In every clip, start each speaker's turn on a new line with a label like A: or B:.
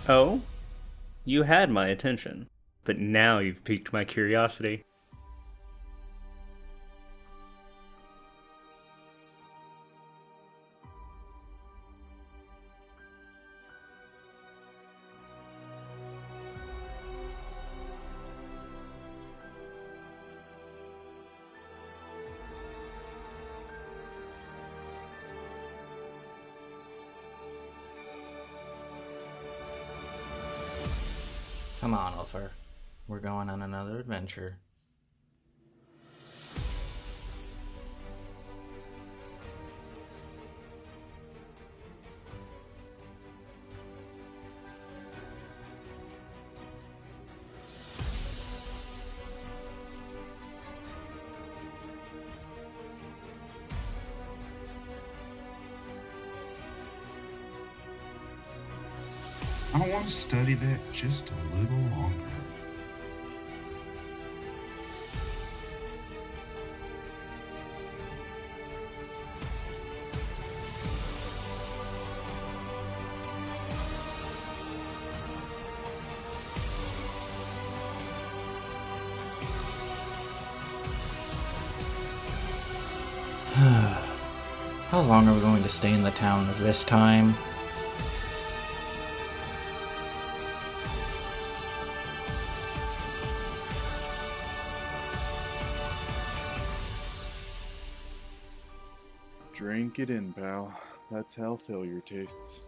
A: Oh, you had my attention, but now you've piqued my curiosity.
B: Come on, Ulfer. We're going on another adventure.
C: I want to study that just a little longer.
B: How long are we going to stay in the town this time?
D: Drink it in, pal. That's how failure tastes.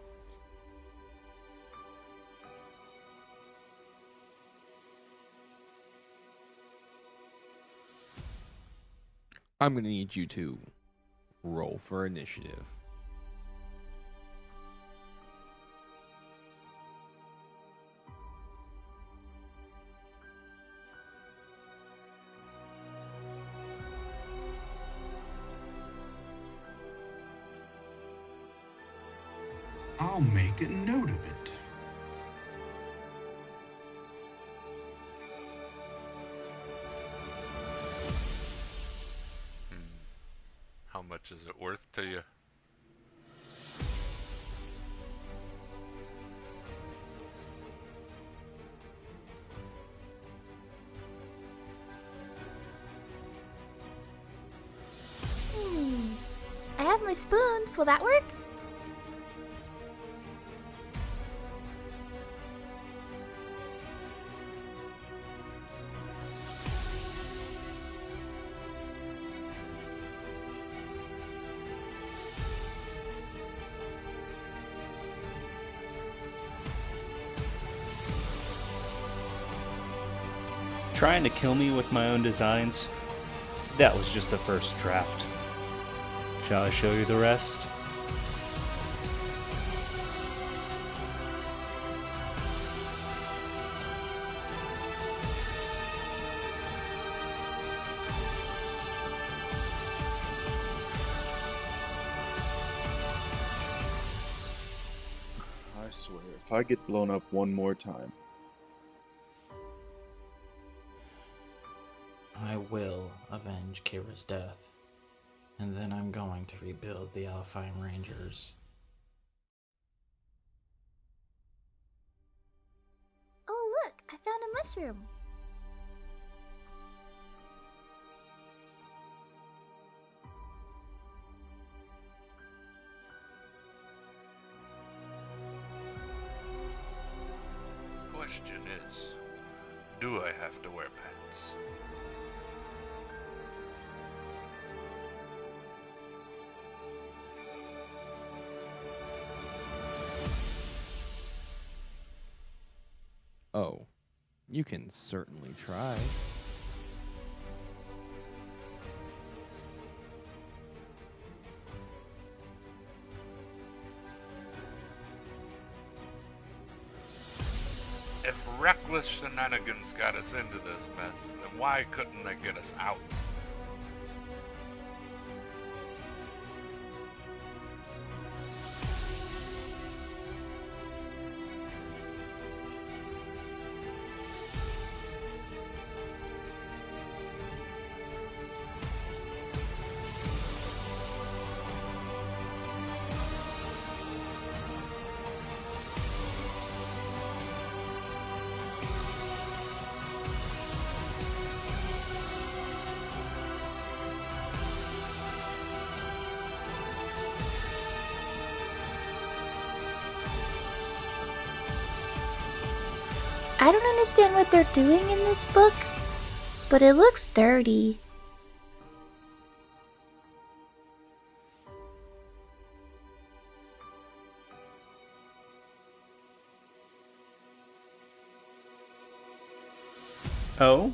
E: I'm gonna need you to roll for initiative.
C: I'll make a note of it.
F: How much is it worth to you?
G: I have my spoons. Will that work?
A: Trying to kill me with my own designs? That was just the first draft. Shall I show you the rest?
D: I swear, if I get blown up one more time,
B: I will avenge Kira's death. And then I'm going to rebuild the Alfheim Rangers.
G: Oh, look, I found a mushroom.
F: Question is, do I have to wear pants?
E: Oh, you can certainly try.
F: If reckless shenanigans got us into this mess, then why couldn't they get us out?
G: I don't understand what they're doing in this book, but it looks dirty.
A: Oh?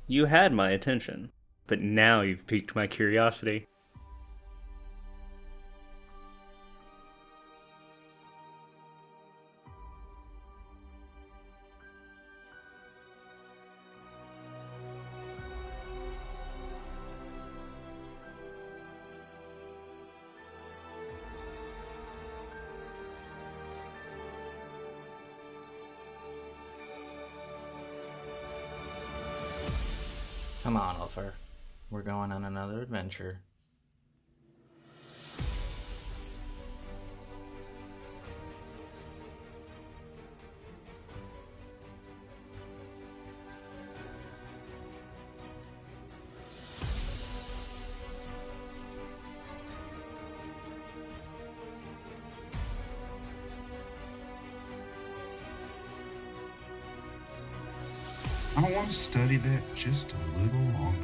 A: You had my attention, but now you've piqued my curiosity.
B: Come on, Ulfer. We're going on another adventure.
C: I want to study that just a little longer.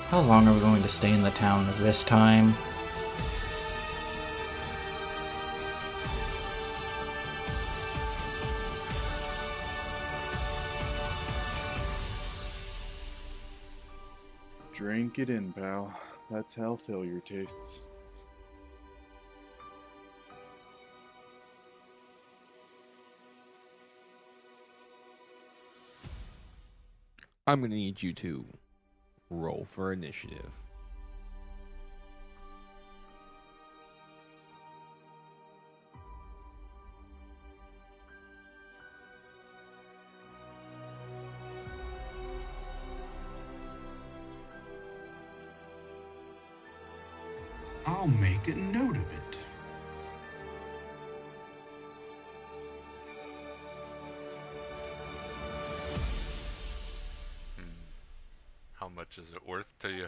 B: How long are we going to stay in the town this time?
D: Drink it in, pal. That's how failure tastes.
E: I'm going to need you to roll for initiative.
C: I'll make a note of it.
F: How much is it worth to you?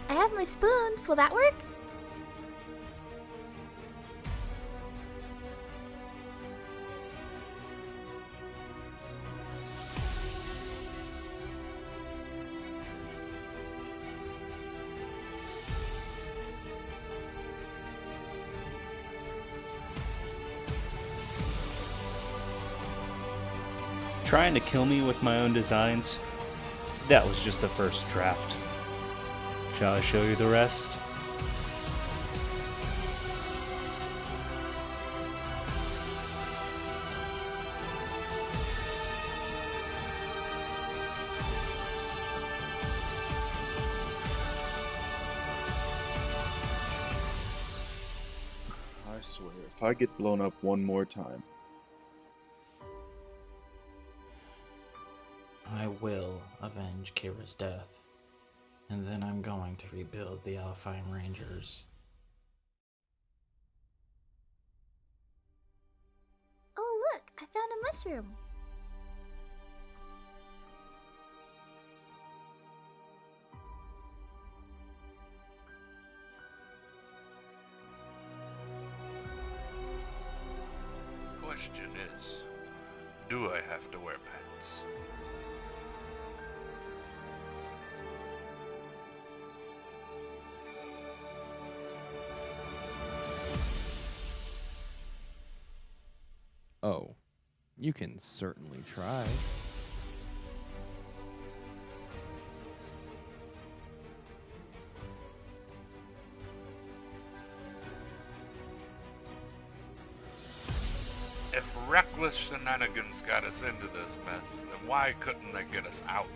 G: I have my spoons. Will that work?
A: Trying to kill me with my own designs? That was just the first draft. Shall I show you the rest?
D: I swear, if I get blown up one more time,
B: I will avenge Kira's death, and then I'm going to rebuild the Alfheim Rangers.
G: Oh, look, I found a mushroom.
F: Question is, do I have to wear pants?
E: Oh, you can certainly try.
F: If reckless shenanigans got us into this mess, then why couldn't they get us out?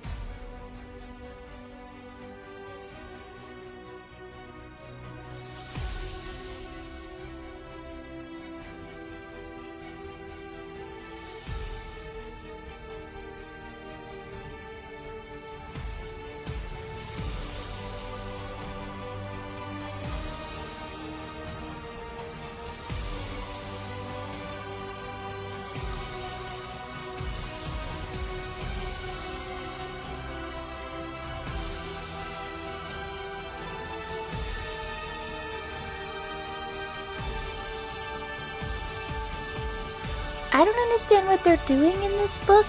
G: I don't understand what they're doing in this book,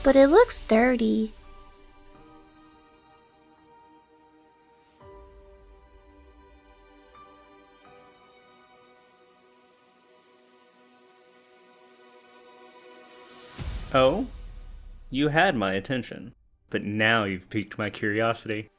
G: but it looks dirty.
A: Oh? You had my attention, but now you've piqued my curiosity.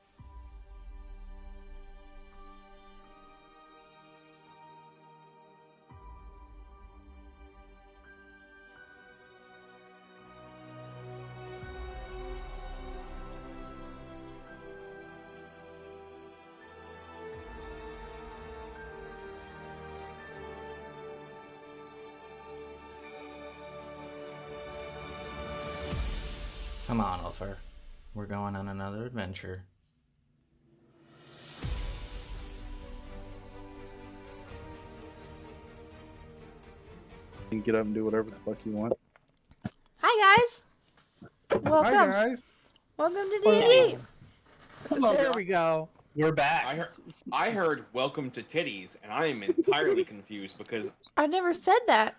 B: Come on, Ulfer. We're going on another adventure.
D: You can get up and do whatever the fuck you want.
H: Hi guys. Welcome.
D: Hi guys.
H: Welcome to D&D.
I: There we go.
J: We're back. I heard welcome to titties, and I am entirely confused because
H: I never said that.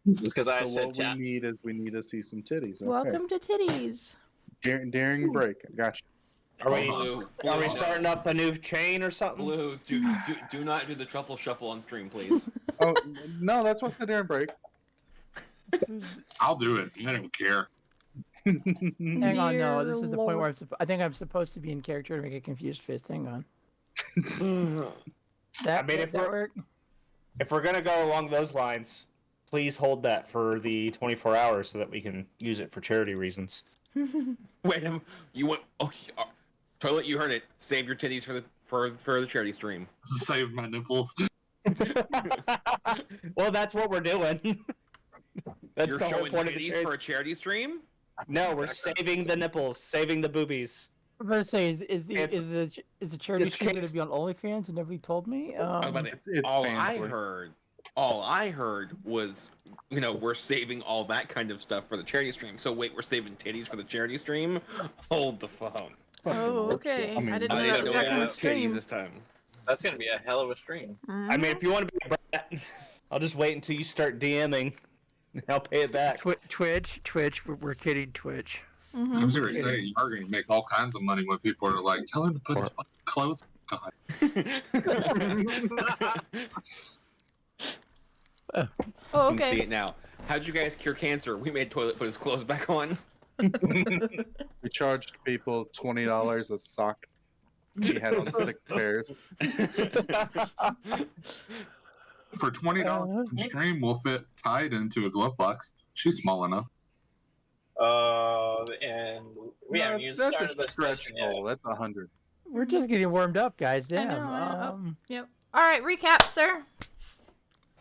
J: because I
D: So
J: said
D: what we need is we need to see some titties. Okay.
H: Welcome to titties.
D: Daring break. I got you.
J: Are we
I: Starting up a new chain or something?
J: Blue, do not do the truffle shuffle on stream, please.
D: Oh no, that's what's the daring break.
C: I'll do it. I don't care.
I: Hang on, no. This is the point
H: Lord.
I: where I think I'm supposed to be in character to make a confused fist. Hang on.
K: If we're gonna go along those lines, please hold that for the 24 hours so that we can use it for charity reasons.
J: Wait, you want? Oh, Toilet, you heard it. Save your titties for the charity stream.
C: Save my nipples.
K: Well, that's what we're doing. That's
J: You're
K: the whole
J: showing
K: point of the
J: titties
K: charity.
J: for a charity stream?
K: No, we're saving the nipples, saving the boobies.
I: I'm going to say, is the charity stream going to be on OnlyFans? And nobody told me.
J: All I heard was, we're saving all that kind of stuff for the charity stream. So wait, we're saving titties for the charity stream? Hold the phone.
H: Oh, okay. I didn't know
J: I
H: that was that kind of
J: titties
H: stream.
J: this time.
L: That's gonna be a hell of a stream.
K: I mean, if you want to be a brat, I'll just wait until you start DMing. I'll pay it back.
I: Twitch. We're kidding, Twitch.
H: Mm-hmm.
C: I'm serious. You are going to make all kinds of money when people are like, tell him to put his fucking clothes back on.
H: Oh,
J: You can see
H: okay.
J: it now. How'd you guys cure cancer? We made Toilet put his clothes back on.
D: We charged people $20 a sock. He had on 6 pairs.
C: For $20 on stream, we'll fit Tide into a glove box. She's small enough.
L: And we haven't used
D: That's
L: started
D: a
L: the
D: stretch
L: session yet.
D: goal. That's 100.
I: We're just getting warmed up, guys.
H: I
I: Damn.
H: know. Yep. All right, recap, sir.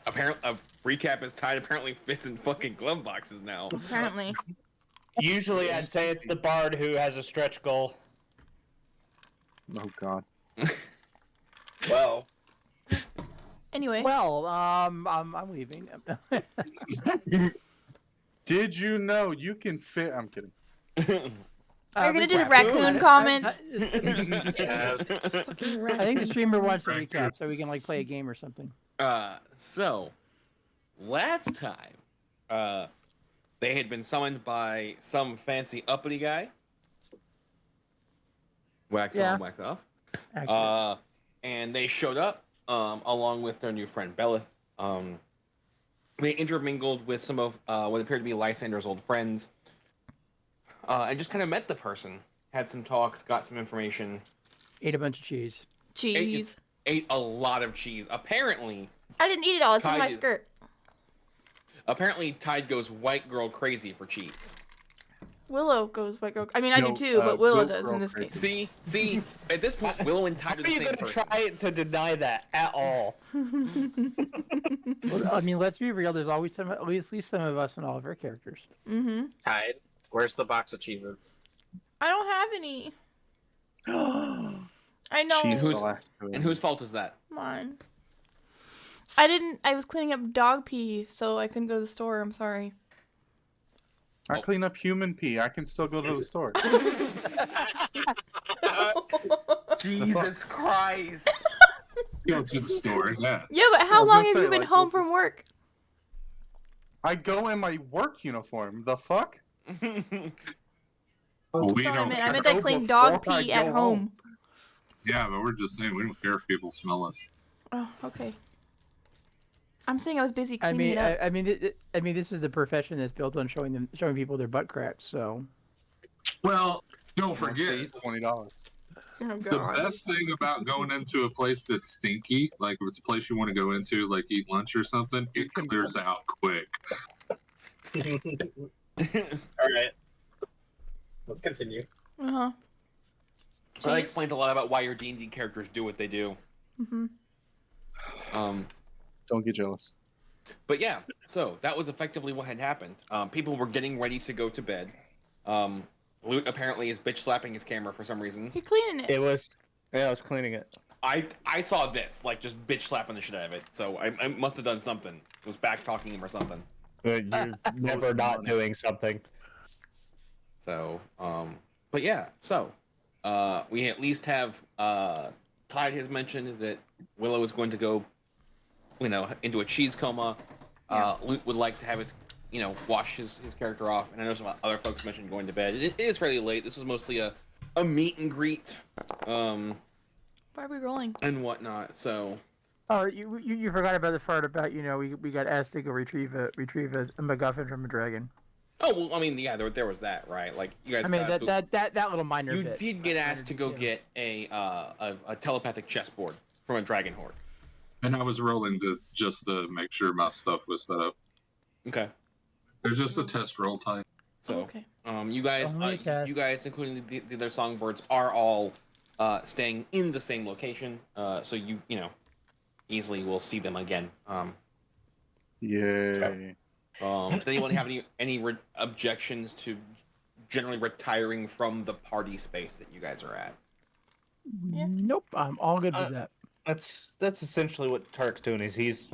J: Apparently, a recap is Tide apparently fits in fucking glove boxes now.
H: Apparently.
K: Usually, I'd say it's the bard who has a stretch goal.
D: Oh god.
L: Well,
H: Anyway.
I: Well, I'm leaving.
D: Did you know you can fit? I'm kidding.
H: Are you gonna do the
I: recap.
H: raccoon comment?
L: yes.
I: I think the streamer wants a recap so we can play a game or something.
J: So last time, they had been summoned by some fancy uppity guy. Wax on, wax off.
I: Actually.
J: And they showed up, along with their new friend Belith. They intermingled with some of what appeared to be Lysander's old friends, and just kind of met the person. Had some talks, got some information.
I: Ate a bunch of cheese.
H: Cheese.
J: Ate a lot of cheese. Apparently,
H: I didn't eat it all. It's in my
J: Tide-
H: skirt.
J: Apparently, Tide goes white girl crazy for cheese.
H: Willow goes white girl. I mean, I do too, but Willow does in this case.
J: See, at this point, Willow and Tide are the
K: How are you
J: same
K: going to
J: person.
K: try to deny that at all?
I: Well, I mean, let's be real. There's always at least some of us in all of our characters.
H: Mm-hmm.
L: Tide, where's the box of Cheez-Its?
H: I don't have any. I know.
D: She's the
J: Who's-
D: last to
J: And whose fault is that?
H: Mine. I was cleaning up dog pee, so I couldn't go to the store. I'm sorry.
D: I clean up human pee. I can still go to the store.
K: Jesus Christ.
C: Go to the store, yeah.
H: Yeah, but
D: I
H: how
D: was
H: long
D: gonna
H: have
D: say,
H: you been home from work?
D: I go in my work uniform. The fuck?
C: We
H: Sorry,
C: don't
H: I meant
C: care.
H: I clean dog pee at home.
C: Yeah, but we're just saying we don't care if people smell us.
H: Oh, okay. I'm saying I was busy
I: I
H: cleaning
I: mean,
H: it up.
I: I mean, this is the profession that's built on showing people their butt cracks. So,
C: Well, don't
D: I'll
C: forget,
D: see, $20.
H: Oh,
C: the
H: God.
C: best thing about going into a place that's stinky, like if it's a place you want to go into, like eat lunch or something, it clears out quick.
L: All right. Let's continue.
H: Uh-huh.
J: So that explains a lot about why your D&D characters do what they do.
H: Mm-hmm.
D: Don't get jealous.
J: But yeah, so that was effectively what had happened. People were getting ready to go to bed. Loot apparently is bitch slapping his camera for some reason.
H: You're cleaning it.
K: I was cleaning it.
J: I saw this, like, just bitch slapping the shit out of it. So I must have done something. It was back talking him or something.
K: You're never not doing something.
J: So, but yeah, so we at least have Tide has mentioned that Willow is going to go, into a cheese coma. Luke would like to have his, wash his character off, and I know some other folks mentioned going to bed. It is fairly late. This was mostly a meet and greet,
H: Why are we rolling?
J: and whatnot. So,
I: oh, you forgot about the part about we got asked to go retrieve a MacGuffin from a dragon.
J: oh well, I mean, yeah, there was that, right? Like you guys.
I: I mean
J: got asked
I: that little minor
J: you
I: bit.
J: did get asked to go get a telepathic chessboard from a dragon horde.
C: And I was rolling to make sure my stuff was set up.
J: Okay.
C: There's just a test roll time.
J: So,
H: okay.
J: You guys, including the other songbirds, are all staying in the same location. So you easily will see them again.
D: Yay.
J: Does anyone have any objections to generally retiring from the party space that you guys are at?
H: Yeah.
I: Nope, I'm all good with that.
K: That's essentially what Tark's doing. He's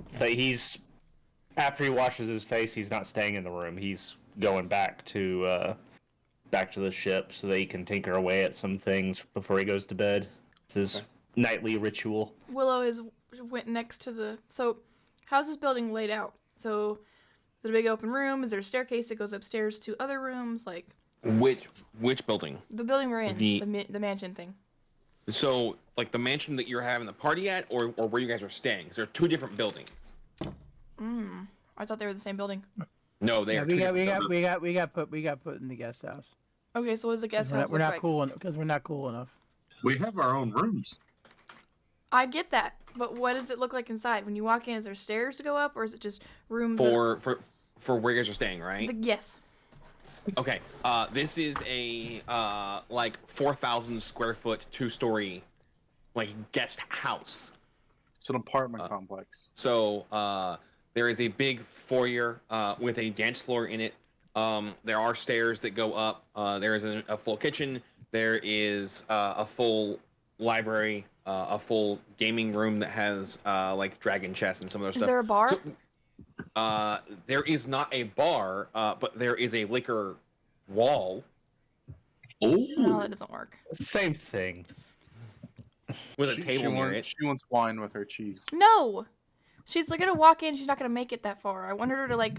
K: after he washes his face, he's not staying in the room. He's going back to the ship so that he can tinker away at some things before he goes to bed. It's his nightly ritual.
H: Willow went next to the. So, how's this building laid out? So, is it a big open room? Is there a staircase that goes upstairs to other rooms? Like
J: Which building?
H: the building we're in, the mansion thing.
J: So, like the mansion that you're having the party at, or where you guys are staying? 'Cause there are two different buildings.
H: I thought they were the same building.
J: No, they are.
I: We got put in the guest house.
H: Okay, so what does the guest house
I: We're
H: look
I: not
H: like?
I: cool because we're not cool enough.
C: We have our own rooms.
H: I get that, but what does it look like inside? When you walk in, is there stairs to go up, or is it just rooms?
J: For where you guys are staying, right?
H: Yes.
J: Okay. This is a like 4,000 square foot, 2-story, like guest house.
D: It's an apartment complex.
J: So there is a big foyer with a dance floor in it. There are stairs that go up. There is a full kitchen. There is a full library, a full gaming room that has like dragon chess and some other stuff.
H: Is there a bar?
J: So, there is not a bar, but there is a liquor wall.
H: No, that doesn't work.
K: Same thing.
J: With a table near it.
D: She wants wine with her cheese.
H: No! She's like gonna walk in, she's not gonna make it that far. I wanted her to like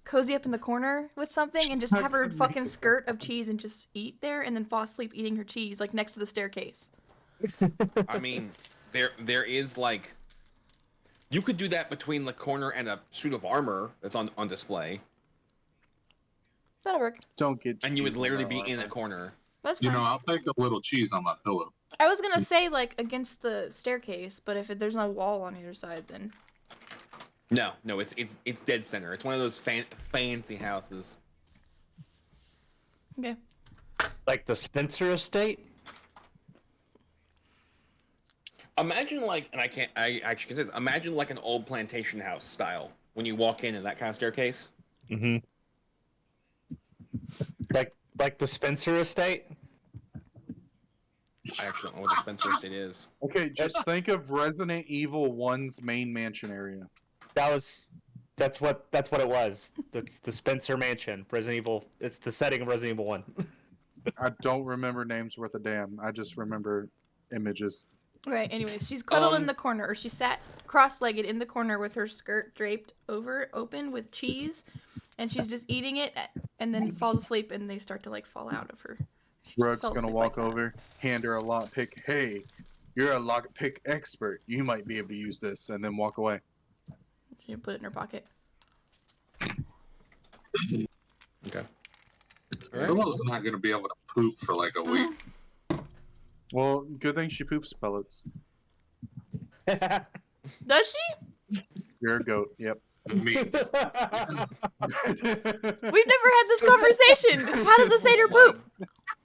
H: cozy up in the corner with something and just have her fucking skirt of cheese and just eat there and then fall asleep eating her cheese like next to the staircase.
J: I mean, there is like, you could do that between the corner and a suit of armor that's on display.
H: That'll work.
D: Don't get.
J: And you would literally be in a corner.
H: That's fine.
C: I'll take a little cheese on my pillow.
H: I was gonna say like against the staircase, but if there's no wall on either side, then.
J: No, it's dead center. It's one of those fancy houses.
H: Okay.
K: Like the Spencer estate?
J: Imagine like, and I actually can say this, imagine like an old plantation house style when you walk in and that kind of staircase.
K: Mm-hmm. Like the Spencer estate?
J: I actually don't know what the Spencer estate is.
D: Okay, just think of Resident Evil 1's main mansion area.
K: That's what it was. That's the Spencer Mansion. Resident Evil. It's the setting of Resident Evil 1.
D: I don't remember names worth a damn. I just remember images.
H: Right, anyways, she's cuddled in the corner, or she sat cross-legged in the corner with her skirt draped open with cheese, and she's just eating it, and then falls asleep, and they start to, like, fall out of her. She just
D: Rook's
H: fell
D: gonna
H: asleep
D: walk
H: like that.
D: over, hand her a lockpick. Hey, you're a lockpick expert. You might be able to use this, and then walk away.
H: She put it in her pocket.
J: Okay.
C: Willow's not going to be able to poop for like a week.
D: Well, good thing she poops pellets.
H: Does she?
D: You're a goat. Yep.
C: Me.
H: We've never had this conversation. How does a satyr poop?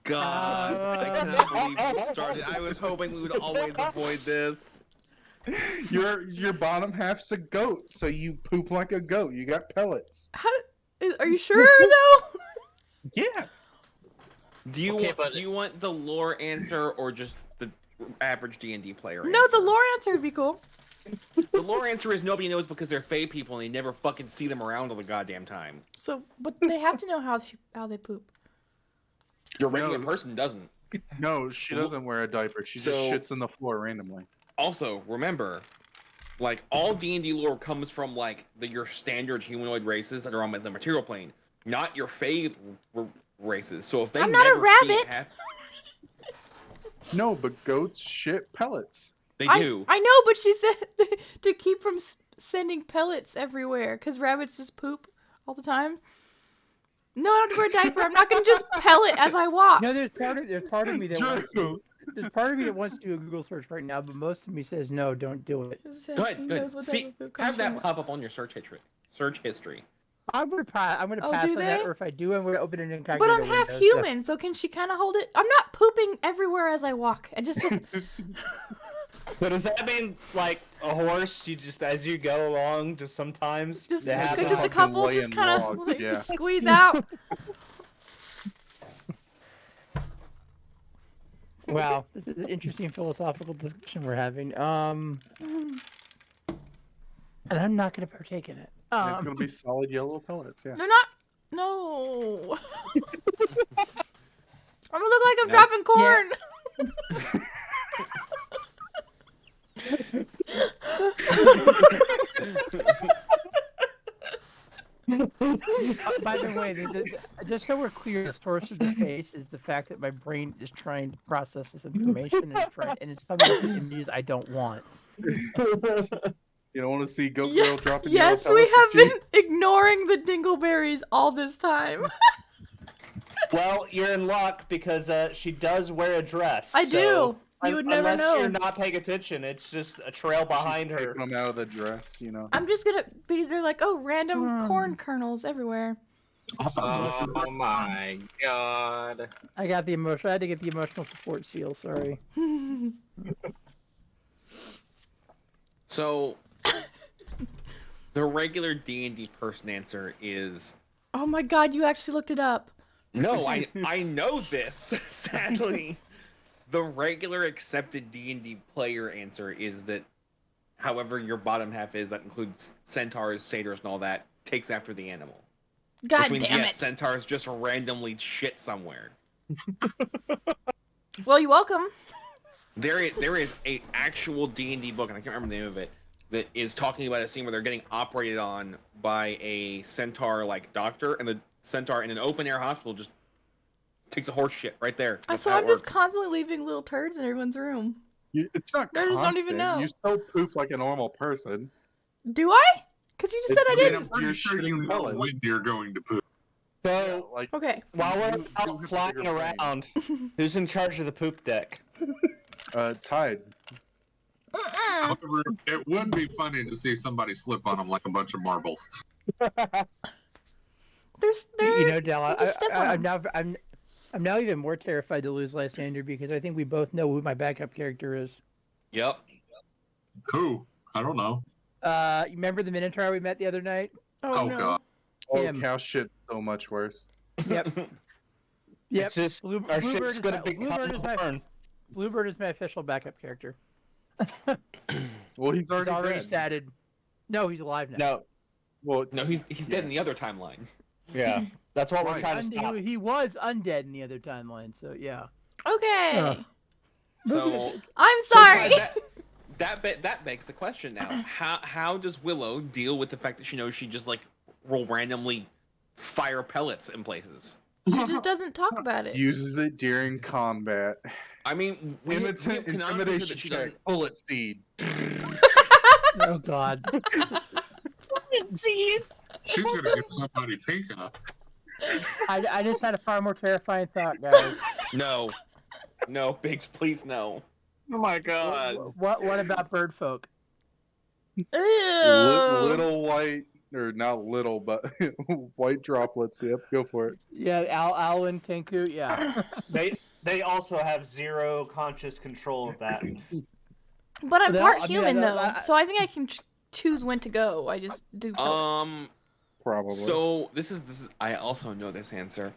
J: God, I cannot believe we started. I was hoping we would always avoid this.
D: Your bottom half's a goat, so you poop like a goat. You got pellets.
H: Are you sure though?
D: Yeah.
J: Do you want the lore answer or just the average D&D player answer?
H: No, the lore answer would be cool.
J: The lore answer is nobody knows because they're fae people and they never fucking see them around all the goddamn time.
H: So, but they have to know how they poop.
J: Your regular person doesn't.
D: No, she doesn't wear a diaper. She just shits on the floor randomly.
J: Also, remember, like, all D&D lore comes from, like, your standard humanoid races that are on the material plane, not your fae races. So if they
H: I'm not a rabbit!
D: No, but goats shit pellets.
J: They do.
H: I know, but she said to keep from sending pellets everywhere, because rabbits just poop all the time. No, I don't have to wear a diaper. I'm not going to just pellet as I walk.
I: No, there's part of me that there's part of me that wants to do a Google search right now, but most of me says no, don't do it.
J: Go ahead. See, have that pop up on your search history.
I: I'm gonna pass on that, or if I do, I'm gonna open an incognito
H: But I'm
I: window,
H: half human, so can she kind of hold it? I'm not pooping everywhere as I walk. I just.
K: So does that mean, like, a horse, you just, as you go along, just sometimes...
H: Just
K: a
H: couple just kind of like, squeeze out.
I: Wow, this is an interesting philosophical discussion we're having. And I'm not going to partake in it.
D: It's going to be solid yellow pellets, yeah.
H: They're not. No. I'm gonna look like I'm dropping corn.
I: By the way, just so we're clear, the source of the face is the fact that my brain is trying to process this information and it's coming up with images I don't want.
D: You don't want to see Goat Girl dropping
H: Yes,
D: yellow
H: we
D: pellets
H: have
D: of
H: been
D: cheese?
H: ignoring the dingleberries all this time.
K: Well, you're in luck because she does wear a dress.
H: I do. You would never
K: unless
H: know.
K: you're not paying attention, it's just a trail behind her.
D: Taking them out of the dress, you know.
H: I'm just gonna be there like, oh, random corn kernels everywhere.
L: Oh my god.
I: I got the emotion. I had to get the emotional support seal. Sorry.
J: So, the regular D&D person answer is...
H: Oh my god, you actually looked it up.
J: No, I know this, sadly. The regular accepted D&D player answer is that however your bottom half is, that includes centaurs, satyrs, and all that, takes after the animal.
H: God
J: Which means,
H: damn
J: yes,
H: it.
J: centaurs just randomly shit somewhere.
H: Well, you're welcome.
J: There is a actual D&D book, and I can't remember the name of it, that is talking about a scene where they're getting operated on by a centaur-like doctor, and the centaur in an open-air hospital just takes a horse shit right there. That's
H: So
J: how
H: I'm
J: it
H: just
J: works.
H: constantly leaving little turds in everyone's room.
D: It's not
H: They just don't even
D: constant.
H: know.
D: You still poop like a normal person.
H: Do I? Because you just said I didn't.
C: I'm sure you know when you're going to poop.
K: So,
D: like,
H: Okay.
K: while we're out flying around, who's in charge of the poop deck?
D: Tide.
C: However, it would be funny to see somebody slip on them like a bunch of marbles.
I: You know, Della,
H: just step on
I: I'm now even more terrified to lose Lysander because I think we both know who my backup character is.
J: Yep.
C: Who? I don't know.
I: You remember the Minotaur we met the other night?
C: Oh,
H: no.
C: God.
D: Oh,
I: Him.
D: cow shit so much worse.
I: Yep. Yep.
K: It's just,
I: Blue-
K: our
I: Bluebird
K: ship's
I: is
K: gonna
I: my-
K: become
I: Bluebird is my-
K: corn.
I: Bluebird is my official backup character.
D: Well, he's already dead.
I: statted. No, he's alive now.
K: No,
D: Well,
J: No, he's dead in the other timeline.
K: yeah, that's what we're
D: Right.
K: trying to stop.
I: He was undead in the other timeline, so yeah.
H: Okay.
J: So
H: I'm
J: so
H: sorry.
J: that begs the question now. How does Willow deal with the fact that she knows she just like will randomly fire pellets in places?
H: She just doesn't talk about it.
D: Uses it during combat.
J: I mean, we have canonically said
D: Intimidation
J: that she
D: check.
J: doesn't.
D: Bullet seed.
I: Oh God.
C: She's gonna give somebody pink eye.
I: I just had a far more terrifying thought, guys.
J: No, Biggs, please no.
L: Oh my god.
I: What about bird folk?
H: Ew.
D: Little white, or not little, but white droplets. Yep, go for it.
I: Yeah, Alwyn, Kenku, yeah.
K: They also have zero conscious control of that.
H: But I'm
I: No,
H: part
I: I mean,
H: human
I: I-
H: though,
I: I-
H: so I think I can choose when to go. I just do pellets.
D: Probably.
J: So this is. I also know this answer.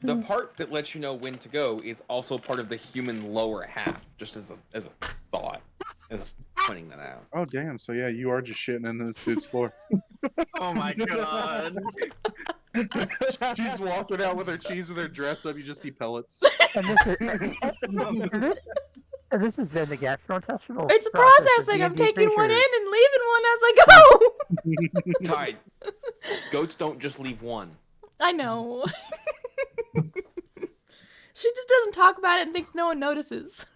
J: The part that lets you know when to go is also part of the human lower half. Just as a thought, as pointing that out.
D: Oh damn! So yeah, you are just shitting in this dude's floor.
L: Oh my god.
D: She's walking out with her cheese with her dress up. You just see pellets.
I: And this has been the gastrointestinal.
H: It's a
I: process of
H: processing. I'm
I: D&D
H: taking one in
I: creatures.
H: and leaving one as I go.
J: Tide. Goats don't just leave one.
H: I know. She just doesn't talk about it and thinks no one notices.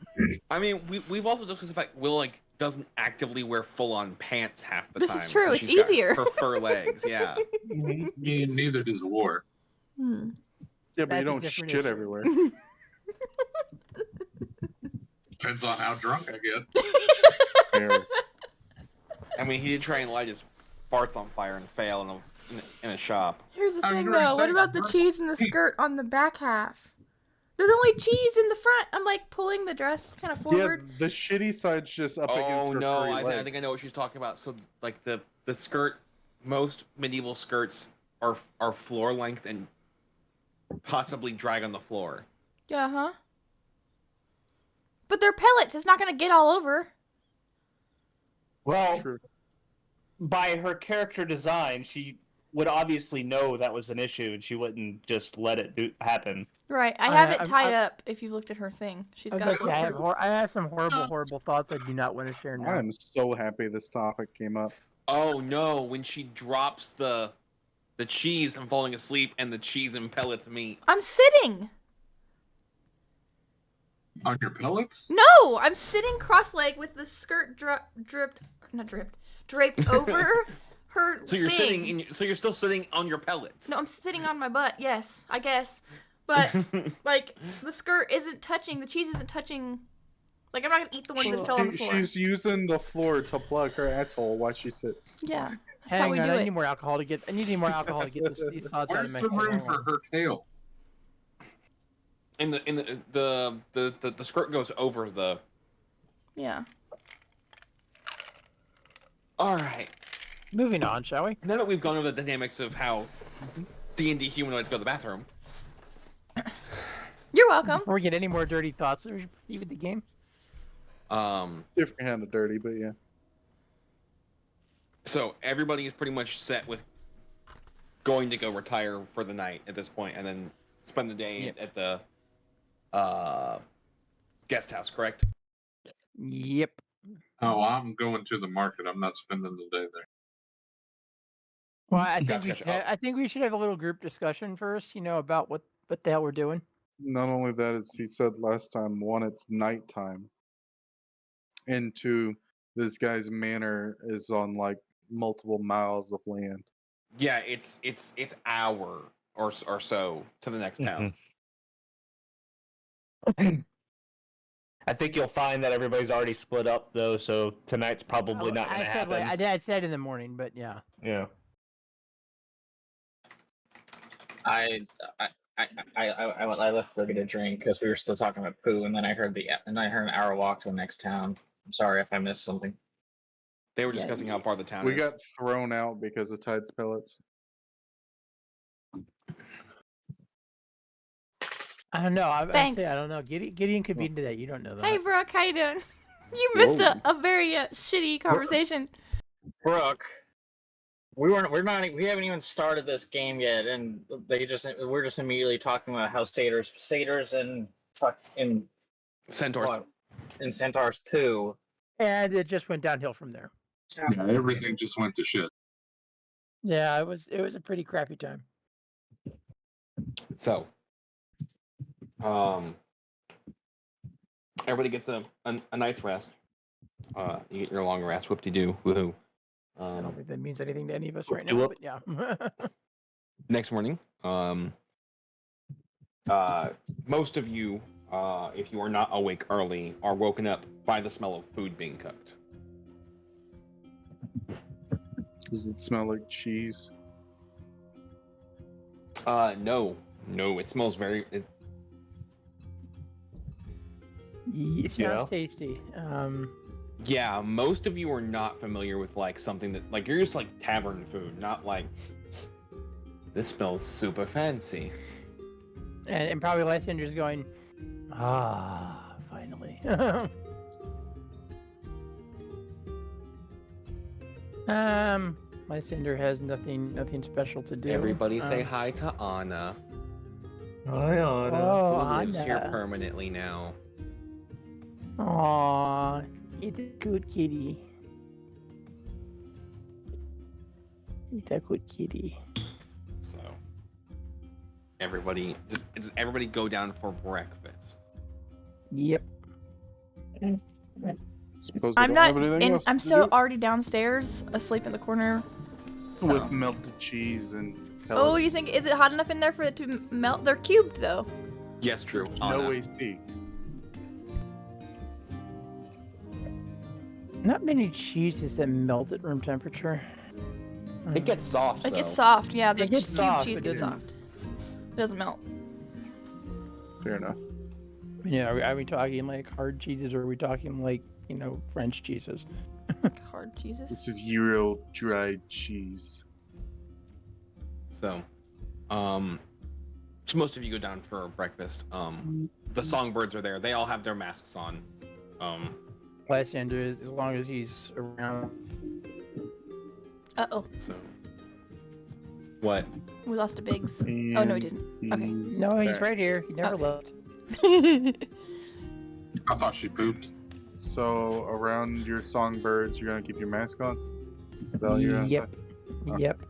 J: I mean, we've also discussed the fact Will like doesn't actively wear full on pants half the
H: This
J: time.
H: is true,
J: because
H: it's
J: she's got
H: easier.
J: Her fur legs, yeah.
C: Neither does War.
H: Hmm.
D: Yeah, but
I: That's
D: you
I: a
D: don't
I: different
D: shit
I: issue.
D: everywhere.
C: Depends on how drunk I get.
D: Fair.
J: I mean, he did try and light his farts on fire and fail in a shop.
H: Here's the
C: I was
H: thing
C: gonna
H: though. What
C: say,
H: about the cheese and the skirt on the back half? There's only cheese in the front. I'm like pulling the dress kind of
D: Yeah,
H: forward.
D: the shitty side's just up against
J: Oh
D: her
J: no,
D: furry
J: I
D: leg.
J: think I know what she's talking about. So like the skirt, most medieval skirts are floor length and possibly drag on the floor.
H: Yeah, huh? But they're pellets. It's not gonna get all over.
K: Well,
D: True.
K: by her character design, she would obviously know that was an issue, and she wouldn't just let it happen.
H: Right. I have it
I: I'm-
H: tied up. If you looked at her thing, she's
I: I was
H: got.
I: about to say, I have some horrible thoughts I do not want to share now.
D: I'm so happy this topic came up.
J: Oh no, when she drops the cheese, I'm falling asleep, and the cheese impellets me.
H: I'm sitting.
C: On your pellets?
H: No, I'm sitting cross-legged with the skirt draped over her.
J: So you're
H: thing.
J: so you're still sitting on your pellets.
H: No, I'm sitting on my butt. Yes, I guess. But like the skirt isn't touching. The cheese isn't touching. Like I'm not gonna eat the ones that fell on the floor.
D: She's using the floor to plug her asshole while she sits.
H: Yeah, that's how
I: Hang
H: we
I: on,
H: do
I: I
H: it.
I: need more alcohol to get. I need more alcohol to get these thoughts out
C: Where's
I: of my
C: the
I: head.
C: room
I: Hang
C: for
I: on.
C: her tail?
J: And the skirt goes over the.
H: Yeah.
J: All right.
I: Moving on, shall we?
J: Now that we've gone over the dynamics of how D&D humanoids go to the bathroom,
H: You're welcome.
I: Before we get any more dirty thoughts, we should proceed with the game.
D: Different kind of dirty, but yeah.
J: so everybody is pretty much set with going to go retire for the night at this point, and then spend the day at the guest house. Correct?
I: Yep.
C: Oh, I'm going to the market. I'm not spending the day there.
I: Well, I think
J: Gotcha,
I: we
J: gotcha.
I: should. I think we should have a little group discussion first. About what the hell we're doing.
D: Not only that, as he said last time, one, it's nighttime. And two, this guy's manor is on like multiple miles of land.
J: Yeah, it's hour or so to the next town.
K: I think you'll find that everybody's already split up though, so tonight's probably not going to happen.
I: I said in the morning, but yeah.
K: Yeah.
L: I left to get a drink because we were still talking about poo, and then I heard an hour walk to the next town. I'm sorry if I missed something.
J: They were discussing how far the town
D: We
J: is.
D: got thrown out because of Tide's pellets.
I: I don't know. I
H: Thanks.
I: don't know. Gideon could be into that. You don't know that.
H: Hey, Brooke, how you doing? You missed
D: Whoa.
H: a very shitty conversation.
L: Brooke, we haven't even started this game yet, and we're just immediately talking about how satyrs and fucking
J: Centaurs.
L: what? in Centaur's poo.
I: And it just went downhill from there.
C: Yeah, everything just went to shit.
I: Yeah, it was a pretty crappy time.
J: So, everybody gets a night's rest. You get your long rest. Whoop-de-doo. Woohoo.
I: I don't think that means anything to any of us right
K: Do
I: now,
K: it.
I: but yeah.
J: Next morning, most of you, if you are not awake early, are woken up by the smell of food being cooked.
D: Does it smell like cheese?
J: No, it smells very.
I: It sounds tasty.
J: Yeah, most of you are not familiar with like something that like you're used to like tavern food, not like this smells super fancy.
I: And probably Lysander's going, finally. Lysander has nothing special to do.
J: Everybody say hi to Anna.
K: Hi, Anna.
I: Oh,
J: Who lives here
I: Anna.
J: permanently now.
I: Aww, it's a good kitty. It's a good kitty.
J: So everybody everybody go down for breakfast.
I: Yep.
D: Suppose they
H: I'm
D: don't
H: not
D: have anything
H: in.
D: else
H: I'm
D: to
H: still
D: do?
H: already downstairs, asleep in the corner. So.
D: With melted cheese and
H: Oh, you
D: pellets.
H: think is it hot enough in there for it to melt? They're cubed though.
J: Yes, true.
D: No
J: Anna.
D: AC.
I: Not many cheeses that melt at room temperature.
J: It gets soft.
H: It
J: though.
H: gets soft. Yeah, the
I: It gets
H: cube
I: soft,
H: cheese
I: but
H: gets
I: it-
H: soft. It doesn't melt.
D: Fair enough.
I: Yeah, are we talking like hard cheeses or are we talking like, French cheeses?
H: Hard cheeses.
D: This is Euro dried cheese.
J: So, so most of you go down for breakfast. The songbirds are there. They all have their masks on.
I: Lysander is, as long as he's around.
H: Uh-oh.
J: So, what?
H: We lost a Biggs. Oh, no, we didn't. Okay.
I: No, he's right here. He never left.
C: I thought she pooped.
D: So around your songbirds, you're gonna keep your mask on? Is that what you're gonna say?
I: Yep. Yep.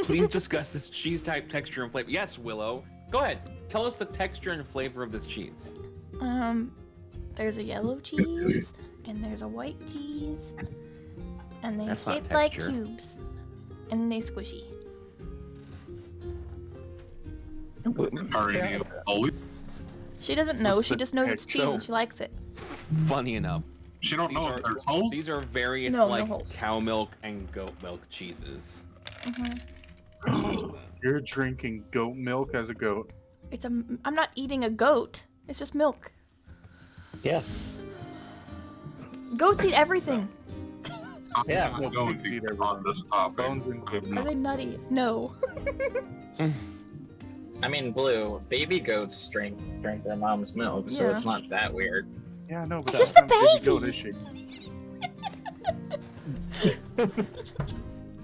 J: Please discuss this cheese type, texture, and flavor. Yes, Willow. Go ahead. Tell us the texture and flavor of this cheese.
H: There's a yellow cheese, and there's a white cheese, and they're
J: That's not
H: shaped like
J: texture.
H: cubes, and they squishy.
C: Are any of holy?
H: She doesn't know.
C: What's
H: She
C: the
H: just knows it's cheese
J: texture?
H: and she likes it.
J: Funny enough,
C: She don't know if there's holes.
J: these are various
H: No, no
J: like
H: holes.
J: cow milk and goat milk cheeses.
D: You're drinking goat milk as a goat.
H: I'm not eating a goat. It's just milk.
K: Yeah.
H: Goats eat everything.
K: Yeah.
C: I'm not going
D: pigs eat
C: deep on this topic.
D: Bones and
H: Are they nutty? No.
L: I mean, Blue, baby goats drink their mom's milk, so
H: Yeah.
L: it's not that weird.
D: Yeah, no, but
H: It's just
D: that's
H: a
D: not
H: baby.
D: goat, is she?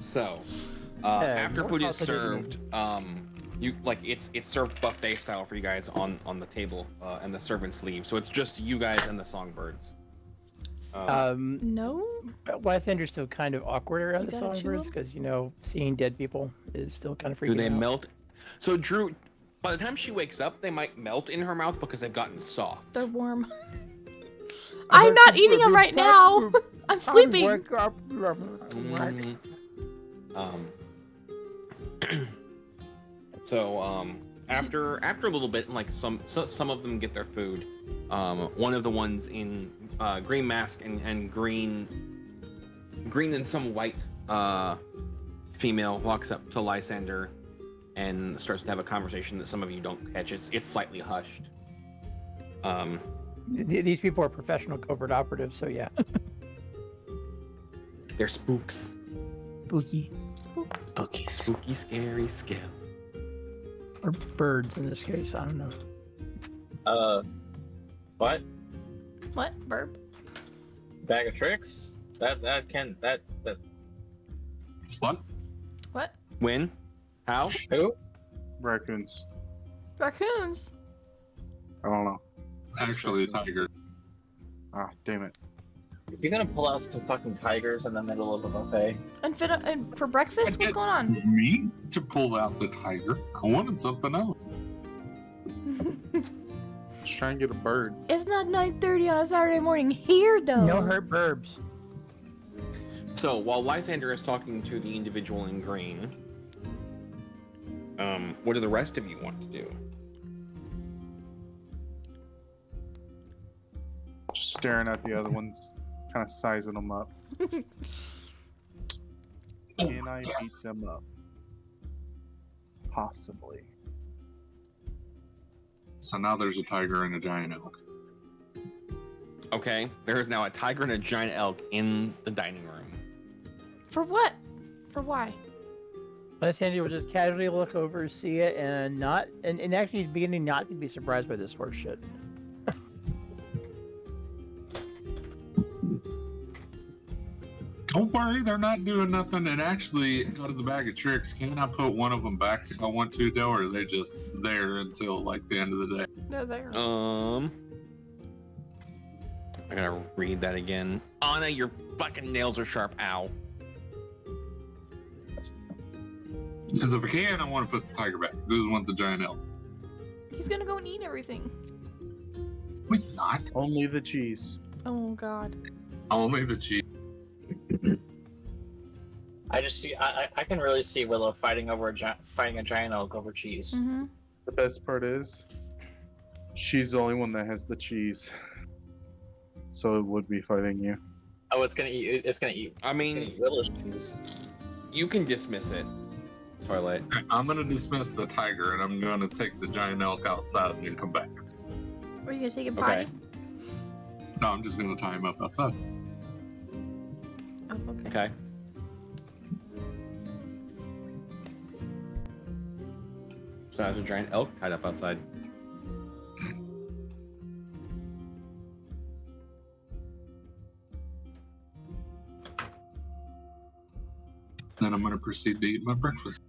J: So,
I: Yeah,
J: after
I: more
J: food is
I: confident
J: served, you like it's served buffet style for you guys on the table, and the servants leave. So it's just you guys and the songbirds.
H: No.
I: Lysander's still kind of awkward around
H: You
I: the
H: gotta chew
I: songbirds because, seeing dead people is still kind of freaking
J: Do they
I: out.
J: melt? So Drew, by the time she wakes up, they might melt in her mouth because they've gotten soft.
H: They're warm. I'm not eating them right now. I'm sleeping.
J: So after a little bit, like some of them get their food. One of the ones in green mask and green and some white female walks up to Lysander and starts to have a conversation that some of you don't catch. It's slightly hushed.
I: These people are professional covert operatives, so yeah.
J: They're spooks.
I: Spooky.
J: Spooky, scary, scale.
I: Or birds in this case, I don't know.
L: What?
H: What? Burp?
L: Bag of tricks? That.
C: What?
H: What?
J: When? How?
L: Who?
D: Raccoons.
H: Raccoons.
D: I don't know.
C: Actually, a tiger.
D: Ah, damn it.
L: If you're gonna pull out some fucking tigers in the middle of a buffet.
H: And for breakfast, what's going on?
C: Me to pull out the tiger. I wanted something else.
D: Just try and get a bird.
H: It's not 9:30 on a Saturday morning here, though.
I: No hurt burbs.
J: So while Lysander is talking to the individual in green, what do the rest of you want to do?
D: Just staring at the other ones, kind of sizing them up. Can I beat them up? Possibly.
C: So now there's a tiger and a giant elk.
J: Okay, there is now a tiger and a giant elk in the dining room.
H: For what? For why?
I: Lysander will just casually look over, see it, and actually he's beginning not to be surprised by this horse shit.
C: Don't worry, they're not doing nothing. And actually, out of the bag of tricks, can I put one of them back if I want to, though, or are they just there until like the end of the day?
H: They're there.
J: I gotta read that again. Anna, your fucking nails are sharp. Ow.
C: Because if I can, I want to put the tiger back. This is want the giant elk.
H: He's gonna go and eat everything.
C: He's not.
D: Only the cheese.
H: Oh God.
C: Only the cheese.
L: I just see. I can really see Willow fighting a giant elk over cheese.
H: Mm-hmm.
D: The best part is, she's the only one that has the cheese. So it would be fighting you.
L: Oh, it's gonna eat. It's gonna eat.
J: I mean,
L: Willow's cheese.
J: You can dismiss it, Twilight.
C: I'm gonna dismiss the tiger, and I'm gonna take the giant elk outside and come back.
H: Are you gonna take him potty?
C: No, I'm just gonna tie him up outside.
H: Oh, okay.
J: Okay. So there's a giant elk tied up outside.
C: Then I'm gonna proceed to eat my breakfast.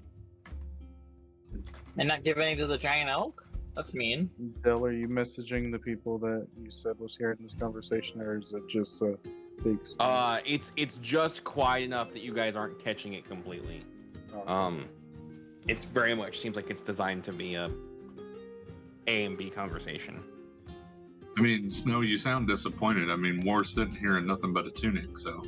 L: And not give any to the giant elk? That's mean.
D: Dell, are you messaging the people that you said was hearing this conversation, or is it just a big?
J: It's just quiet enough that you guys aren't catching it completely.
D: Okay.
J: It's very much seems like it's designed to be a and B conversation.
C: I mean, Snow, you sound disappointed. I mean, we're sitting here in nothing but a tunic, so.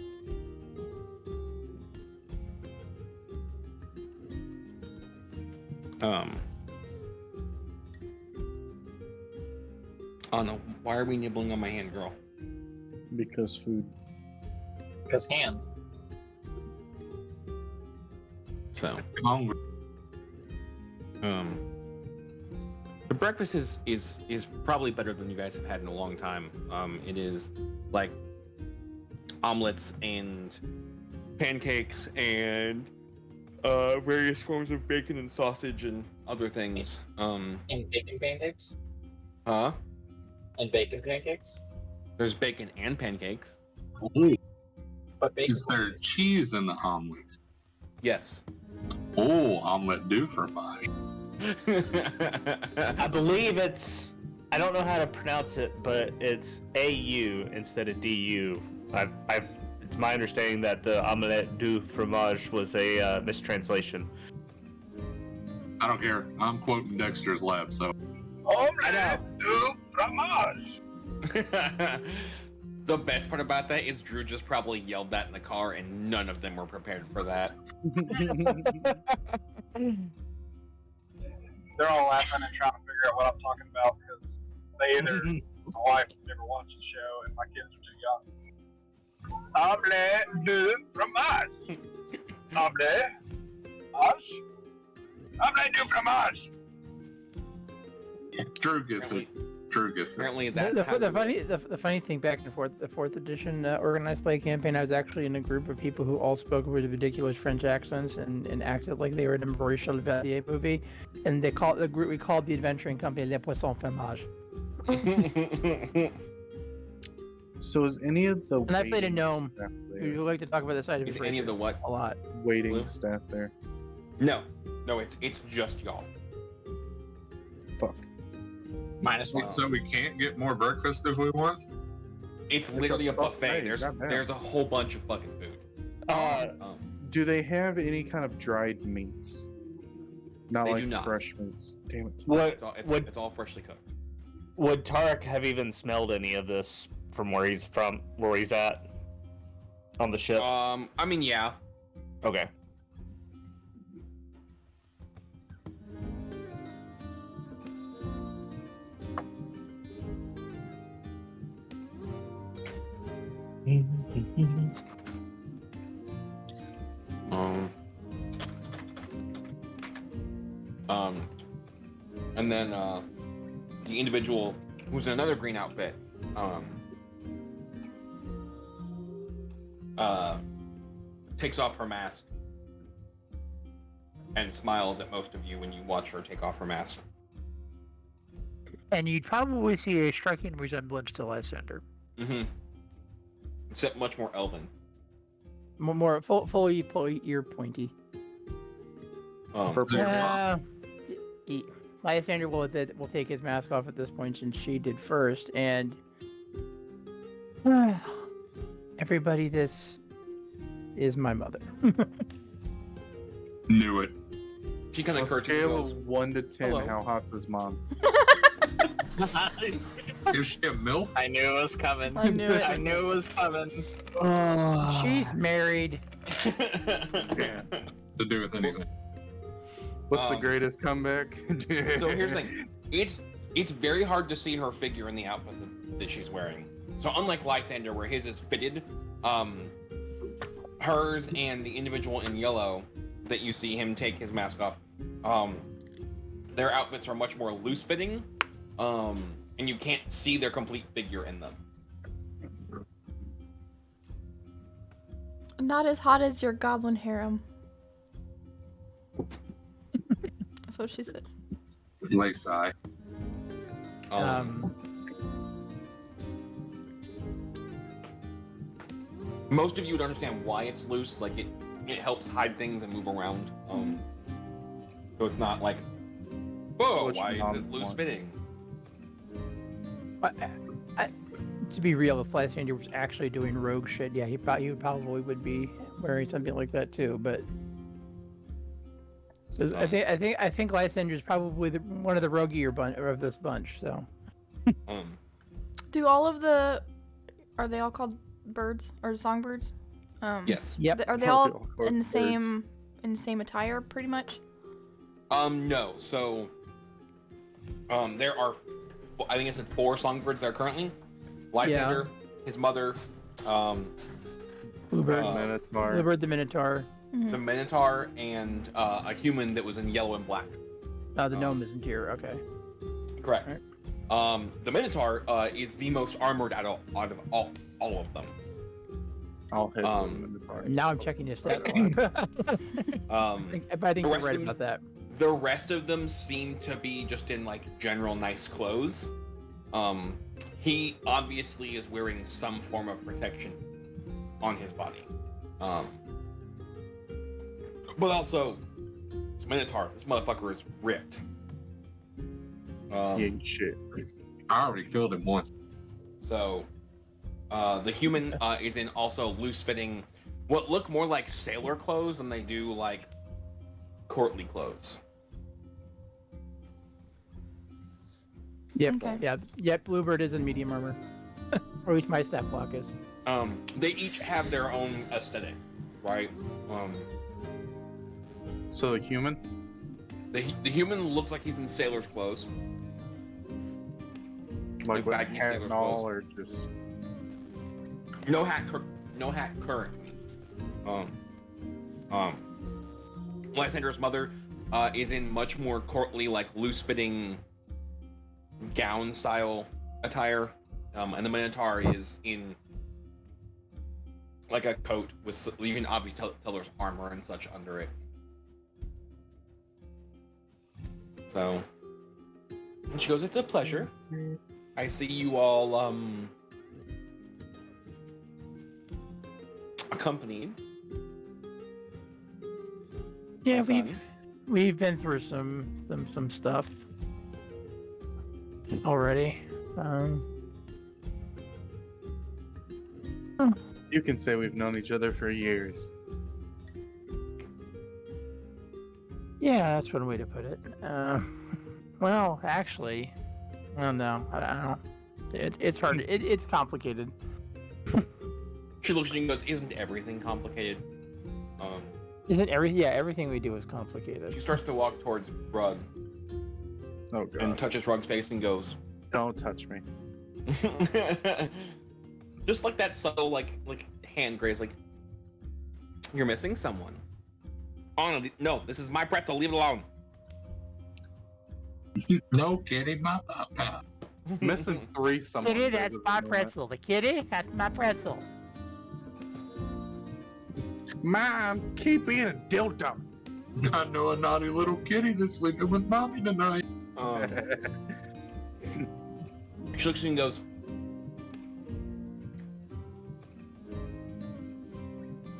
J: Oh no, why are we nibbling on my hand, girl?
D: Because food.
L: Because hand.
J: So,
C: Hungry.
J: the breakfast is probably better than you guys have had in a long time. It is like omelets and pancakes and various forms of bacon and sausage and other things.
L: And bacon pancakes?
J: Huh?
L: And bacon pancakes?
J: There's bacon and pancakes.
C: Ooh.
L: But bacon.
C: Is there cheese in the omelets?
J: Yes.
C: Oh, omelet du fromage.
K: I believe it's. I don't know how to pronounce it, but it's AU instead of DU. It's my understanding that the omelette du fromage was a mistranslation.
C: I don't care. I'm quoting Dexter's Lab, so.
F: Omelette du fromage.
J: The best part about that is Drew just probably yelled that in the car, and none of them were prepared for that.
M: They're all laughing and trying to figure out what I'm talking about because they either my wife never watched the show and my kids are too young. Omelette du fromage. Omelette. Omelette du fromage.
C: Drew gets it. Drew gets it.
J: Apparently, that's
I: the funny thing back and forth. The 4th edition organized play campaign, I was actually in a group of people who all spoke with ridiculous French accents and acted like they were in a Maurice Chevalier movie, and they called the group we called the adventuring company Les Poissons Fromage.
D: So is any of the
I: And I played a
D: waiting
I: gnome
D: staff
I: who
D: there?
I: like to talk about the side of
J: Is any of the what?
I: a lot.
D: Waiting
J: Blue?
D: staff there?
J: No, it's just y'all.
L: -1.
C: So we can't get more breakfast if we want?
J: It's literally a buffet.
D: goddamn.
J: There's a whole bunch of fucking food.
D: Do they have any kind of dried meats? Not
J: They
D: like
J: do not.
D: fresh meats. Damn it.
K: What
J: It's all freshly cooked.
K: would Tarek have even smelled any of this from where he's at on the ship?
J: I mean, yeah.
K: Okay.
J: And then the individual who's in another green outfit takes off her mask and smiles at most of you when you watch her take off her mask.
I: And you'd probably see a striking resemblance to Lysander.
J: Mm-hmm. Except much more elven.
I: More fully ear pointy. Lysander will take his mask off at this point since she did first, and everybody, this is my mother.
C: Knew it.
J: She kind
D: On
J: of
D: a
J: curtsies.
D: scale
J: Goes,
D: of 1 to 10,
J: "Hello."
D: how hot's his mom?
C: Is she a MILF?
L: I knew it was coming.
H: I knew it.
L: I knew it was coming.
I: She's married.
D: Yeah.
C: To do with anything.
D: What's the greatest comeback?
J: So here's the thing. It's very hard to see her figure in the outfit that she's wearing. So unlike Lysander, where his is fitted, hers and the individual in yellow that you see him take his mask off, their outfits are much more loose fitting, and you can't see their complete figure in them.
H: Not as hot as your goblin harem. That's what she said.
C: Lace eye.
J: Most of you would understand why it's loose. Like it helps hide things and move around. So it's not like, whoa, why is it loose fitting?
I: To be real, if Lysander was actually doing rogue shit, yeah, he probably would be wearing something like that too. But I think Lysander is probably one of the roguier of this bunch. So,
H: Do all of are they all called birds or songbirds?
J: Yes.
I: Yep.
H: Are they all in the same attire, pretty much?
J: No. So, there are, I think I said 4 songbirds there currently. Lysander, his mother,
I: Bluebird,
D: Minotaur.
I: Bluebird the Minotaur.
J: the Minotaur, and a human that was in yellow and black.
I: The gnome isn't here. Okay.
J: Correct. The Minotaur is the most armored out of all of them.
D: I'll hit the Minotaur.
I: Now I'm checking his stat log. I think you're right about that.
J: The rest of them seem to be just in like general nice clothes. He obviously is wearing some form of protection on his body. But also, it's Minotaur. This motherfucker is ripped.
D: Yeah, shit.
C: I already killed him once.
J: So, the human is in also loose-fitting, what look more like sailor clothes than they do like courtly clothes.
I: Yep.
H: Okay.
I: Yep. Bluebird is in medium armor, or at least my stat block is.
J: They each have their own aesthetic, right?
D: So the human?
J: The human looks like he's in sailor's clothes.
D: Like with
J: baggy
D: hat
J: sailor's
D: and all,
J: clothes.
D: or just...
J: No hat currently. Lysander's mother is in much more courtly, like loose-fitting gown style attire, and the Minotaur is in like a coat with even obvious tell there's armor and such under it. So, and she goes, "It's a pleasure. I see you all accompanied."
I: Yeah,
J: my son.
I: we've been through some stuff. already.
D: You can say we've known each other for years.
I: Yeah, that's one way to put it. Well, actually, I don't know. I don't know. It's hard. It's complicated.
J: She looks at you and goes, "Isn't everything complicated?"
I: Isn't everything? Yeah, everything we do is complicated.
J: She starts to walk towards Rug.
D: Oh god.
J: And touches Rug's face and goes,
D: "Don't touch me."
J: Just like that subtle, like hand graze, like you're missing someone. Oh no, this is my pretzel. Leave it alone.
C: No kitty, my papa.
D: Missing 3 someone.
I: Kitty, that's my pretzel. The kitty, that's my pretzel.
D: Mom, keep being a dildo.
C: I know a naughty little kitty that's sleeping with mommy tonight.
J: She looks at you and goes,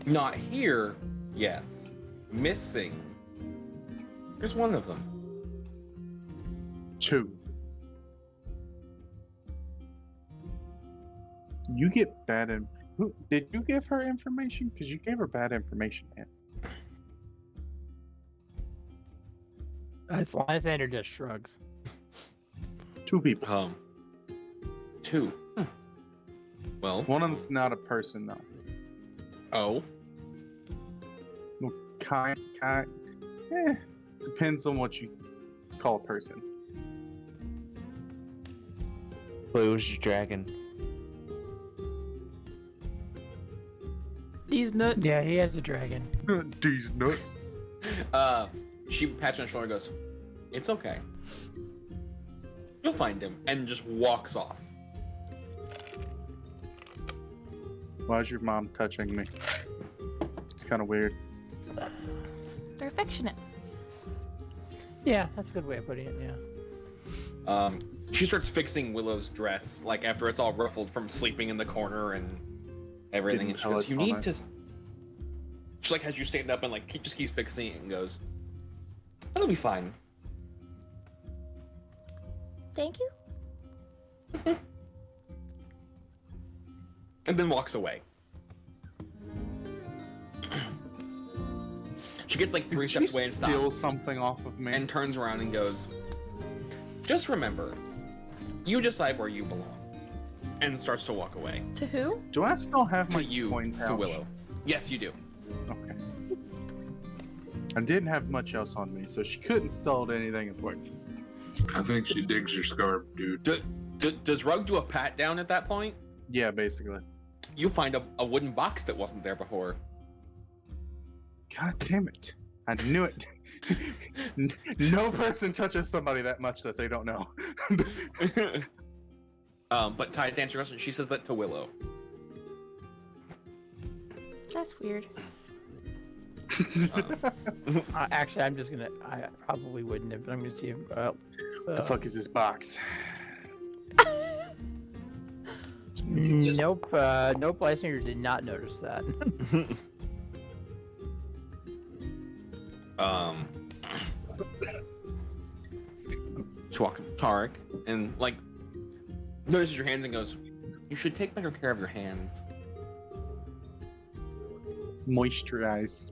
J: "Not here, yes. Missing. Here's one of them."
D: 2. You get bad did you give her information? Because you gave her bad information, man.
I: It's Lysander just shrugs.
D: 2 people.
J: 2. Well,
D: one of them's not a person though.
J: Oh.
D: Well, kind. Depends on what you call a person.
K: Blue was your dragon.
H: These nuts.
I: Yeah, he has a dragon.
D: These nuts.
J: She pats you on the shoulder and goes, "It's okay. You'll find him," and just walks off.
D: Why's your mom touching me? It's kind of weird.
H: They're affectionate.
I: Yeah, that's a good way of putting it. Yeah.
J: She starts fixing Willow's dress, like after it's all ruffled from sleeping in the corner and everything. And she goes, "You need to." She like has you stand up and like just keeps fixing it and goes, "That'll be fine."
H: Thank you.
J: And then walks away. She gets like 3 steps away and stops.
D: Steals something off of me.
J: And turns around and goes, "Just remember, you decide where you belong." And starts to walk away.
H: To who?
D: Do I still have my
J: coin pouch? To Willow. Yes, you do.
D: Okay. I didn't have much else on me, so she couldn't steal anything important.
C: I think she digs your scarf, dude.
J: Does Rug do a pat down at that point?
D: Yeah, basically.
J: You find a wooden box that wasn't there before.
D: God damn it. I knew it. No person touches somebody that much that they don't know.
J: But Ty, to answer your question, she says that to Willow.
H: That's weird.
I: Actually, I'm just gonna. I probably wouldn't have, but I'm gonna see him.
D: The fuck is this box?
I: Nope. Nope. Lysander did not notice that.
J: She walks up to Tarek and like notices your hands and goes, "You should take better care of your hands."
D: Moisturize.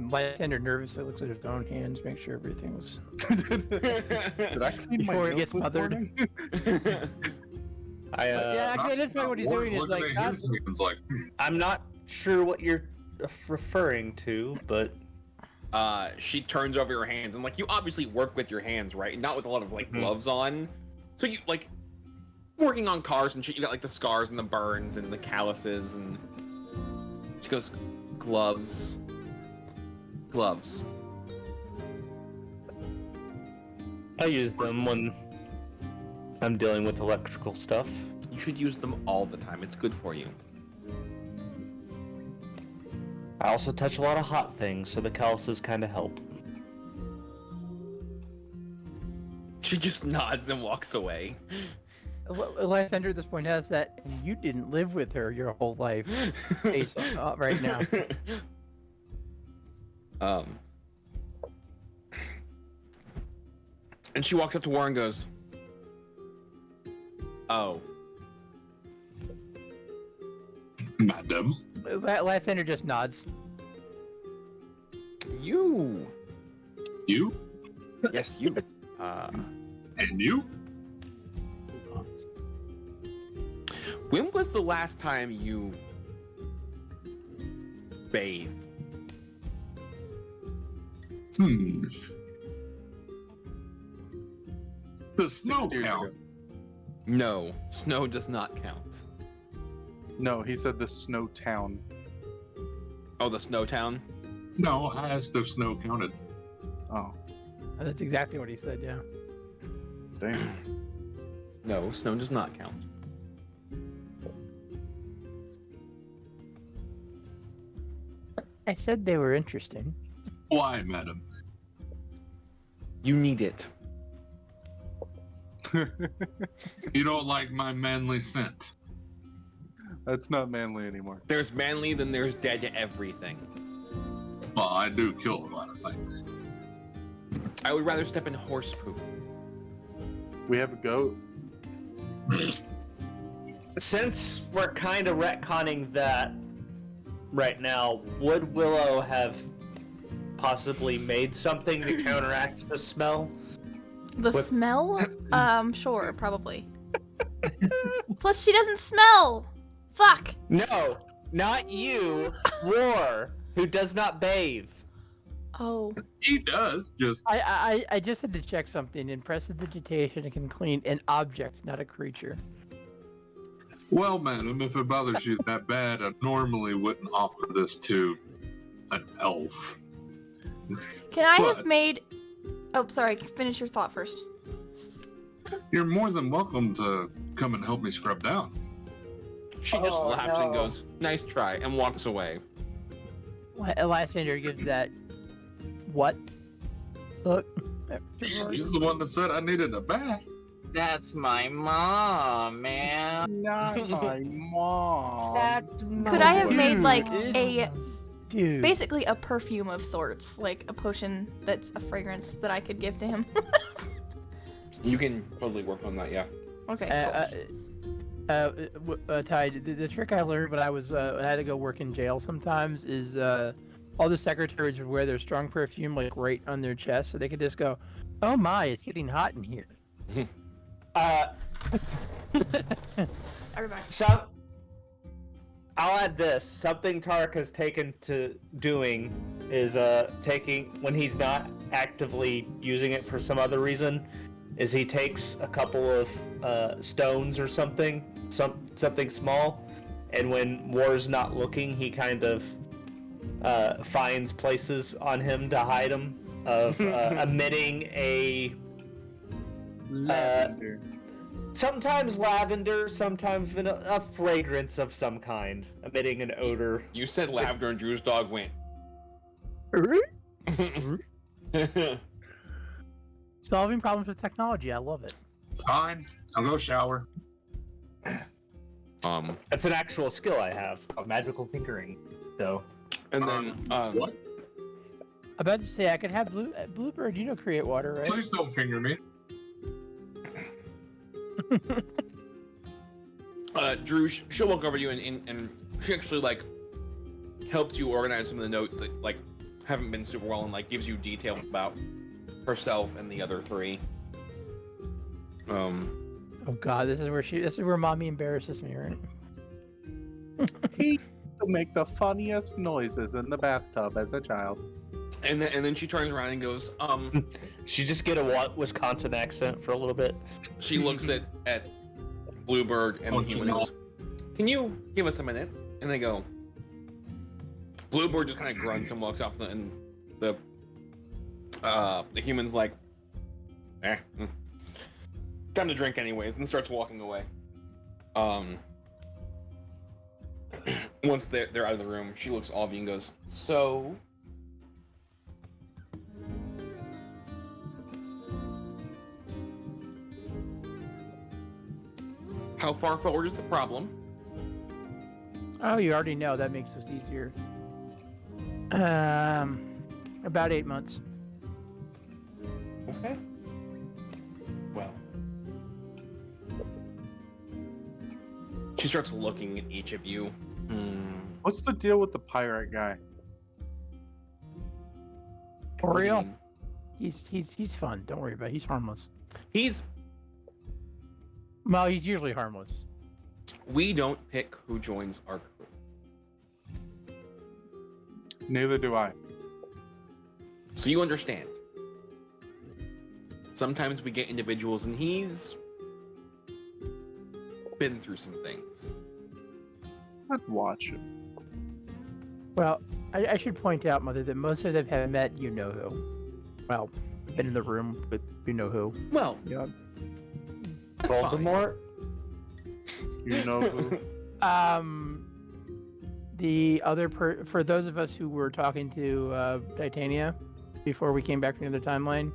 I: Lysander nervously looks at his own hands, make sure everything was.
D: Did I clean my
I: before he
D: nails
I: gets
D: this
I: smothered.
D: morning?
K: Yeah,
I: actually, at this point, what he's doing is like,
K: I'm not sure what you're referring to, but
J: she turns over your hands and like you obviously work with your hands, right? Not with a lot of like gloves on. So you like working on cars and shit. You got like the scars and the burns and the calluses, and she goes, "Gloves, gloves."
K: I use them when I'm dealing with electrical stuff.
J: You should use them all the time. It's good for you.
K: I also touch a lot of hot things, so the calluses kind of help.
J: She just nods and walks away.
I: Lysander at this point has that, and you didn't live with her your whole life. Face right now.
J: And she walks up to Warren and goes, "Oh,
C: Madam."
I: Lysander just nods.
J: You.
C: You?
J: Yes, you.
C: And you?
J: When was the last time you bathed?
C: The snow
D: 6 years
C: count.
D: ago.
J: No, snow does not count.
D: No, he said the snow town.
J: Oh, the snow town?
C: No, has the snow counted?
D: Oh,
I: That's exactly what he said. Yeah.
D: damn.
J: No, snow does not count.
I: I said they were interesting.
C: Why, madam?
J: You need it.
C: You don't like my manly scent?
D: That's not manly anymore.
J: There's manly, then there's dead to everything.
C: Well, I do kill a lot of things.
J: I would rather step in horse poop.
D: We have a goat.
K: Since we're kind of retconning that right now, would Willow have possibly made something to counteract the smell?
H: The smell? Sure, probably. Plus, she doesn't smell! Fuck!
K: No, not you, War, who does not bathe.
H: Oh.
C: He does, just...
I: I just had to check something. In prestidigitation, it can clean an object, not a creature.
C: Well, madam, if it bothers you that bad, I normally wouldn't offer this to an elf.
H: Can I have
C: But-
H: made... Oh, sorry, finish your thought first.
C: You're more than welcome to come and help me scrub down.
J: She just laughs and goes, "Nice try," and walks away.
I: Lysander gives that what look.
C: She's the one that said I needed a bath.
L: That's my mom, man.
D: Not my mom.
H: Could I have made, like, a...
I: Dude.
H: Basically a perfume of sorts, like a potion that's a fragrance that I could give to him.
J: You can totally work on that, yeah.
H: Okay,
I: Ty, the trick I learned when I had to go work in jail sometimes is all the secretaries would wear their strong perfume like right on their chest, so they could just go, "Oh my, it's getting hot in here."
H: Everybody.
K: I'll add this. Something Tark has taken to doing is taking, when he's not actively using it for some other reason, is he takes a couple of stones or something small, and when War's not looking, he kind of finds places on him to hide them, of emitting a
D: Lavender.
K: sometimes lavender, sometimes a fragrance of some kind, emitting an odor.
J: You said lavender, and Drew's dog went.
I: Solving problems with technology, I love it.
C: Fine, I'll go shower.
K: That's an actual skill I have of magical tinkering. So,
J: and then
C: what?
I: I'm about to say I could have Bluebird. You know, create water, right?
C: Please don't finger me.
J: Drew, she'll walk over to you and she actually like helps you organize some of the notes that like haven't been super well and like gives you details about herself and the other three.
I: Oh God, this is where mommy embarrasses me, right?
D: He used to make the funniest noises in the bathtub as a child.
J: And then she turns around and goes,
K: she just get a Wisconsin accent for a little bit.
J: She looks at Bluebird and the human goes, "Can you give us a minute?" And they go. Bluebird just kind of grunts and walks off, and the human's like, time to drink anyways, and starts walking away. Once they're out of the room, she looks at all of you and goes, "So." How far forward is the problem?
I: Oh, you already know. That makes this easier. About 8 months.
J: Okay. She starts looking at each of you.
D: What's the deal with the pirate guy?
I: Oriole? He's fun. Don't worry about it. He's harmless.
J: He's
I: Well, he's usually harmless.
J: We don't pick who joins our crew.
D: Neither do I.
J: So you understand. Sometimes we get individuals, and he's been through some things.
D: I'd watch him.
I: Well, I should point out, Mother, that most of them have met you know who. Well, been in the room with you know who.
J: Well,
I: yeah.
K: Voldemort.
D: You know who?
I: The other for those of us who were talking to Titania before we came back from the other timeline,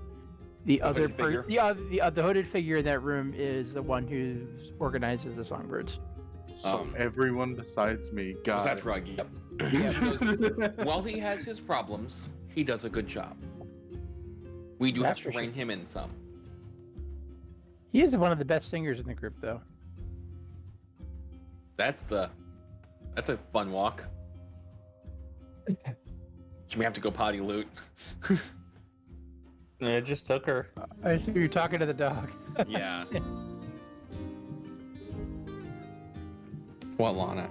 I: the hooded figure in that room is the one who organizes the songbirds.
D: So everyone besides me got
J: that rug? Yep. While he has his problems, he does a good job. We do have to rein him in some.
I: He is one of the best singers in the group, though.
J: That's a fun walk. She may have to go potty loot.
K: I just took her.
I: I see you're talking to the dog.
J: Yeah. What, Lana?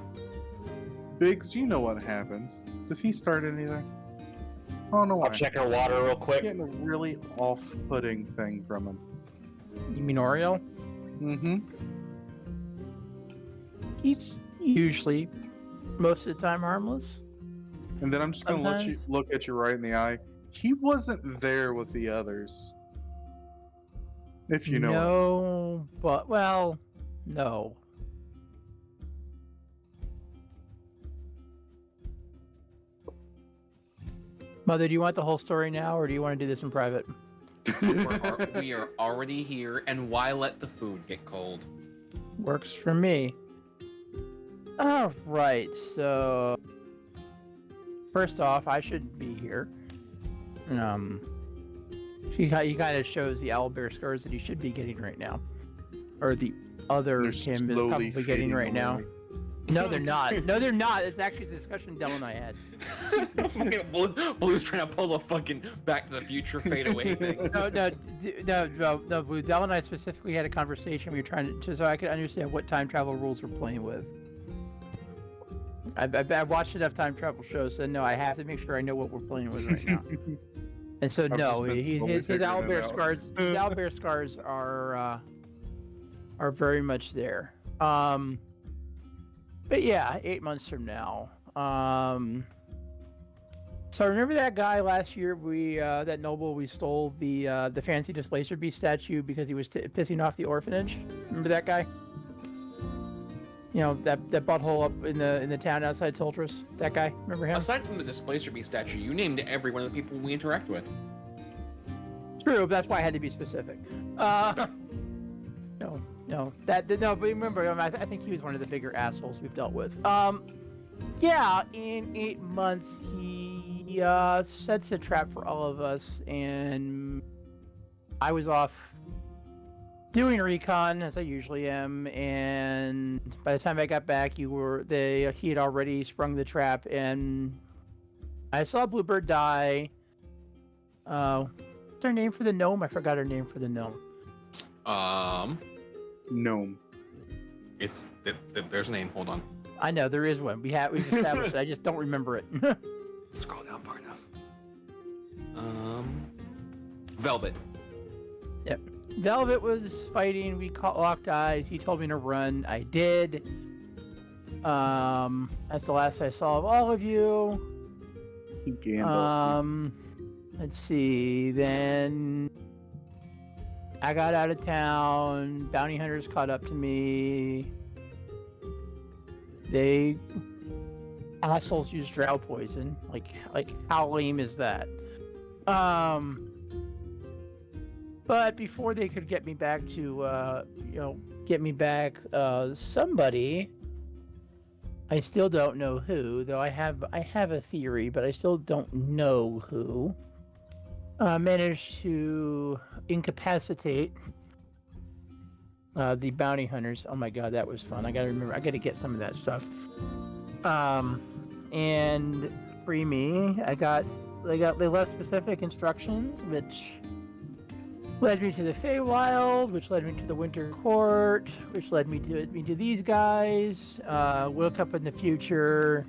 D: Biggs, you know what happens. Does he start anything? I don't know why.
K: I'll check her water real quick.
D: I'm getting a really off-putting thing from him.
I: You mean Oriole?
D: Mm-hmm.
I: He's usually, most of the time, harmless.
D: And then I'm just gonna look at you right in the eye. He wasn't there with the others. If you know.
I: No, but well, no. Mother, do you want the whole story now, or do you want to do this in private?
J: We are already here, and why let the food get cold?
I: Works for me. All right, so first off, I shouldn't be here. He kind of shows the owlbear scars that he should be getting right now, or the other Kim is probably getting right now. No, they're not. No, they're not. It's actually a discussion Del and I had.
J: Blue's trying to pull a fucking Back to the Future fadeaway thing.
I: No. Blue, Del and I specifically had a conversation. We were trying to, so I could understand what time travel rules we're playing with. I watched enough time travel shows, so no, I have to make sure I know what we're playing with right now. And so no, his owlbear scars, his owlbear scars are very much there. But yeah, 8 months from now. So remember that guy last year? That noble we stole the fancy Displacer Beast statue because he was pissing off the orphanage. Remember that guy? You know that butthole up in the town outside Soltris. That guy. Remember him?
J: Aside from the Displacer Beast statue, you named every one of the people we interact with.
I: True, but that's why I had to be specific. No. But remember, I think he was one of the bigger assholes we've dealt with. Yeah, in 8 months, he sets a trap for all of us, and I was off doing recon, as I usually am, and by the time I got back, he had already sprung the trap, and I saw Bluebird die. What's her name for the gnome? I forgot her name for the gnome.
D: Gnome.
J: There's a name. Hold on.
I: I know there is one. We've established it. I just don't remember it.
J: Scroll down far enough. Velvet.
I: Yep. Velvet was fighting. We locked eyes. He told me to run. I did. That's the last I saw of all of you. Let's see. Then I got out of town. Bounty hunters caught up to me. They assholes use drow poison. Like how lame is that? But before they could get me back to somebody, I still don't know who, though I have a theory, but I still don't know who. Managed to incapacitate The bounty hunters. Oh my god, that was fun. I gotta remember. I gotta get some of that stuff. And free me. They left specific instructions, which led me to the Feywild, which led me to the Winter Court, which led me to these guys. Woke up in the future,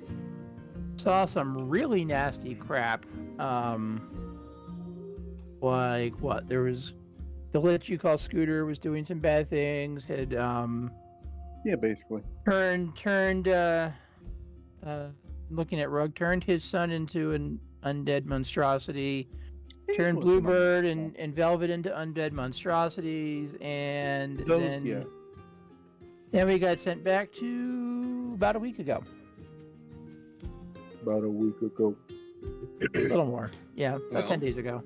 I: saw some really nasty crap. Like what? There was the lich you call Scooter was doing some bad things. Had
D: Yeah, basically.
I: turned looking at Rug, turned his son into an undead monstrosity. Turned Bluebird and Velvet into undead monstrosities, and then we got sent back to about a week ago.
D: About a week ago.
I: A little more. Yeah, about 10 days ago.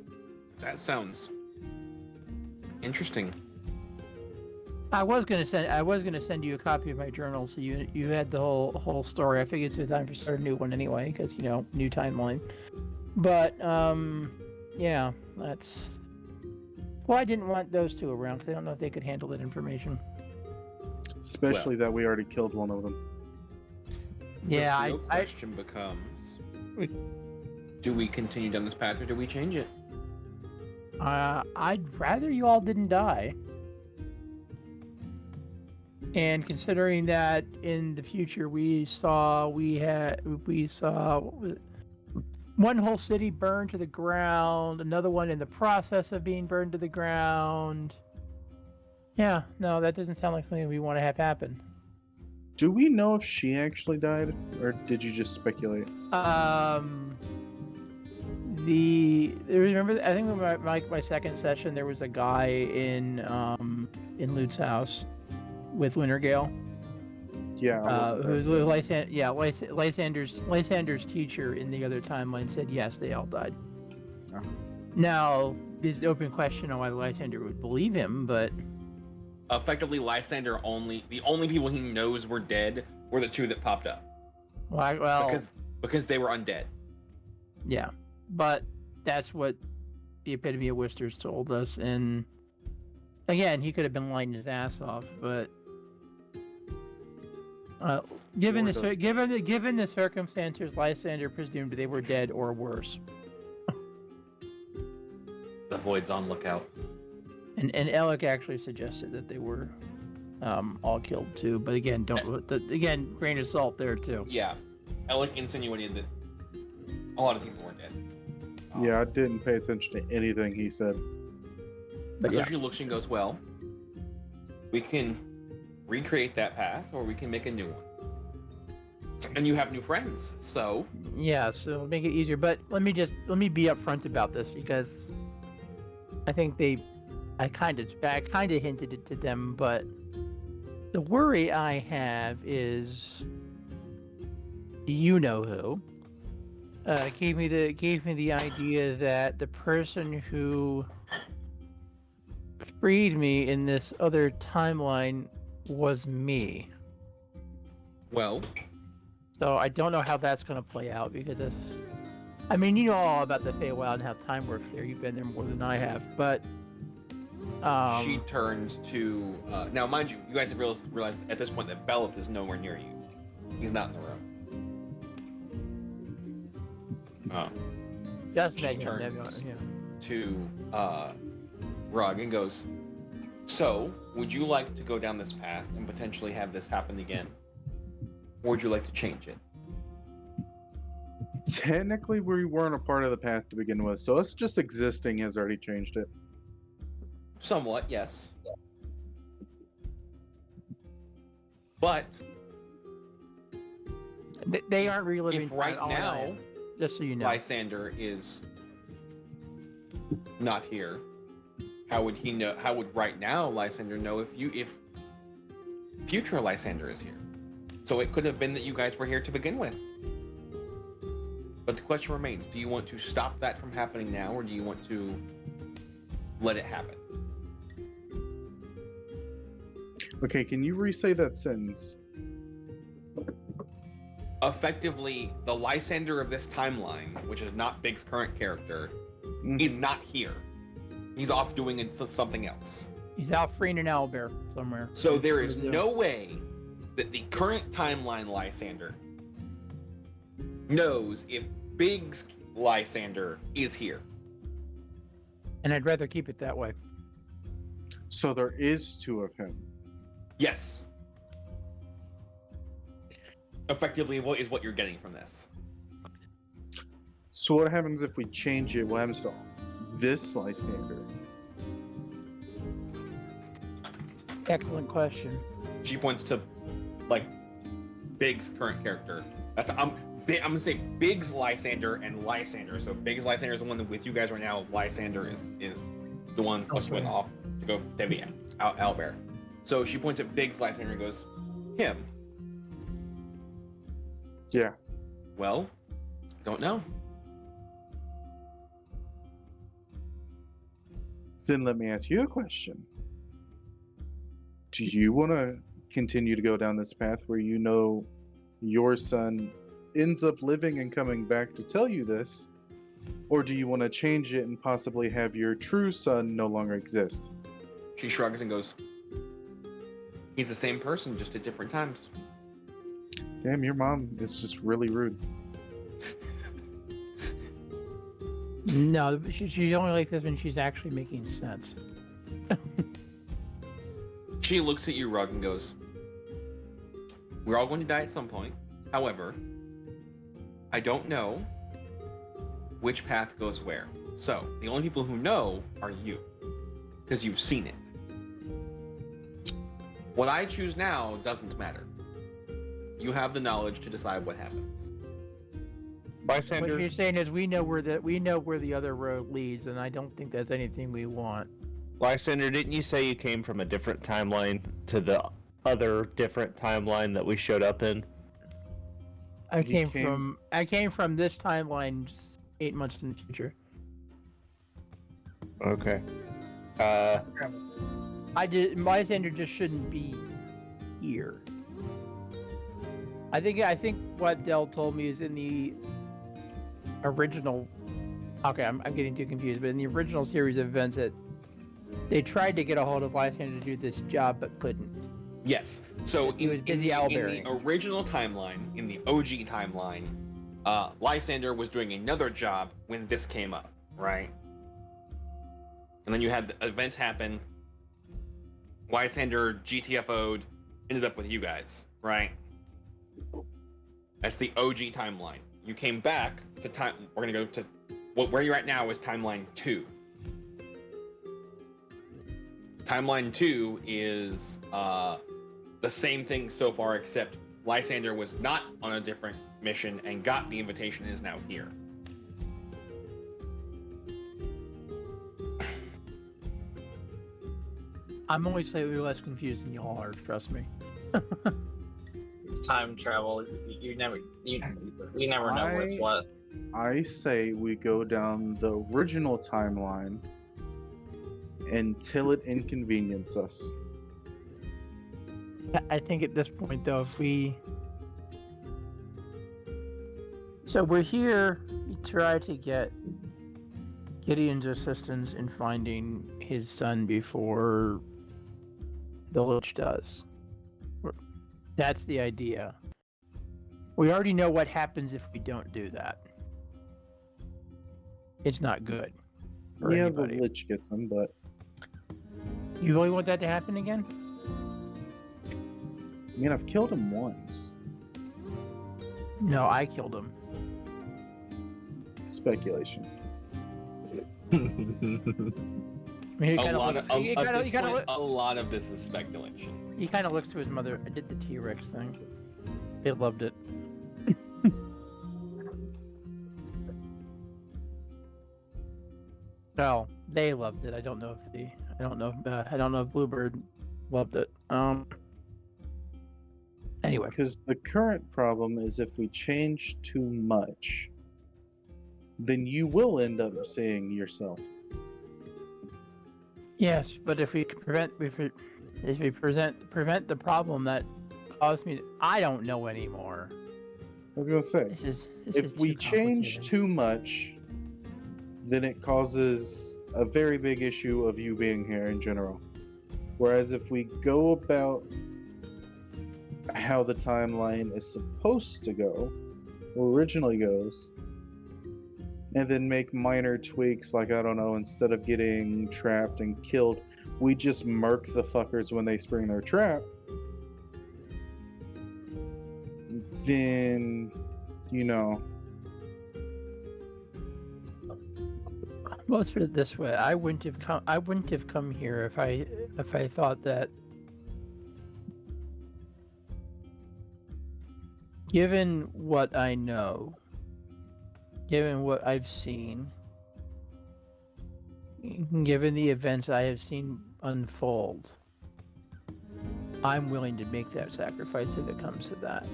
J: That sounds interesting.
I: I was gonna send you a copy of my journal so you had the whole story. I figured it's time to start a new one anyway, because new timeline. But yeah, that's why I didn't want those two around, because I don't know if they could handle that information.
D: Especially that we already killed one of them.
I: Yeah,
J: the real question becomes: do we continue down this path or do we change it?
I: I'd rather you all didn't die. And considering that in the future we saw one whole city burned to the ground, another one in the process of being burned to the ground. Yeah, no, that doesn't sound like something we want to have happen.
D: Do we know if she actually died, or did you just speculate?
I: Remember, I think in my second session there was a guy in Lude's house with Wintergale.
D: Yeah.
I: Who was Lysander's teacher in the other timeline said yes, they all died.
D: Oh.
I: Now, there's the open question on why Lysander would believe him, but
J: effectively, Lysander the only people he knows were dead were the two that popped up.
I: Well,
J: because they were undead.
I: Yeah, but that's what the Epitome of Wisters told us, and again, he could have been lying his ass off, but given the circumstances, Lysander presumed they were dead or worse.
J: The Void's on lookout.
I: And Alec actually suggested that they were all killed too, but again, grain of salt there too.
J: Yeah, Alec insinuated that a lot of people were dead.
D: Yeah, I didn't pay attention to anything he said.
J: But yeah, Lucian goes, well, we can recreate that path, or we can make a new one. And you have new friends, so
I: yeah, so make it easier. But let me be upfront about this, because I think I kind of hinted it to them, but the worry I have is, you know who gave me the idea that the person who freed me in this other timeline was me.
J: Well,
I: so I don't know how that's going to play out, because you know all about the Feywild and how time works there. You've been there more than I have, but
J: she turns to now, mind you, you guys have realized at this point that Belith is nowhere near you. He's not in the room.
I: Just
J: she turns to Rug and goes, so would you like to go down this path and potentially have this happen again, or would you like to change it?
D: Technically, we weren't a part of the path to begin with, so us just existing has already changed it.
J: Somewhat, yes. But
I: they aren't reliving.
J: If right now,
I: just so you know,
J: Lysander is not here, how would he know? How would right now Lysander know if future Lysander is here? So it could have been that you guys were here to begin with. But the question remains: do you want to stop that from happening now, or do you want to let it happen?
D: Okay, can you re-say that sentence?
J: Effectively, the Lysander of this timeline, which is not Big's current character, is not here. He's off doing something else.
I: He's out freeing an owlbear somewhere.
J: So there is
I: Brazil.
J: no way that the current timeline Lysander knows if Biggs Lysander is here.
I: And I'd rather keep it that way.
D: So there is two of him.
J: Yes. Effectively, what is what you're getting from this?
D: So what happens if we change it? What happens to this Lysander?
I: Excellent question.
J: She points to, like, Biggs' current character. That's I'm gonna say Biggs Lysander and Lysander. So Biggs Lysander is the one with you guys right now. Lysander is the one fucking went off to go to the Owlbear. So she points at Biggs Lysander and goes, him.
D: Yeah.
J: Well, don't know.
D: Then let me ask you a question. Do you want to continue to go down this path where you know your son ends up living and coming back to tell you this? Or do you want to change it and possibly have your true son no longer exist?
J: She shrugs and goes, he's the same person, just at different times.
D: Damn, your mom is just really rude.
I: No, she's only like this when she's actually making sense.
J: She looks at you, Rug, and goes, we're all going to die at some point. However, I don't know which path goes where. So, the only people who know are you. Because you've seen it. What I choose now doesn't matter. You have the knowledge to decide what happens.
I: What you're saying is we know where the other road leads, and I don't think there's anything we want.
K: Lysander, didn't you say you came from a different timeline to the other different timeline that we showed up in?
I: I came from this timeline 8 months in the future.
K: Okay.
I: Lysander just shouldn't be here. I think what Dell told me is in the original. Okay, I'm getting too confused, but in the original series of events that they tried to get a hold of Lysander to do this job but couldn't.
J: Yes. So
I: he was busy
J: in
I: owlbearing.
J: the original timeline, in the OG timeline, Lysander was doing another job when this came up, right? And then you had the events happen. Lysander GTFO'd, ended up with you guys, right? That's the OG timeline. You came back to time. We're gonna go to where you're at now is timeline 2. Timeline 2 is the same thing so far, except Lysander was not on a different mission and got the invitation and is now here.
I: I'm only slightly less confused than you all are, trust me.
L: It's time travel. We never know what's what.
D: I say we go down the original timeline until it inconveniences us.
I: I think at this point, though, So we're here to try to get Gideon's assistance in finding his son before the Lich does. That's the idea. We already know what happens if we don't do that. It's not good for anybody.
D: The Lich gets him, but
I: You really want that to happen again?
D: I mean, I've killed him once.
I: No, I killed him.
D: Speculation.
I: I mean,
J: a lot of this is speculation.
I: He kind of looks to his mother. I did the T-Rex thing. They loved it. Well, they loved it. I don't know if Bluebird loved it. Anyway,
D: because the current problem is if we change too much, then you will end up seeing yourself.
I: yes, but if we prevent the problem that caused me, I don't know anymore.
D: I was gonna say, if we change
I: complicated.
D: too much, then it causes a very big issue of you being here in general. Whereas if we go about how the timeline is supposed to go, or originally goes, and then make minor tweaks, like, I don't know, instead of getting trapped and killed, we just murk the fuckers when they spring their trap, then, you know.
I: Well, let's put it this way: I wouldn't have come here if I thought that, given what I know, given what I've seen, given the events I have seen unfold, I'm willing to make that sacrifice if it comes to that.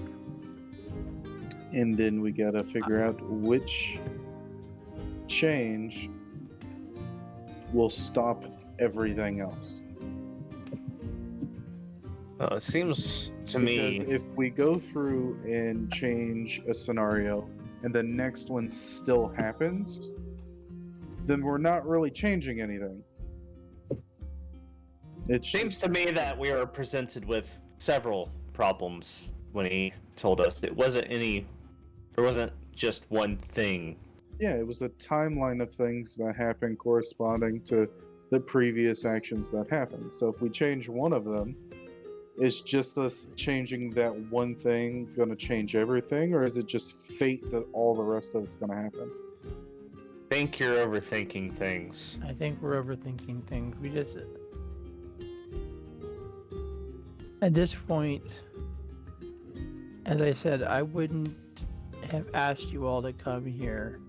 D: And then we gotta figure out which change will stop everything else.
K: It seems to
D: Because
K: me,
D: if we go through and change a scenario and the next one still happens, then we're not really changing anything. It
K: seems to me that we were presented with several problems when he told us there wasn't just one thing.
D: Yeah, it was a timeline of things that happened corresponding to the previous actions that happened. So if we change one of them, is just us changing that one thing going to change everything, or is it just fate that all the rest of it's going to happen?
K: I think you're overthinking things.
I: I think we're overthinking things. We just, at this point, as I said, I wouldn't have asked you all to come here.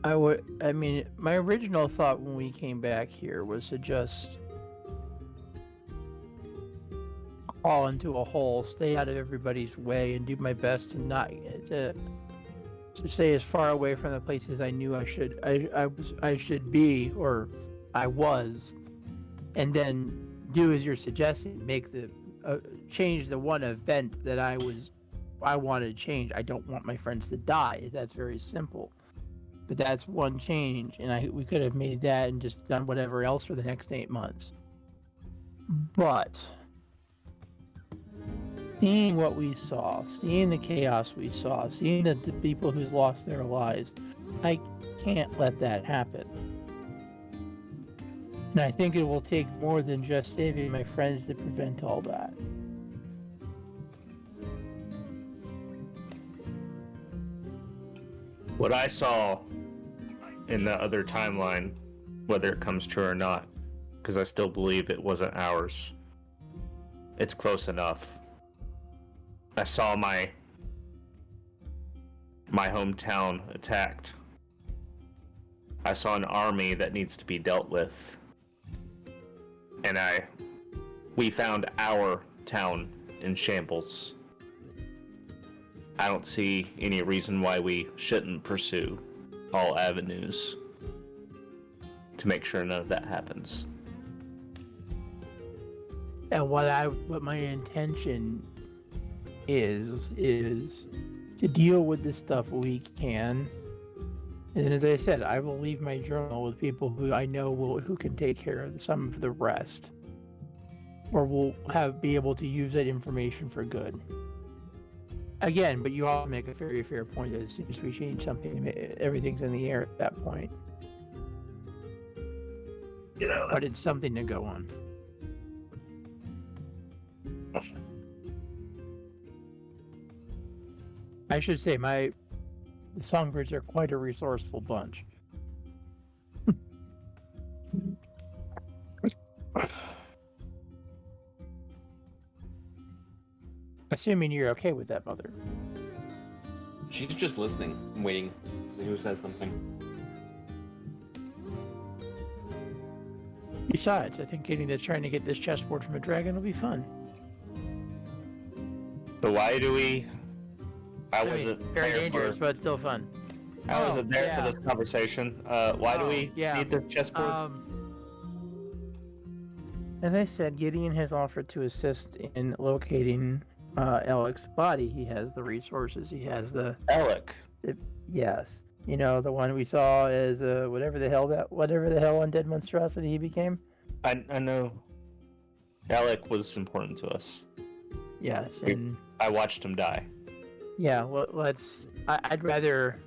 I: I mean, my original thought when we came back here was to just fall into a hole, stay out of everybody's way, and do my best to not to stay as far away from the places I knew I should be, or I was, and then do as you're suggesting, make the change the one event that I wanted to change. I don't want my friends to die. That's very simple. But that's one change, and we could have made that and just done whatever else for the next 8 months. But seeing what we saw, seeing the chaos we saw, seeing the people who've lost their lives, I can't let that happen. And I think it will take more than just saving my friends to prevent all that.
K: What I saw in the other timeline, whether it comes true or not, because I still believe it wasn't ours, it's close enough. I saw my hometown attacked. I saw an army that needs to be dealt with. And we found our town in shambles. I don't see any reason why we shouldn't pursue all avenues to make sure none of that happens.
I: And what my intention is to deal with this stuff we can. And as I said, I will leave my journal with people who I know who can take care of some of the rest, or will be able to use that information for good. Again, but you all make a very fair point that as soon as we change something, everything's in the air at that point. But it's something to go on. I should say the songbirds are quite a resourceful bunch. Assuming you're okay with that, Mother.
J: She's just listening, waiting to see who says something.
I: Besides, I think trying to get this chessboard from a dragon will be fun.
K: But why do we... I
I: mean,
K: wasn't
I: very
K: there
I: dangerous, but still fun.
K: I wasn't there
I: yeah.
K: for this conversation. Why do we need the chessboard?
I: As I said, Gideon has offered to assist in locating Alec's body. He has the resources. He has the
K: Alec.
I: Yes, you know, the one we saw as whatever the hell undead monstrosity he became.
K: I know Alec was important to us.
I: Yes, and
K: I watched him die.
I: yeah, well, I'd rather,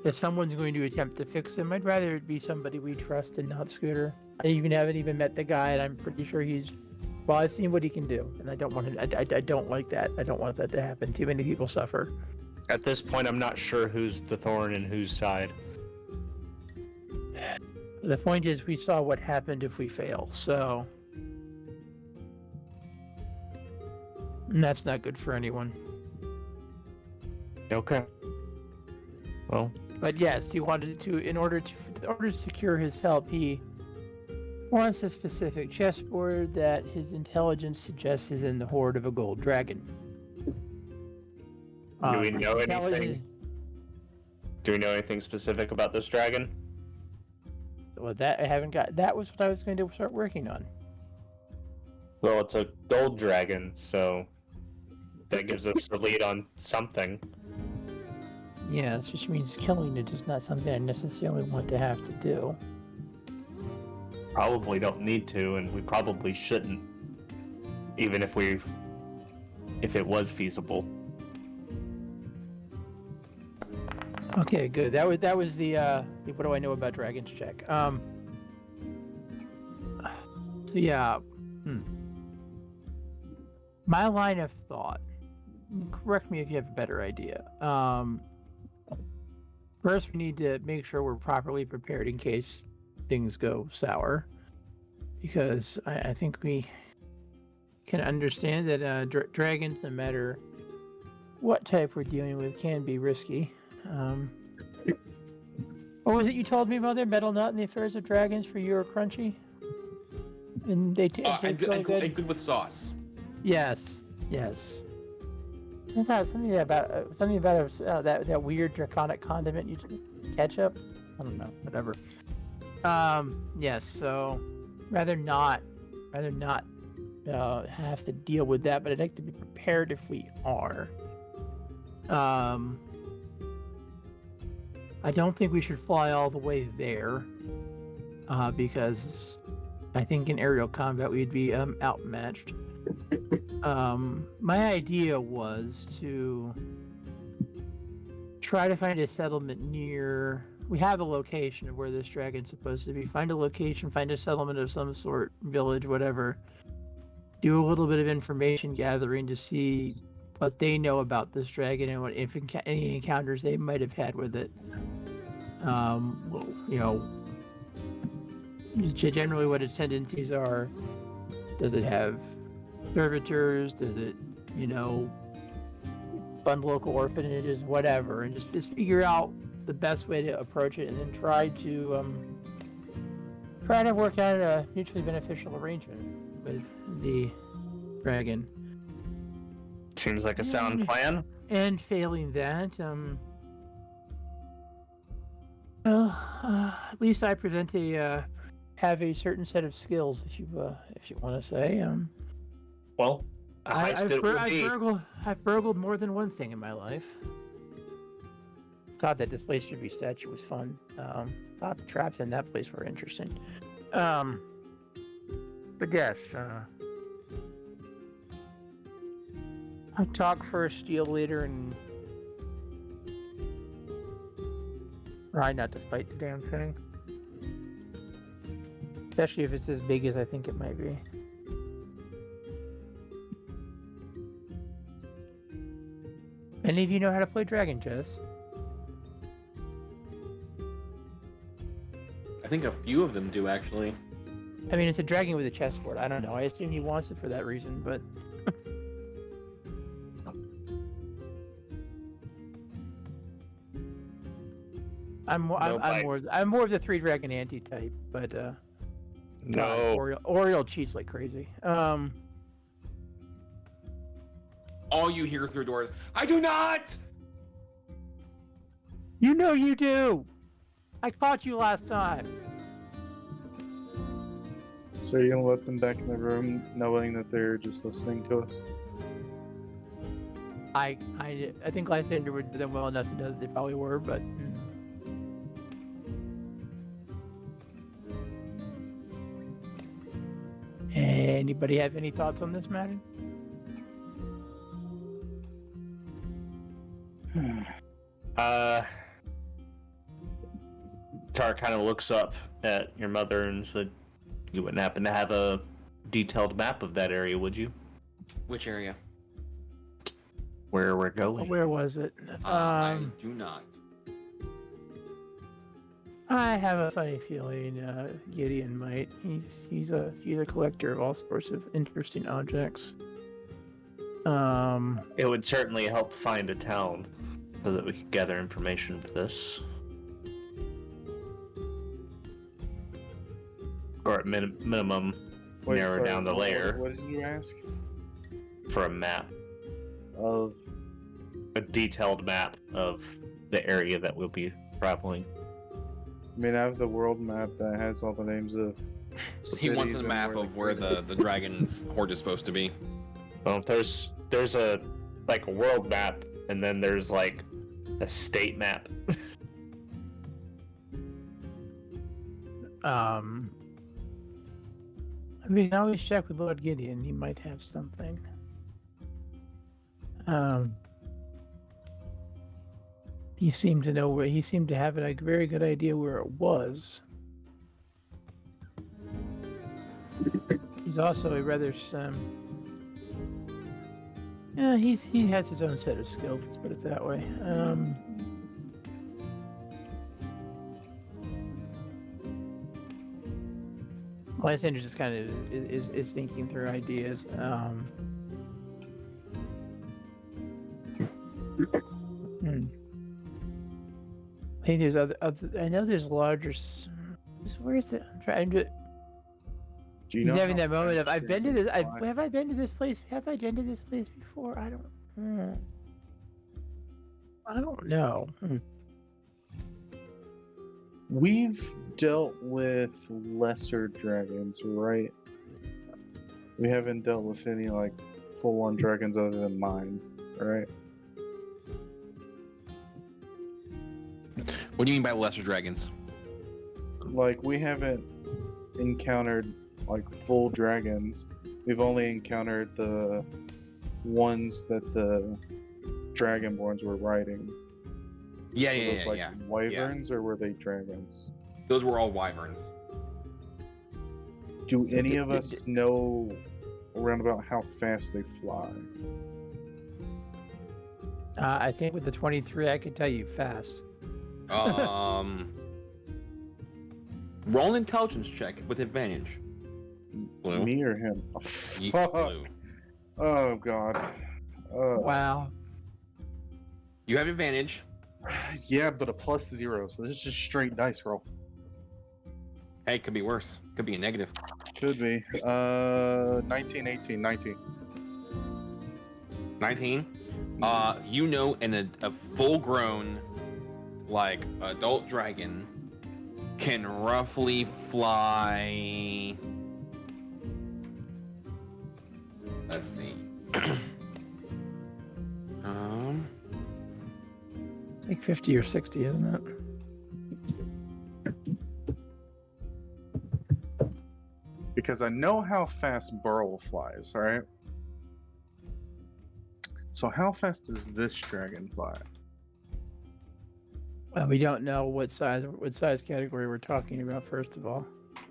I: if someone's going to attempt to fix him, I'd rather it be somebody we trust and not Scooter. I haven't even met the guy, and I'm pretty sure well, I've seen what he can do, and I don't want him. I don't like that. I don't want that to happen. Too many people suffer.
K: At this point, I'm not sure who's the thorn and whose side.
I: The point is, we saw what happened if we fail, so. And that's not good for anyone.
K: Okay. Well.
I: But yes, he wanted to, in order to secure his help, he wants a specific chessboard that his intelligence suggests is in the hoard of a gold dragon.
K: Do we know anything? Do we know anything specific about this dragon?
I: Well, that I haven't got. That was what I was going to start working on.
K: Well, it's a gold dragon, so that gives us a lead on something.
I: Yes, which means killing it is not something I necessarily want to have to do.
K: Probably don't need to, and we probably shouldn't, even if it was feasible.
I: Okay, good. That was the what do I know about dragons check. So yeah, my line of thought. Correct me if you have a better idea. First, we need to make sure we're properly prepared in case things go sour, because I think we can understand that dragons, no matter what type we're dealing with, can be risky. What was it you told me, Mother? Metal Nut and the Affairs of Dragons for you or Crunchy? And they
J: and good with sauce.
I: Yes. Something about that weird draconic condiment you ketchup. I don't know. Whatever. Yes. So rather not have to deal with that, but I'd like to be prepared if we are. I don't think we should fly all the way there, because I think in aerial combat we'd be outmatched. My idea was to try to find a settlement near. We have a location of where this dragon's supposed to be. Find a location, find a settlement of some sort, village, whatever. Do a little bit of information gathering to see what they know about this dragon and if any encounters they might have had with it. Generally what its tendencies are. Does it have servitors? Does it, fund local orphanages, whatever, and just figure out the best way to approach it, and then try to work out a mutually beneficial arrangement with the dragon.
K: Seems like a sound plan.
I: And failing that, at least I have a certain set of skills, if you want to say.
K: Well,
I: I've burgled more than one thing in my life. God, that displaced Derby statue was fun. Thought the traps in that place were interesting. But yes, I talk for a steel leader and try not to fight the damn thing. Especially if it's as big as I think it might be. Any of you know how to play dragon chess?
J: I think a few of them do, actually.
I: I mean, it's a dragon with a chessboard. I don't know. I assume he wants it for that reason, but... I'm more of the three dragon anti-type, but
K: no.
I: Oriole cheats like crazy.
J: All you hear through doors, I do not!
I: You know you do! I caught you last time!
D: So you're gonna let them back in the room knowing that they're just listening to us?
I: I think Lysander would do them well enough to know that they probably were, but... Anybody have any thoughts on this matter?
K: Tar kind of looks up at your mother and said, "You wouldn't happen to have a detailed map of that area, would you?
J: Which area?
K: Where we're going?"
I: Where was it?
J: I do not.
I: I have a funny feeling Gideon might. He's a collector of all sorts of interesting objects.
K: It would certainly help find a town so that we could gather information for this. Or at minimum, narrow down the layer.
D: What did you ask?
K: For a map.
D: Of?
K: A detailed map of the area that we'll be traveling.
D: I mean, I have the world map that has all the names of.
J: He wants a map of where the dragon's horde is supposed to be.
K: Well, there's a like a world map, and then there's like a state map.
I: I mean, you can always check with Lord Gideon. He might have something. He seemed to know where. He seemed to have a very good idea where it was. He's also a rather yeah, he has his own set of skills. Let's put it that way. Lysander just kind of is thinking through ideas. I think there's other. I know there's larger. Where's it? I'm trying to.
D: Do you
I: He's
D: know
I: having
D: how
I: that moment of
D: fast
I: I've been to
D: you're
I: this.
D: gonna fly?
I: Have I been to this place? Have I been to this place before? I don't know.
D: We've dealt with lesser dragons, right? We haven't dealt with any like full-on dragons other than mine, right?
J: What do you mean by lesser dragons?
D: Like we haven't encountered like full dragons. We've only encountered the ones that the dragonborns were riding.
J: Yeah,
D: Were those, like,
J: yeah.
D: wyverns or were they dragons?
J: Those were all wyverns.
D: Do
I: So
D: any of us know around about how fast they fly?
I: I think with the 23, I can tell you fast.
J: Roll an intelligence check with advantage. Blue.
D: Me or him?
J: Blue.
D: Oh god.
I: Wow.
J: You have advantage.
D: Yeah, but a +0, so this is just straight dice roll.
J: Hey, it could be worse. Could be a negative.
D: Could be. 19, 18, 19.
J: 19. You know, a full-grown, like, adult dragon can roughly fly. Let's see.
I: It's like 50 or 60, isn't it?
D: Because I know how fast Burl flies, right? So how fast does this dragon fly?
I: Well, we don't know what size category we're talking about. First of all,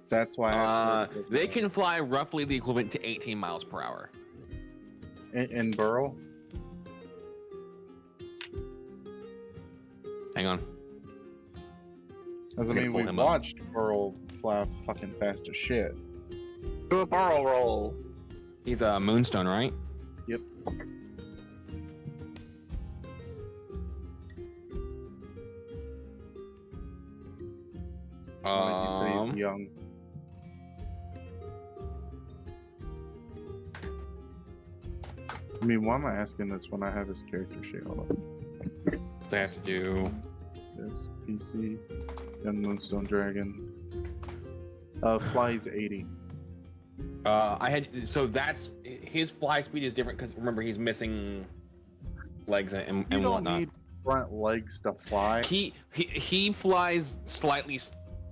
D: that's why I asked
J: they can fly roughly the equivalent to 18 miles per hour.
D: In Burl?
J: Hang on.
D: As I
J: I'm gonna
D: mean,
J: pull
D: we
J: him up.
D: watched Burl fly fucking fast as shit.
L: Do a barrel roll.
J: He's a moonstone, right?
D: Yep. You say he's young. I mean, why am I asking this when I have his character sheet? Hold on.
J: They have to do
D: this PC, then Moonstone Dragon. Flies 80.
J: That's his fly speed is different because remember he's missing legs and
D: You don't
J: whatnot.
D: need front legs to fly.
J: He flies slightly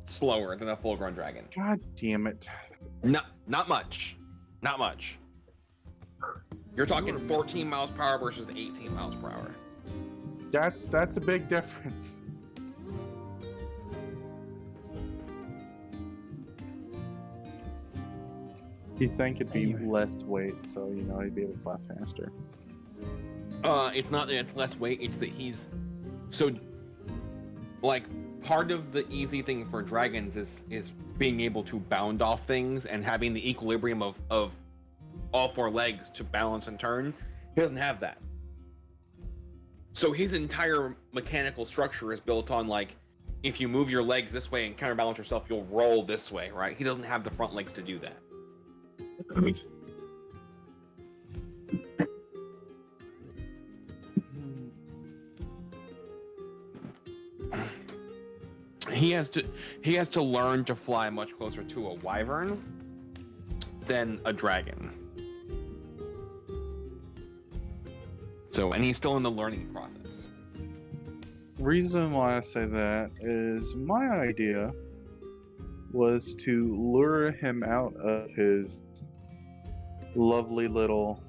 J: slower than a full-grown dragon.
D: God damn it!
J: Not much. Not much. You're talking 14 miles per hour versus 18 miles per hour.
D: That's a big difference. You think it'd be less weight, so he'd be able to fly faster.
J: It's not that it's less weight, it's that he's so like part of the easy thing for dragons is being able to bound off things and having the equilibrium of all four legs to balance and turn. He doesn't have that. So his entire mechanical structure is built on like, if you move your legs this way and counterbalance yourself, you'll roll this way, right? He doesn't have the front legs to do that. He has to learn to fly much closer to a wyvern than a dragon. So, and he's still in the learning process.
D: Reason why I say that is my idea was to lure him out of his lovely little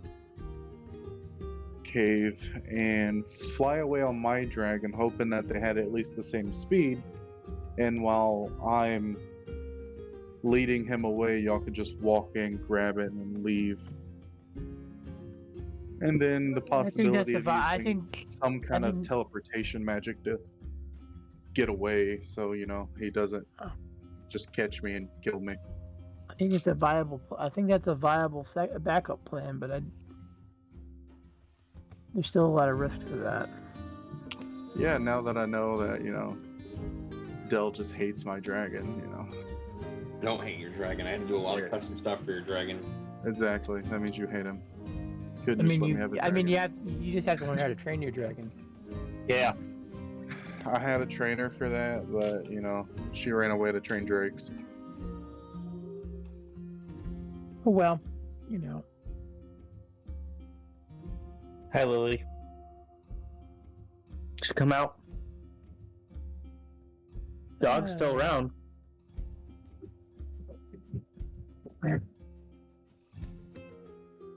D: cave and fly away on my dragon, hoping that they had at least the same speed. And while I'm leading him away, y'all could just walk in, grab it, and leave. And then the possibility of using some kind of teleportation magic to get away, so he doesn't just catch me and kill me.
I: I think it's a viable. I think that's a viable backup plan, but there's still a lot of risks to that.
D: Yeah, now that I know that Dell just hates my dragon,
J: I don't hate your dragon. I had to do a lot of custom stuff for your dragon.
D: Exactly. That means you hate him. You
I: just have to learn how to train your dragon.
K: Yeah.
D: I had a trainer for that, but she ran away to train drakes.
I: Oh well,
K: Hi, Lily.
L: Should come out. Dog's still around.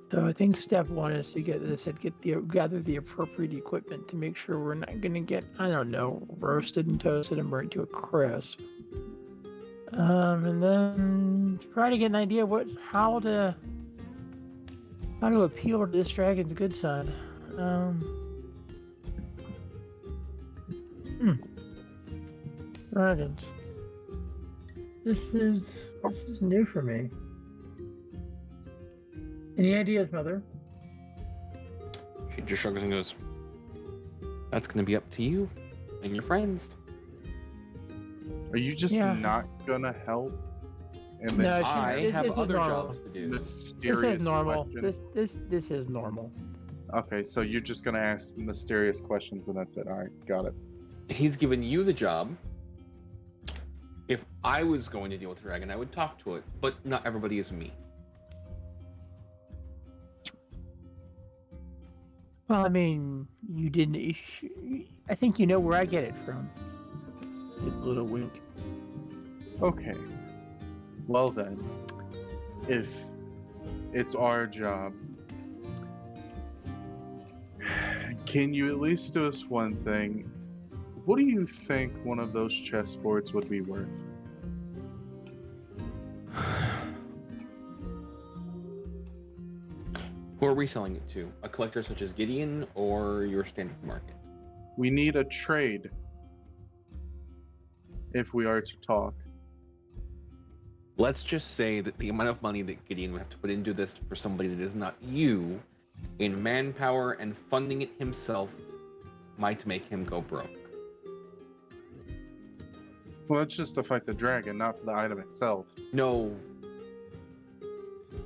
I: So I think step one is to gather the appropriate equipment to make sure we're not going to get, roasted and toasted and burnt to a crisp. And then try to get an idea how to appeal to this dragon's good side. Dragons. This is new for me. Any ideas, Mother?
J: She just shrugs and goes, "That's going to be up to you and your friends."
D: Are you just not gonna help? And then
I: No,
J: I have other
I: normal.
J: jobs to do.
D: Mysterious
I: This is normal.
D: question.
I: This is normal.
D: Okay, so you're just gonna ask mysterious questions and that's it. All right, got it.
J: He's given you the job. If I was going to deal with the dragon, I would talk to it, but not everybody is me.
I: Well, I mean, you didn't. I think you know where I get it from. Just a little wink.
D: Okay. Well then, if it's our job, can you at least do us one thing? What do you think one of those chessboards would be worth?
J: Who are we selling it to? A collector such as Gideon or your standard market?
D: We need a trade if we are to talk.
J: Let's just say that the amount of money that Gideon would have to put into this for somebody that is not you, in manpower and funding it himself, might make him go broke.
D: Well, that's just to fight the dragon, not for the item itself.
J: No.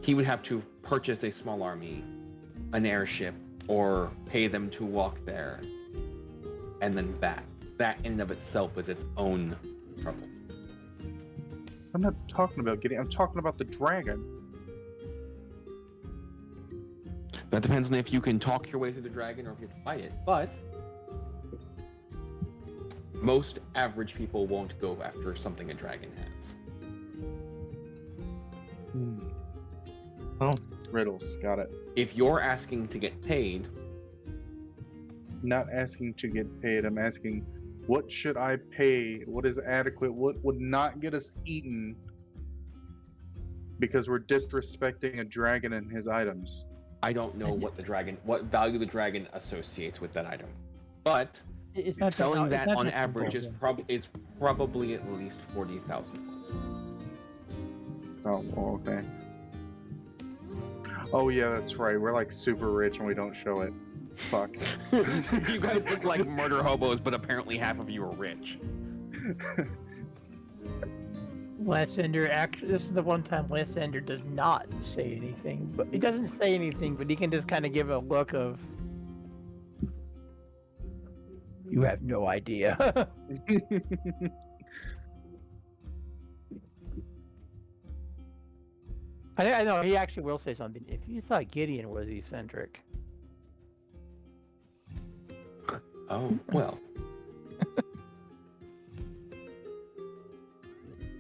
J: He would have to purchase a small army, an airship, or pay them to walk there, and then back. That in and of itself is its own trouble.
D: I'm not talking about Gideon, I'm talking about the dragon.
J: That depends on if you can talk your way through the dragon or if you have to fight it, but most average people won't go after something a dragon has.
K: Oh.
D: Riddles, got it.
J: If you're asking to get paid,
D: Not asking to get paid. I'm asking, what should I pay? What is adequate? What would not get us eaten because we're disrespecting a dragon and his items?
J: I don't know what value the dragon associates with that item, but
I: It's not
J: selling
I: it's
J: that
I: not
J: on
I: that simple,
J: average is probably at least 40,000.
D: Oh, well, okay. Oh yeah, that's right. We're like super rich and we don't show it. Fuck.
J: You guys look like murder hobos, but apparently half of you are rich.
I: Lysander actually, this is the one time Lysander does not say anything, but he doesn't say anything, but he can just kind of give a look of, you have no idea. I know he actually will say something. If you thought Gideon was eccentric,
J: oh well.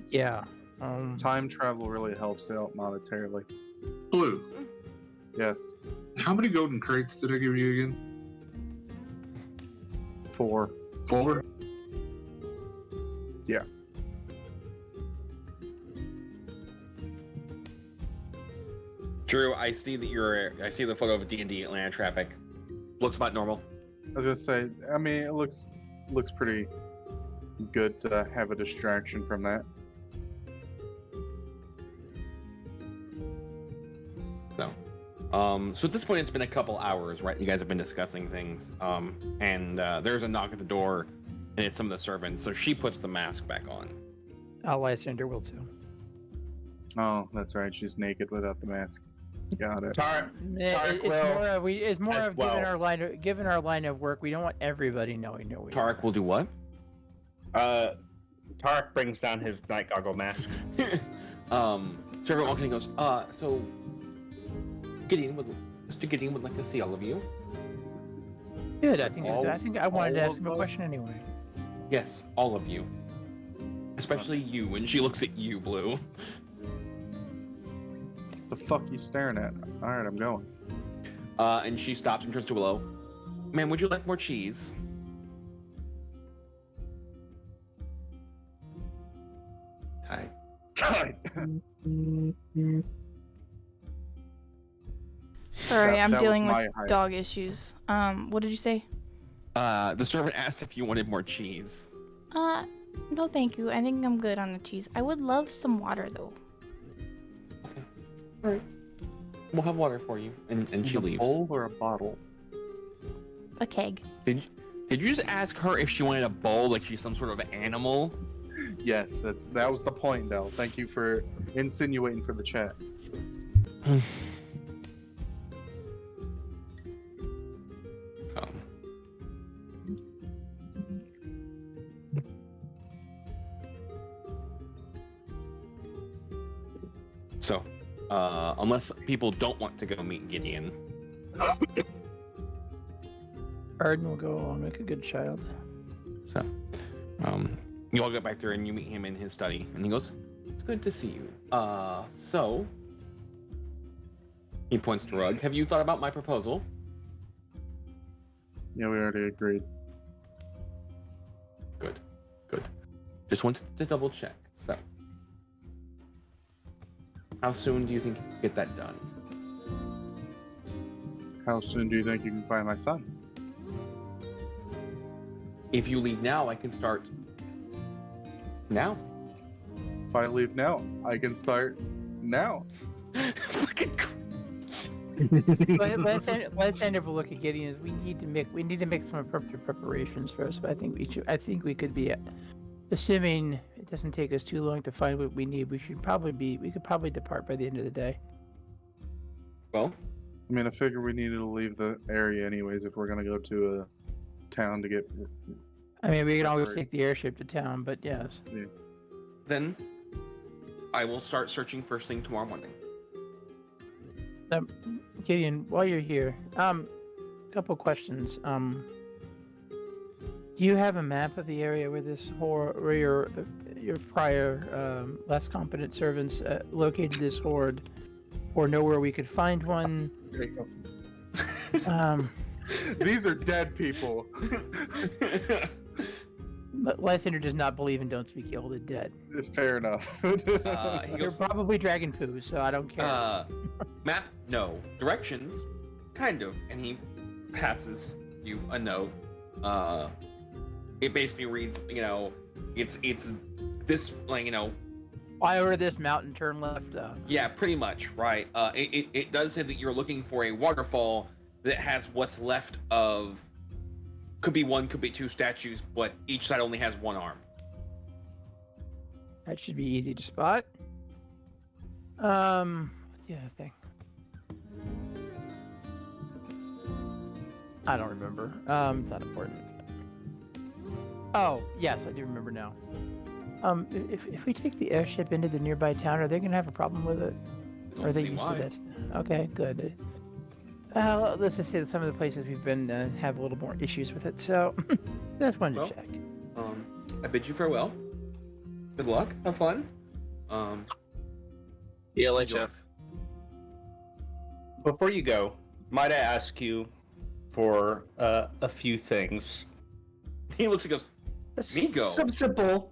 I: yeah.
D: Time travel really helps out monetarily.
C: Blue,
D: Yes,
C: how many golden crates did I give you again?
D: 4.
C: 4?
D: Yeah.
J: Drew, I see that I see the photo of D&D Atlanta traffic. Looks about normal.
D: I was gonna say, I mean, it looks pretty good to have a distraction from that.
J: So at this point, it's been a couple hours, right? You guys have been discussing things, and there's a knock at the door, and it's some of the servants. So she puts the mask back on.
I: Lysander will too.
D: Oh, that's right. She's naked without the mask. Got it.
I: It's more
K: as
I: of
K: well.
I: given our line of work. We don't want everybody knowing.
J: Tarek will do what?
K: Tarek brings down his night goggle mask.
J: Servant walks in and goes, so Mr. Gideon would like to see all of you.
I: Good. I think I wanted to ask him a question anyway.
J: Yes, all of you. Especially you, and she looks at you, Blue.
D: The fuck you staring at? Alright, I'm going.
J: And she stops and turns to Willow. Ma'am, would you like more cheese?
D: Tight.
H: Sorry, I'm
D: that was
H: dealing
D: my
H: with
D: height.
H: dog issues. What did you say?
J: The servant asked if you wanted more cheese.
H: No thank you. I think I'm good on the cheese. I would love some water though.
J: Alright. We'll have water for you. And she leaves.
D: A bowl or a bottle?
H: A keg.
J: Did you just ask her if she wanted a bowl like she's some sort of animal?
D: Yes, that was the point, Del. Thank you for insinuating for the chat.
J: So, unless people don't want to go meet Gideon.
I: Arden will go along like a good child.
J: So, you all get back there and you meet him in his study, and he goes, "It's good to see you. So," he points to Rug. "Have you thought about my proposal?"
D: Yeah, we already agreed.
J: Good. Just wanted to double check. So, how soon do you think you can get that done?
D: How soon do you think you can find my son?
J: If you leave now, I can start now.
D: If I leave now, I can start now.
I: Let's end up a look at Gideon. We need to make some appropriate preparations first. But I think we could be, assuming it doesn't take us too long to find what we need. We could probably depart by the end of the day.
J: Well,
D: I mean, I figure we needed to leave the area anyways if we're gonna go to a town to get.
I: I mean, we can always take the airship to town, but yes.
D: Yeah.
J: then I will start searching first thing tomorrow morning.
I: Gideon, while you're here, couple questions. Do you have a map of the area where where your prior less competent servants located this horde or know where we could find one.
D: There you
I: Um,
D: go. These are dead people.
I: but Lysander does not believe in don't speak ill of the dead.
D: Fair enough.
J: He
I: They're
J: goes,
I: probably dragon poo, so I don't care.
J: map? No. Directions? Kind of. And he passes you a note. It basically reads, it's this,
I: I order this mountain, turn left.
J: Yeah, pretty much, right. It does say that you're looking for a waterfall that has what's left of, could be one, could be two statues, but each side only has one arm.
I: That should be easy to spot. What's the other thing? I don't remember. It's not important. Oh, yes, I do remember now. If we take the airship into the nearby town, are they gonna have a problem with it? Or are they used to this? Okay, good. Let's just say that some of the places we've been have a little more issues with it, so that's one to check.
J: I bid you farewell. Good luck. Have fun.
L: Yeah, Jeff.
K: Before you go, might I ask you for a few things?
J: He looks and goes, Miko.
K: Some simple.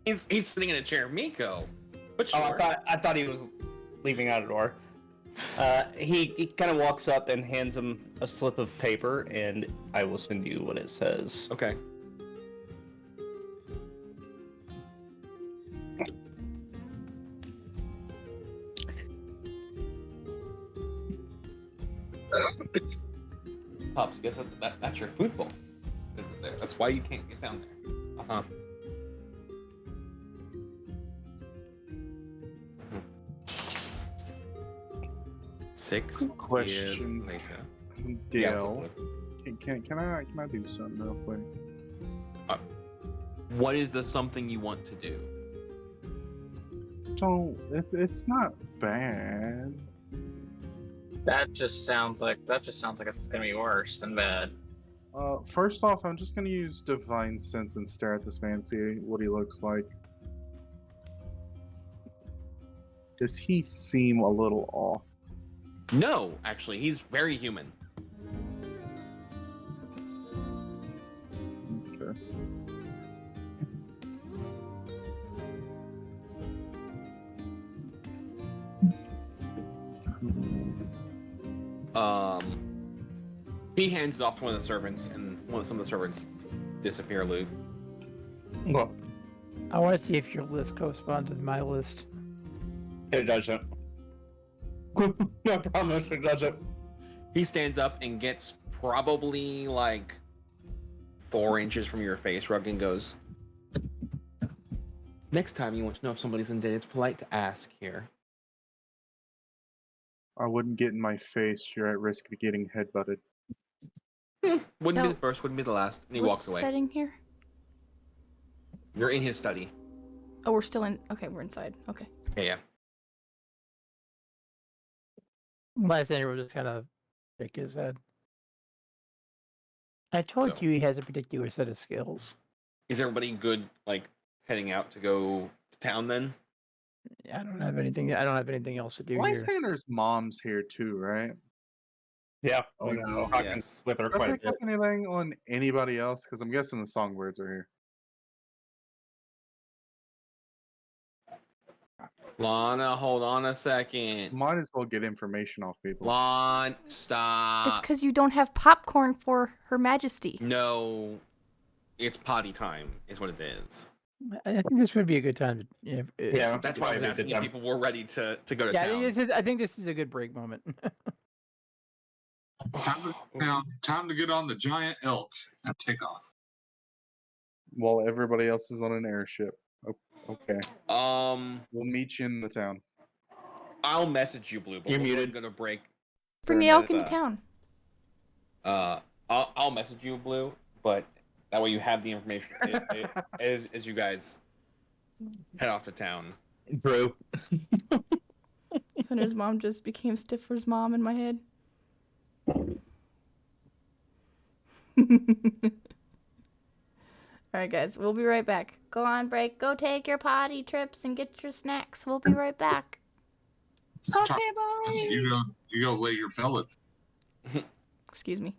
J: He's sitting in a chair. Miko. But sure.
K: Oh, I thought he was leaving out a door. He kind of walks up and hands him a slip of paper, and I will send you what it says.
J: Okay. Pops, guess that's your food bowl. That's why you can't get down there. Uh-huh. Six
D: Question.
J: years later.
D: Dale, can I do something real quick?
J: What is the something you want to do?
D: It's not bad.
L: That just sounds like it's gonna be worse than bad.
D: First off, I'm just gonna use Divine Sense and stare at this man, see what he looks like. Does he seem a little off?
J: No, actually, he's very human.
D: Okay.
J: He hands it off to one of the servants, and some of the servants disappear, Luke.
K: Well,
I: I want to see if your list corresponds with my list.
K: it doesn't. I promise it doesn't.
J: He stands up and gets probably like 4 inches from your face, Rug, and goes, next time you want to know if somebody's in debt, it's polite to ask here.
D: I wouldn't get in my face. You're at risk of getting headbutted.
J: Wouldn't be the first, wouldn't be the last. And he walks away.
H: What's the setting here?
J: You're in his study.
H: Oh, we're still in. Okay, we're inside. Okay.
J: Yeah.
I: Lysander will just kind of shake his head. I told you he has a particular set of skills.
J: Is everybody good, like, heading out to go to town then?
I: I don't have anything else to do here.
D: Lysander's mom's here too, right?
K: Yeah.
L: Oh, no.
K: Talking with her
D: Did I
K: quite a
D: pick up
K: bit.
D: anything on anybody else? Because I'm guessing the songbirds are here.
J: Lana, hold on a second.
D: Might as well get information off people.
J: Lon, stop.
H: It's because you don't have popcorn for Her Majesty.
J: No, it's potty time, is what it is.
I: I think this would be a good time to.
K: Yeah,
J: That's why I was asking if people were ready to go to
I: Yeah,
J: town.
I: I think this is a good break moment.
C: Time to get on the giant elk and take off.
D: While everybody else is on an airship. Okay. We'll meet you in the town.
J: I'll message you, Blue. But
K: You're
J: we're
K: muted.
J: gonna break.
H: Bring the elk into town.
J: I'll message you, Blue, but that way you have the information as you guys head off to town.
K: Drew.
H: So his mom just became Stifler's mom in my head. Alright, guys, we'll be right back. Go on break. Go take your potty trips and get your snacks. We'll be right back.
C: You go lay your pellets.
H: Excuse me.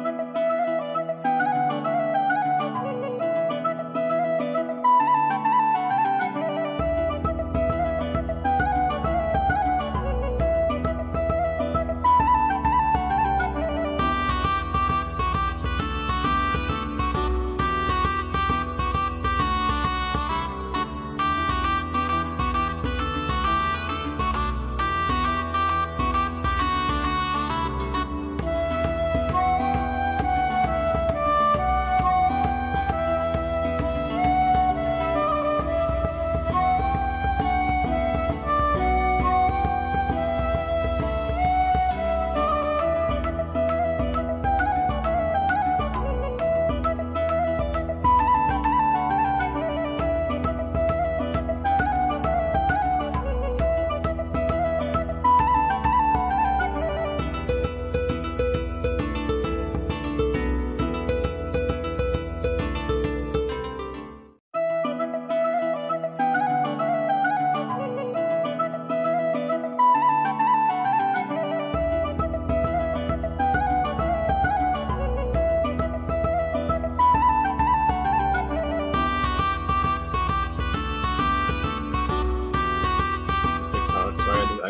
L: I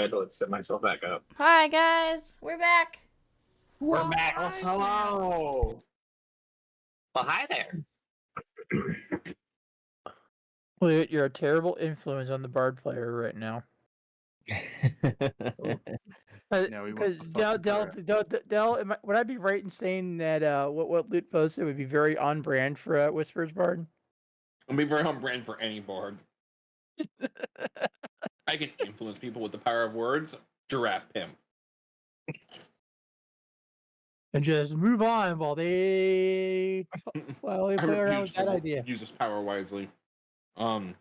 L: had to like set myself back up.
H: Hi guys, we're back.
L: We're back. Oh, hello. Well, hi there.
I: Well, you're a terrible influence on the bard player right now.
D: Yeah, we want the fucking crap.
I: Del, would I be right in saying that what Loot posted would be very on brand for Whispers Bard?
J: It'll be very on brand for any board. I can influence people with the power of words. Giraffe pimp.
I: And just move on while they
J: I
I: play around
J: refuse
I: with that
J: to
I: idea.
J: use this power wisely.
I: You're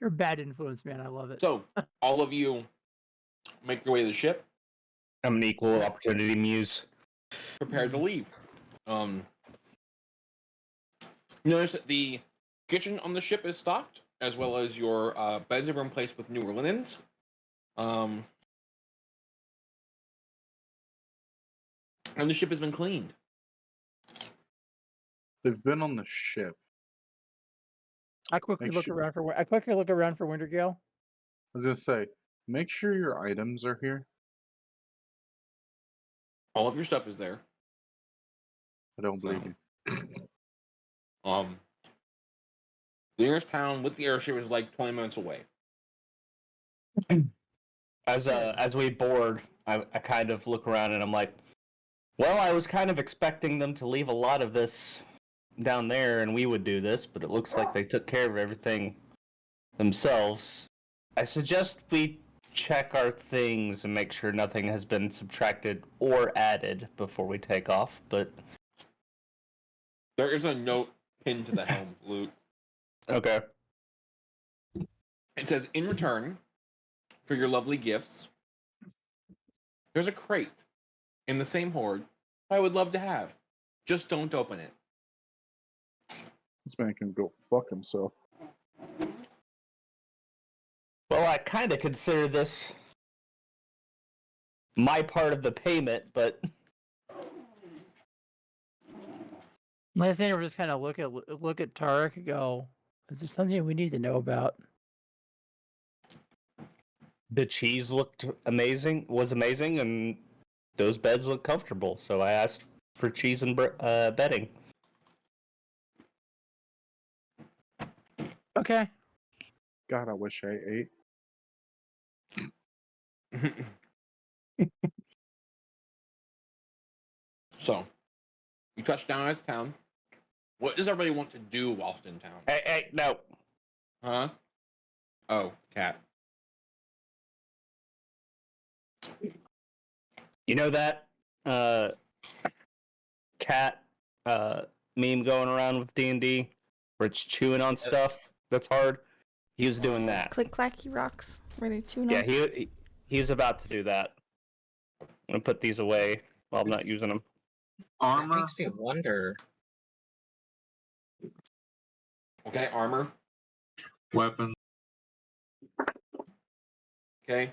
I: a bad influence, man. I love it.
J: So all of you make your way to the ship.
K: I'm an equal opportunity muse.
J: Prepared to leave. Notice that the kitchen on the ship is stocked, as well as your beds are replaced with newer linens. And the ship has been cleaned.
D: They've been on the ship.
I: I quickly look around for Wintergale.
D: I was gonna say, make sure your items are here.
J: All of your stuff is there.
D: I don't believe you.
J: The nearest town with the airship is like 20 minutes away.
K: As we board, I kind of look around and I'm like, well, I was kind of expecting them to leave a lot of this down there and we would do this, but it looks like they took care of everything themselves. I suggest we check our things and make sure nothing has been subtracted or added before we take off, but...
J: There is a note pinned to the helm, Luke.
K: Okay.
J: It says, in return for your lovely gifts, there's a crate in the same hoard I would love to have. Just don't open it.
D: This man can go fuck himself.
K: Well, I kind of consider this my part of the payment, but...
I: Last thing, we're just kind of look at Tarek and go, is there something we need to know about?
K: The cheese was amazing, and those beds look comfortable, so I asked for cheese and bedding.
I: Okay.
D: God, I wish I ate.
J: So, you touch down at town. What does everybody want to do whilst in town?
K: Hey, no.
J: Huh? Oh, cat.
K: You know that cat meme going around with D&D where it's chewing on stuff that's hard? He was doing that.
H: Click clacky rocks. Where they chewing
K: Yeah,
H: on?
K: he's about to do that. I'm gonna put these away while I'm not using them.
C: Armor?
L: Makes me wonder.
J: Okay, armor.
C: Weapons.
J: Okay.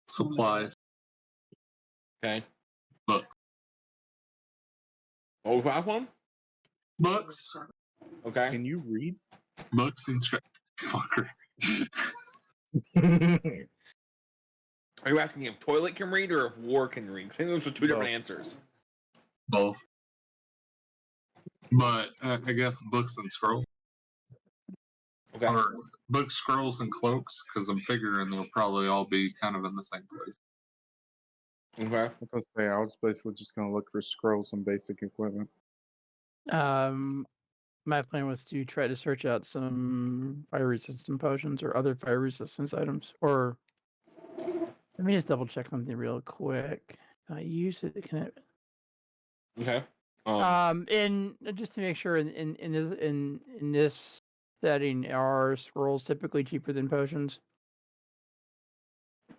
C: Supplies.
J: Okay.
C: Books.
J: Oh, fast one?
C: Books.
J: Okay.
D: Can you read?
C: Books and fucker.
J: Are you asking if toilet can read or if war can read? I think those are two different answers.
C: Both. But I guess books and scrolls.
J: Okay.
C: Or books, scrolls, and cloaks, because I'm figuring they'll probably all be kind of in the same place.
J: Okay.
D: That's what I say. I was basically just going to look for scrolls and basic equipment.
I: My plan was to try to search out some fire resistant potions or other fire resistance items. Or let me just double check something real quick. Can I use it? Can I?
J: Okay.
I: In just to make sure, in this setting, are scrolls typically cheaper than potions?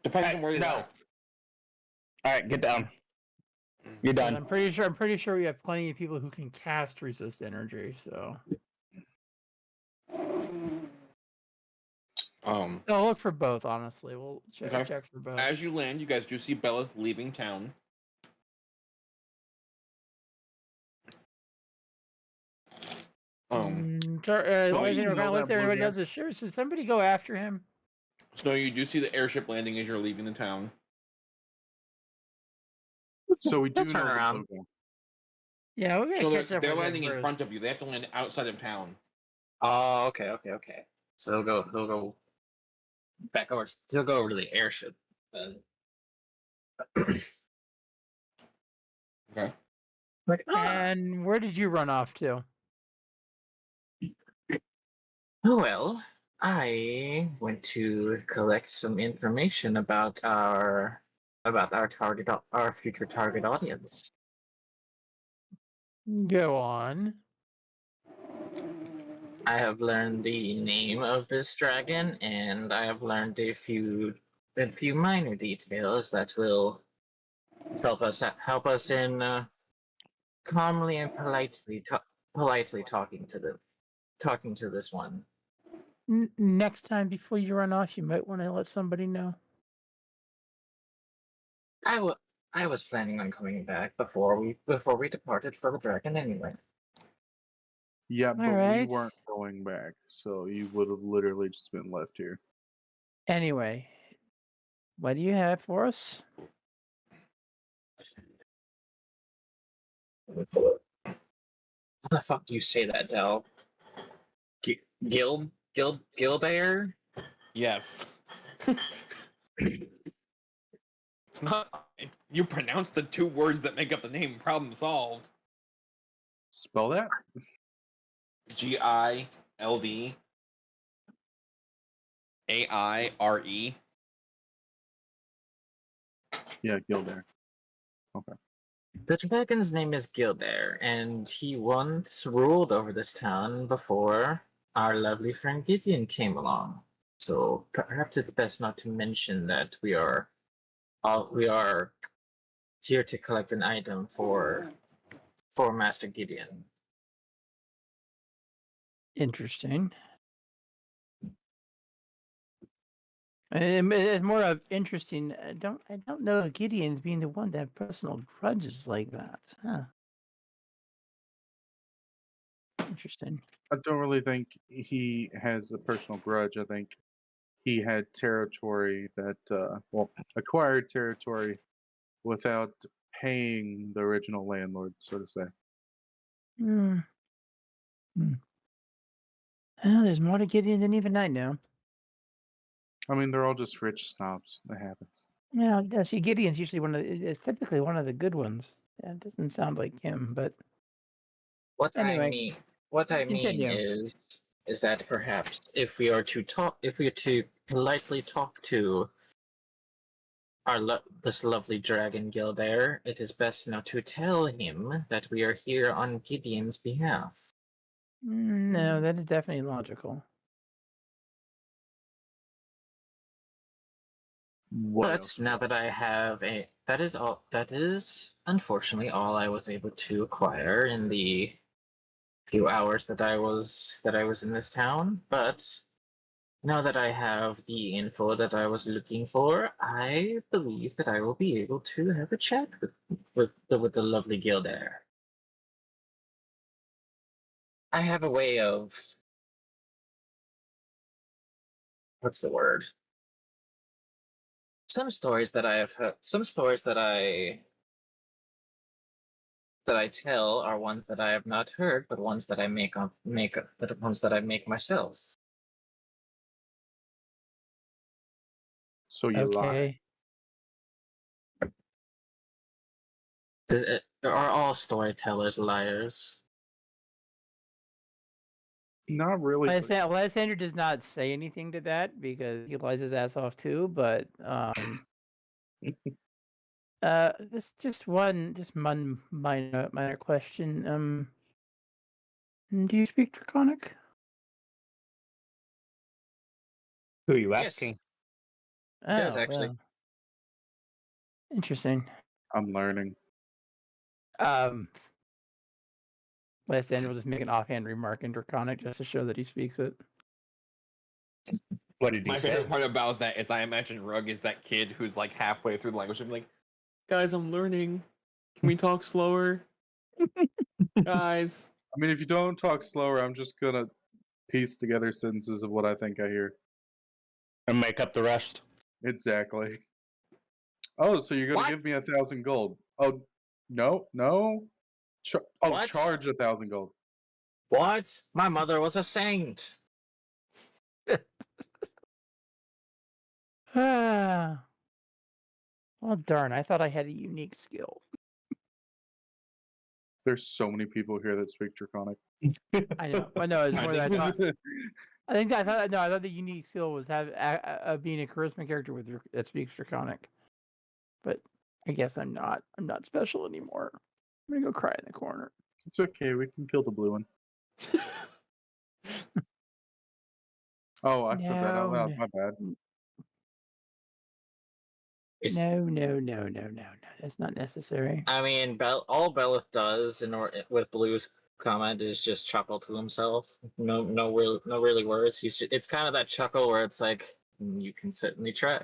J: Depends on where you
K: no.
J: are.
K: All right, get down. You're done.
I: I'm pretty sure we have plenty of people who can cast resist energy. So. I'll look for both. Honestly, we'll check for both.
J: As you land, you guys do see Belith leaving town.
I: Everybody else is sure. So somebody go after him.
J: So you do see the airship landing as you're leaving the town.
D: So we do
L: turn
D: know
L: around.
D: The logo.
I: Yeah, we're gonna
J: So
I: catch up.
J: they're
I: with
J: landing
I: him
J: in
I: first.
J: front of you. They have to land outside of town.
L: Oh, okay. So he'll go back over. He'll go over to the airship.
J: Okay.
I: And where did you run off to?
L: Well, I went to collect some information about our future target audience.
I: Go on.
L: I have learned the name of this dragon, and I have learned a few minor details that will help us in calmly and politely talking to this one.
I: Next time before you run off, you might want to let somebody know.
L: I was planning on coming back before we departed for the dragon anyway.
D: Yeah, but we
I: right.
D: weren't going back, so you would have literally just been left here.
I: Anyway, what do you have for us?
L: How the fuck do you say that, Del? Gildair?
J: Yes. It's not. You pronounce the two words that make up the name. Problem solved.
D: Spell that.
J: Gild Aire.
D: Yeah, Gildair. Okay.
L: The dragon's name is Gildair, and he once ruled over this town before our lovely friend Gideon came along. So perhaps it's best not to mention that we are here to collect an item for Master Gideon.
I: Interesting. It's more of interesting. I don't know Gideon's being the one that have personal grudges like that. Huh. Interesting.
D: I don't really think he has a personal grudge. I think he had territory that, acquired territory without paying the original landlord, so to say.
I: Hmm. Well, there's more to Gideon than even I know.
D: I mean, they're all just rich snobs. That happens.
I: Yeah, see, Gideon's usually it's typically one of the good ones. Yeah, it doesn't sound like him, but
L: What
I: anyway,
L: I mean is that perhaps if we are to politely talk to this lovely dragon Gildair, it is best not to tell him that we are here on Gideon's behalf.
I: No, that is definitely logical.
L: But now that I have that is unfortunately all I was able to acquire in the few hours that I was in this town. But now that I have the info that I was looking for, I believe that I will be able to have a chat with the lovely Gildair. I have a way of what's the word? Some stories that I have heard, some stories that I tell are ones that I have not heard, but ones that I but ones that I make myself.
D: So you lie.
I: Okay.
L: Are all storytellers liars?
D: Not really. But
I: Lysander does not say anything to that because he lies his ass off too. But this just one minor question. Do you speak Draconic?
K: Who are you
L: Yes.
K: asking?
I: Oh,
L: Yes, actually.
I: well. Interesting.
D: I'm learning.
I: Lysander will just make an offhand remark in Draconic just to show that he speaks it.
K: What did he
J: My
K: say?
J: favorite part about that is I imagine Rug is that kid who's like halfway through the language and be like, guys, I'm learning. Can we talk slower? Guys.
D: I mean, if you don't talk slower, I'm just gonna piece together sentences of what I think I hear.
K: And make up the rest.
D: Exactly. Oh, so you're gonna
L: What?
D: give me 1,000 gold? Oh, no.
L: What?
D: Charge 1,000 gold.
L: What? My mother was a saint.
I: Ah. Well, darn! I thought I had a unique skill.
D: There's so many people here that speak Draconic.
I: I know. Well, no, it's
J: I
I: more than I
J: think
I: thought. I thought the unique skill was being a charisma character that speaks Draconic. But I guess I'm not. I'm not special anymore. I'm gonna go cry in the corner.
D: It's okay. We can kill the blue one. Oh, I said that out loud. My bad.
I: No. That's not necessary.
L: I mean, all Belith does with Blue's comment is just chuckle to himself. No really words. It's kind of that chuckle where it's like, you can certainly try.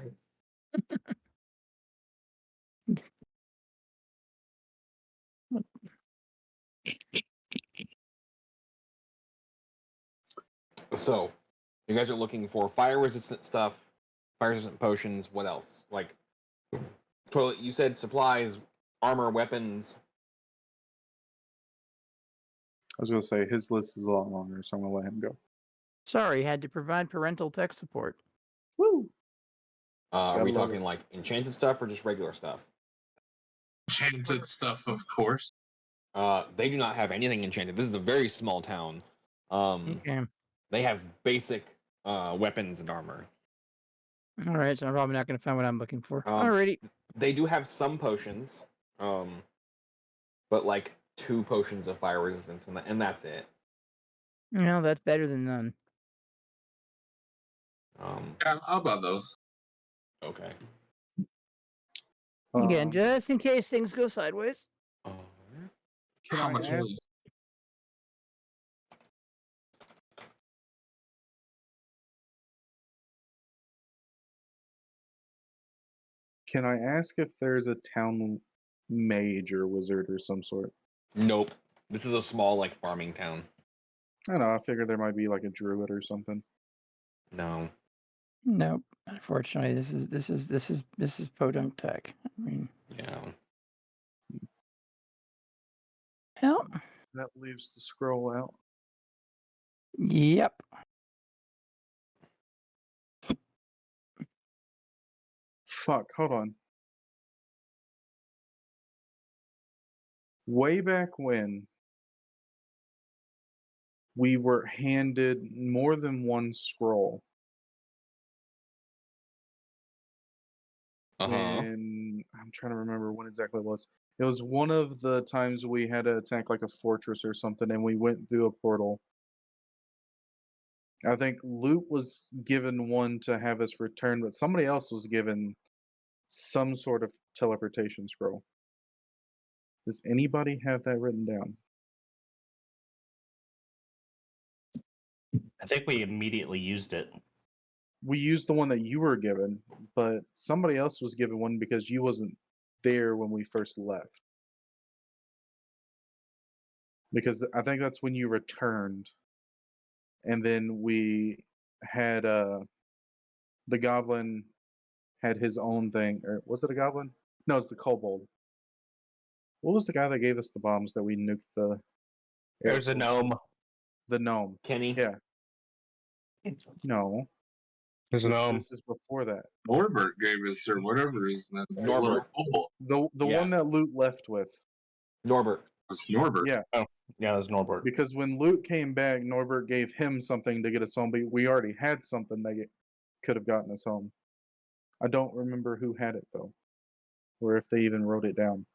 J: So, you guys are looking for fire resistant stuff, fire resistant potions. What else? Like, toilet. You said supplies, armor, weapons.
D: I was gonna say his list is a lot longer, so I'm gonna let him go.
I: Sorry, had to provide parental tech support.
D: Woo!
J: Are we
D: love
J: talking
D: it.
J: like enchanted stuff or just regular stuff?
C: Enchanted stuff, of course.
J: They do not have anything enchanted. This is a very small town.
I: Okay.
J: They have basic weapons and armor.
I: All right, so I'm probably not gonna find what I'm looking for. Alrighty.
J: They do have some potions, but like 2 potions of fire resistance, and that's it.
I: No, that's better than none.
C: Yeah, how about those?
J: Okay.
I: Again, just in case things go sideways.
D: Can
C: How
D: I
C: much
D: ask?
C: is
D: Can I ask if there's a town mage or wizard or some sort?
J: Nope. This is a small like farming town.
D: I don't know. I figured there might be like a druid or something.
J: No.
I: Nope. Unfortunately, this is podunk tech. I mean,
J: Yeah.
I: hell.
D: That leaves the scroll out.
I: Yep.
D: Fuck, hold on. Way back when, we were handed more than one scroll. When I'm trying to remember when exactly it was. It was one of the times we had to attack like a fortress or something, and we went through a portal. I think Loot was given one to have us return, but somebody else was given some sort of teleportation scroll. Does anybody have that written down?
K: I think we immediately used it.
D: We used the one that you were given, but somebody else was given one because you wasn't there when we first left. because I think that's when you returned, and then we had the goblin had his own thing, or was it a goblin? No, it's the kobold. What was the guy that gave us the bombs that we nuked the?
K: There's a gnome.
D: The gnome.
J: Kenny.
D: Yeah. No.
K: There's a gnome.
D: This is before that.
C: Norbert gave us, or whatever his name.
J: Norbert.
D: The
J: Yeah.
D: one that Loot left with.
J: Norbert.
C: It's Norbert.
D: Yeah.
K: Oh, yeah, it was Norbert.
D: Because when Loot came back, Norbert gave him something to get us home, but we already had something that could have gotten us home. I don't remember who had it though, or if they even wrote it down.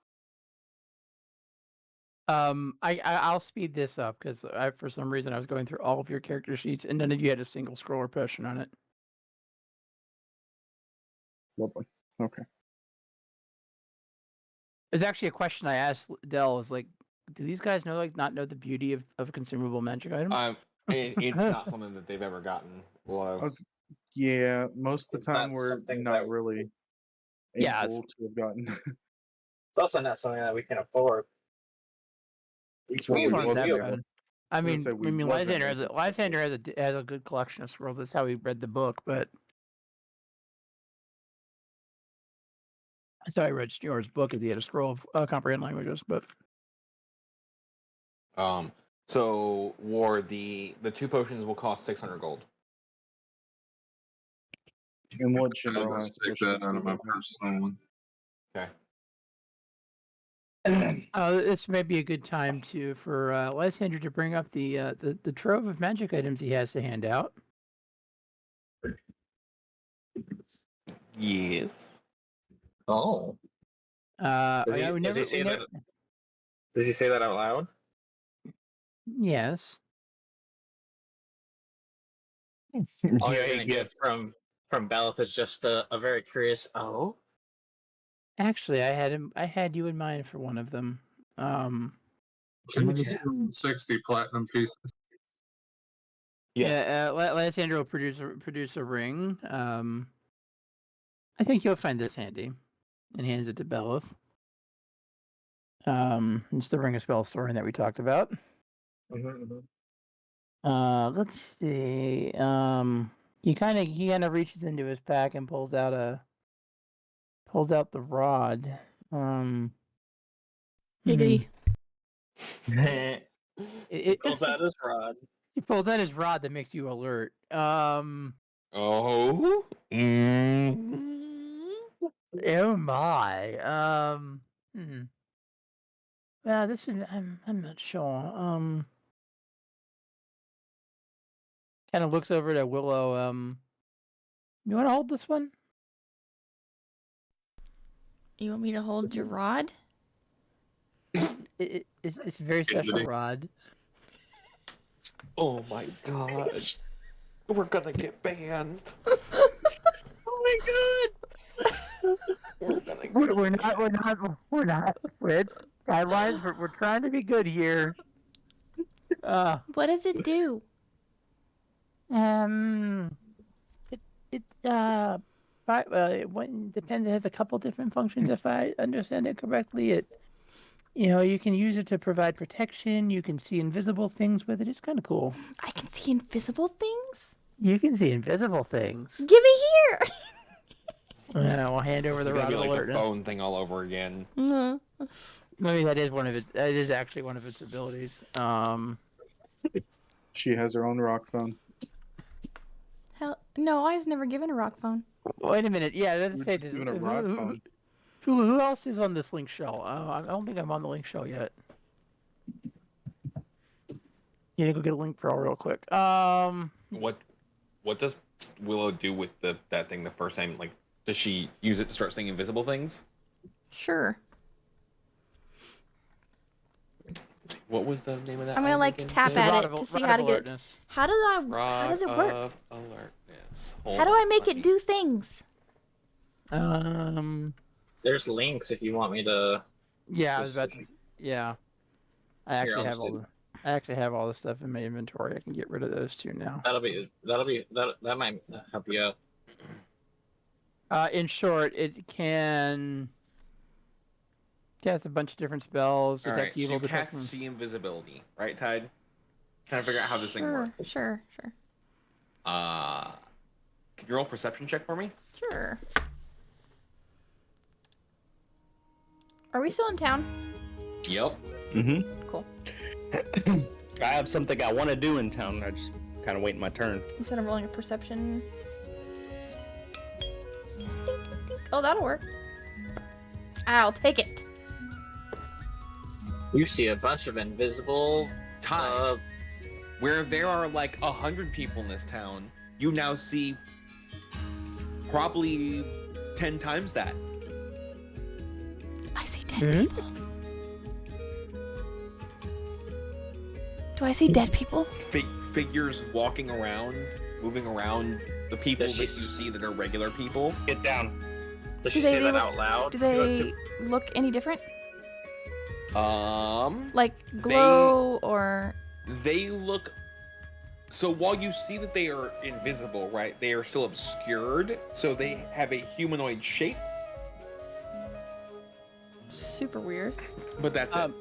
I: I'll speed this up because for some reason I was going through all of your character sheets and none of you had a single scroll or potion on it.
D: Lovely. Okay.
I: There's actually a question I asked Dell is like, do these guys not know the beauty of consumable magic items?
J: It's not something that they've ever gotten.
D: Yeah, most of
L: It's
D: the time
L: not
D: we're
L: something
D: not
L: that-
D: really
I: Yeah,
D: able to have gotten.
L: It's also not something that we can afford.
I: Scrolls aren't that
D: yeah.
I: bad. I mean,
D: say we wasn't
I: Lysander
D: able to
I: Lysander has a good collection of scrolls. That's how we read the book, but that's how I read Stewart's book. If he had a scroll of comprehend languages, but
J: So War, the 2 potions will cost 600 gold.
D: And what
C: I was
D: general
C: gonna
D: aspect
C: stick that out of my personal one.
J: Okay.
I: this may be a good time for Lysander to bring up the trove of magic items he has to hand out.
J: Yes.
L: Oh.
I: Does he
L: say that out loud?
I: Yes.
L: All you're gonna get from Belith is just a very curious oh.
I: Actually, I had you in mind for one of them.
C: 60 platinum pieces.
I: Yeah, Lysander will produce a ring. I think you'll find this handy, and hands it to Belith. It's the Ring of Spell story that we talked about. Let's see. He kind of reaches into his pack and pulls out the rod.
H: Giggity.
I: It
L: pulls out his rod.
I: He pulls out his rod that makes you alert.
J: Oh.
I: Oh my. Yeah, this is I'm not sure. Kind of looks over to Willow. You want to hold this one?
H: You want me to hold your rod?
I: It's a very special rod.
J: Oh my god. We're gonna get banned.
I: Oh my god. We're not. Red guidelines. We're trying to be good here.
H: What does it do?
I: It depends. It has a couple different functions. If I understand it correctly, you can use it to provide protection. You can see invisible things with it. It's kind of cool.
H: I can see invisible things?
I: You can see invisible things.
H: Give it here!
I: Yeah, we'll hand over the
J: It's
I: rod
J: gonna
I: of
J: be like
I: alertness.
J: the phone thing all over again.
I: Maybe that is one of its. That is actually one of its abilities.
D: She has her own rock phone.
H: Hell, no, I was never given a rock phone.
I: Wait a minute. Yeah, that's
D: You're just given a rod phone.
I: Who else is on this link shell? I don't think I'm on the link shell yet. You need to go get a link pro real quick.
J: What does Willow do with that thing the first time? Like, does she use it to start seeing invisible things?
H: Sure.
J: What was the name of that?
H: I'm gonna
J: item again?
H: tap at it to see how to get. How does it work?
J: Of alertness.
H: How do I make it do things?
L: There's links if you want me to.
I: Yeah, I was about to. Yeah, I
L: Here,
I: actually
L: I'll
I: have
L: just
I: all the. I actually have all the stuff in my inventory. I can get rid of those two now.
L: That might help you out.
I: In short, it can. Cast a bunch of different spells.
J: All
I: Detect
J: right, so
I: evil.
J: you
I: Detect
J: cast see invisibility, right, Tide? Trying to figure out how this thing
H: Sure,
J: works.
H: sure.
J: Can you roll a perception check for me?
H: Sure. Are we still in town?
J: Yep.
A: Mm-hmm.
H: Cool.
A: I have something I want to do in town. I just kind of waiting my turn.
H: You said I'm rolling a perception. Ding, ding, ding. Oh, that'll work. I'll take it.
L: You see a bunch of invisible.
J: Tide. Where there are like 100 people in this town, you now see probably 10 times that.
H: I see dead people. Do I see dead people?
J: Figures walking around, moving around. The people that you see that are regular people.
K: Get down.
L: Does she say that out loud?
H: Do they look any different? Like
J: They
H: or?
J: They look. So while you see that they are invisible, right? They are still obscured. So they have a humanoid shape.
H: Super weird.
J: But that's it.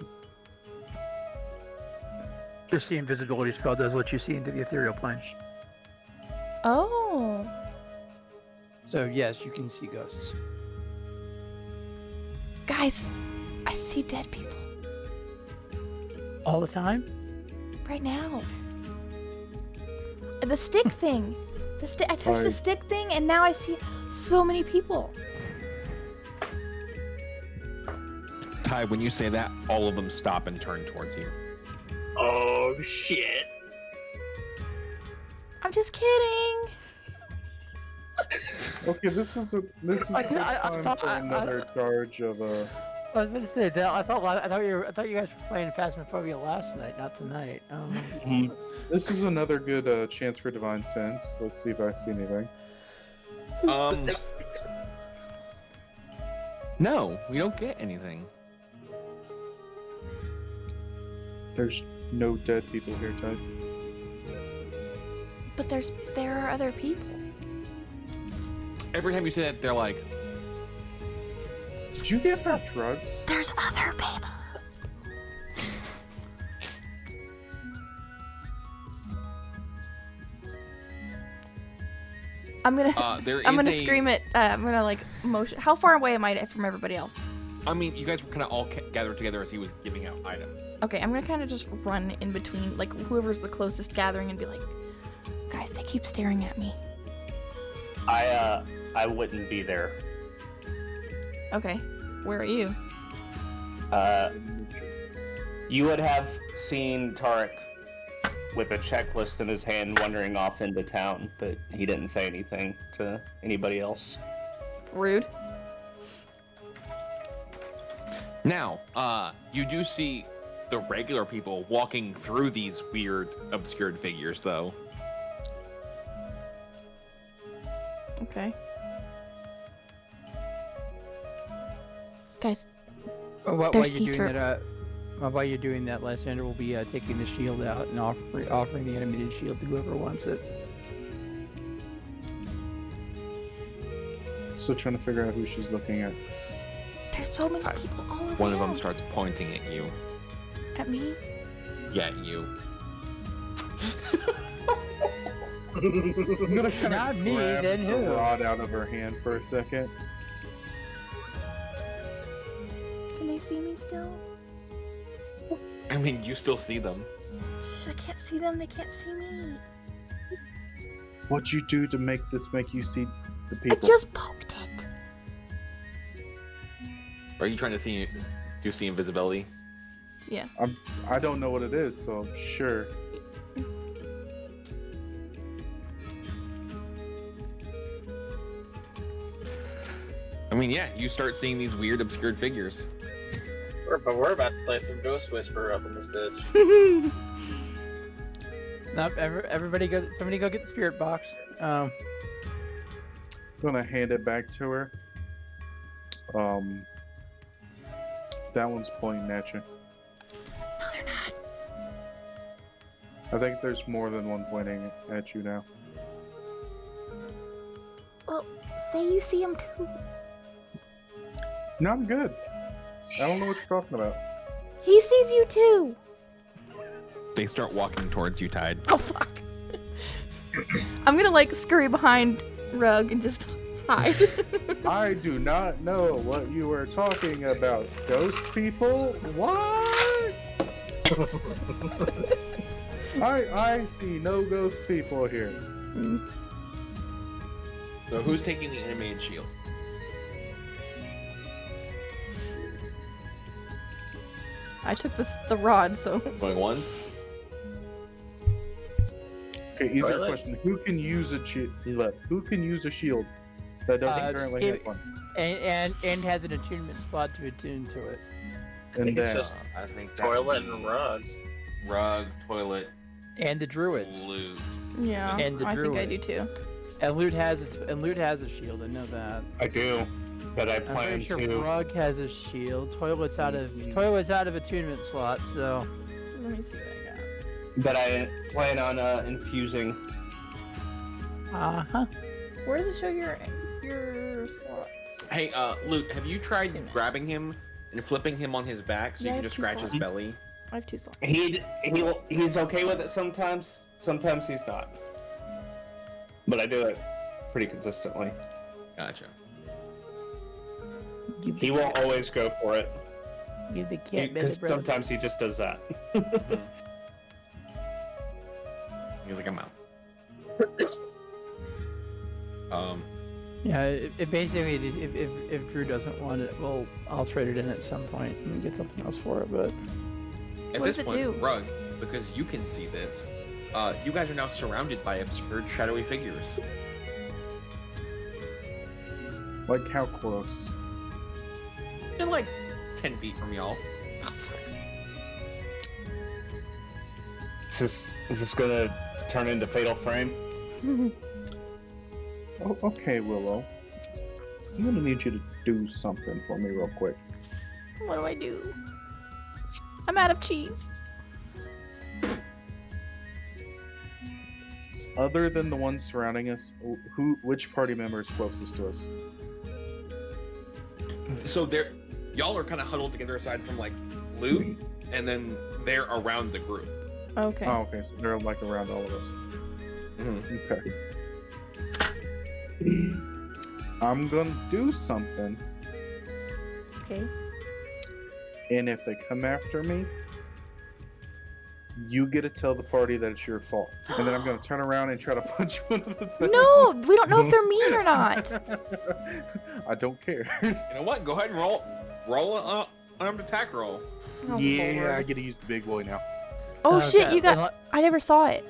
I: Just the invisibility spell does let you see into the ethereal plane.
H: Oh.
I: So yes, you can see ghosts.
H: Guys, I see dead people
I: All the time?
H: right now. The stick thing. I touched the stick thing, and now I see so many people.
J: Ty, when you say that, all of them stop and turn towards you.
L: Oh shit!
H: I'm just kidding.
D: Okay, this is a time for another charge of
I: I was going to say that I thought you guys were playing Phasmophobia last night, not tonight.
D: This is another good chance for divine sense. Let's see if I see anything.
J: No, we don't get anything.
D: There's no dead people here, Ted.
H: But there are other people.
J: Every time you say that, they're like,
D: "Did you give her drugs?"
H: There's other people. I'm gonna scream it. I'm gonna like motion. How far away am I from everybody else?
J: I mean, you guys were kind of all gathered together as he was giving out items.
H: Okay, I'm gonna kind of just run in between, like whoever's the closest gathering, and be like, guys, they keep staring at me.
K: I wouldn't be there.
H: Okay, where are you?
K: You would have seen Tarek with a checklist in his hand wandering off into town, but he didn't say anything to anybody else.
H: Rude.
J: Now, you do see the regular people walking through these weird, obscured figures, though.
H: Okay. Guys,
I: While
H: they're
I: you're doing
H: see-through.
I: that, while you're doing that, Lysander will be taking the shield out and offering the animated shield to whoever wants it.
D: Still trying to figure out who she's looking at.
H: There's so many people all around.
J: One of them starts pointing at you.
H: At me?
J: Yeah, at you.
D: I'm gonna kind
I: Not
D: of
I: me,
D: grab
I: then
D: the
I: who?
D: rod out of her hand for a second.
H: Can they see me still?
J: I mean, you still see them.
H: Shh, I can't see them. They can't see me.
D: What'd you do to make you see the people?
H: I just poked it.
J: Are you trying to see? Do you see invisibility?
H: Yeah.
D: I don't know what it is, so sure.
J: I mean, yeah, you start seeing these weird, obscured figures.
L: But we're about to play some Ghost Whisperer up in this bitch.
I: Nope, somebody go get the spirit box.
D: I'm gonna hand it back to her. That one's pointing at you.
H: No, they're not.
D: I think there's more than one pointing at you now.
G: Well, say you see him too.
D: No, I'm good. I don't know what you're talking about.
H: He sees you too.
E: They start walking towards you, Tide.
H: Oh fuck. I'm gonna like scurry behind Rug and just hide.
D: I do not know what you are talking about. Ghost people? What? I see no ghost people here.
J: So who's taking the animated shield?
H: I took the rod, so.
J: Going once.
D: Okay, easier
L: Toilet?
D: question. Who can use a Who can use a shield that doesn't currently have one?
I: And has an attunement slot to attune to it.
L: I think
D: And
L: it's
D: then
L: just
J: I think
L: toilet and rug.
J: Rug, toilet,
I: And the druids.
J: loot.
H: Yeah,
I: And the
H: I think I
I: druid.
H: do too.
I: And Loot has a shield. I know that.
K: I do, but I
I: I'm
K: plan
I: pretty sure
K: to.
I: Rug has a shield. Toilet's out of attunement slot. So
H: Let me see what I got.
K: But I plan on infusing.
H: Where does it show your slots?
J: Hey, Luke, have you tried grabbing him and flipping him on his back so
H: Yeah, I
J: you can
H: have
J: just
H: two
J: scratch his
H: slots.
J: belly?
H: I have 2 slots.
K: He's okay with it sometimes. Sometimes he's not. But I do it pretty consistently.
J: Gotcha.
K: He won't always go for it.
I: give the cat
K: Because
I: better
K: sometimes he just does that.
J: He's like, I'm out.
I: Yeah, basically, if Drew doesn't want it, well, I'll trade it in at some point and get something else for it. But
J: At
H: What
J: this
H: does it
J: point,
H: do?
J: Rug, because you can see this, you guys are now surrounded by obscured, shadowy figures.
D: Like how close?
J: And like 10 feet from y'all.
K: Is this gonna turn into Fatal Frame?
D: Oh, okay, Willow. I'm gonna need you to do something for me real quick.
H: What do I do? I'm out of cheese.
D: Other than the ones surrounding us, which party member is closest to us?
J: So y'all are kind of huddled together aside from like Luke, and then they're around the group.
H: Okay.
D: Oh, okay, so they're like around all of us. Okay. I'm gonna do something,
H: Okay.
D: and if they come after me, you get to tell the party that it's your fault. And then I'm gonna turn around and try to punch one of the things.
H: No, we don't know if they're mean or not.
D: I don't care.
J: You know what? Go ahead and roll an armed attack roll.
H: Oh,
D: Yeah,
H: Lord.
D: I get to use the big boy now.
H: Oh shit,
I: Okay,
H: you got. I never saw it.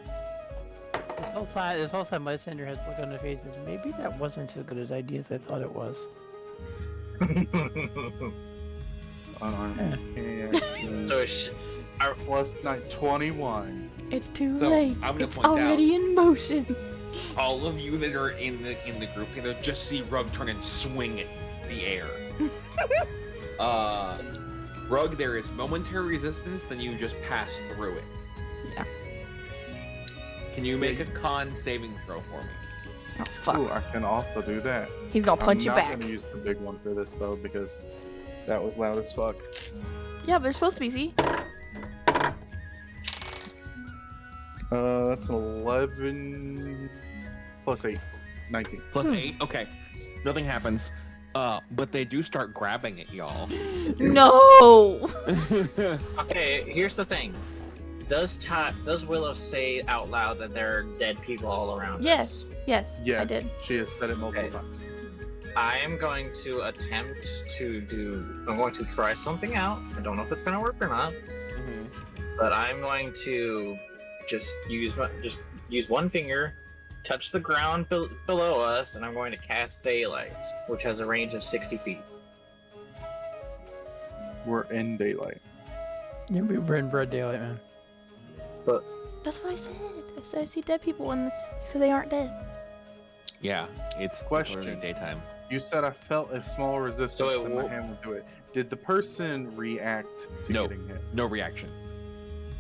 I: This whole time, Lysander has look on their faces. Maybe that wasn't as good an idea as I thought it was.
L: So
D: plus 21.
H: It's too
J: So,
H: late.
J: I'm gonna
H: It's
J: point out-
H: already in motion.
J: All of you that are in the group can just see Rug turn and swing the air. Rug, there is momentary resistance, then you just pass through it.
H: Yeah.
J: Can you make a con saving throw for me?
H: Oh fuck.
D: Ooh, I can also do that.
H: He's gonna punch you
D: I'm
H: back.
D: not gonna use the big one for this though because that was loud as fuck.
H: Yeah, but they're supposed to be. See.
D: That's an 11 plus 8. 19.
J: Plus 8? Okay. Nothing happens. But they do start grabbing at y'all.
H: No.
L: Okay, here's the thing. Does Willow say out loud that there are dead people all around
H: Yes.
L: us?
H: Yes.
D: Yes,
H: I did.
D: she has said it multiple
L: Okay.
D: times.
L: I am going to attempt to I'm going to try something out. I don't know if it's going to work or not, but I'm going to just use one finger, touch the ground below us, and I'm going to cast Daylight, which has a range of 60 feet.
D: We're in daylight.
I: Yeah, we're in broad daylight, man.
L: But
H: That's what I said. I said I see dead people and they said they aren't dead.
J: Yeah, it's
D: Question.
J: literally daytime.
D: You said I felt a small resistance,
J: So it
D: then my
J: wo-
D: hand would do it. Did the person react to
J: No.
D: getting hit?
J: No reaction.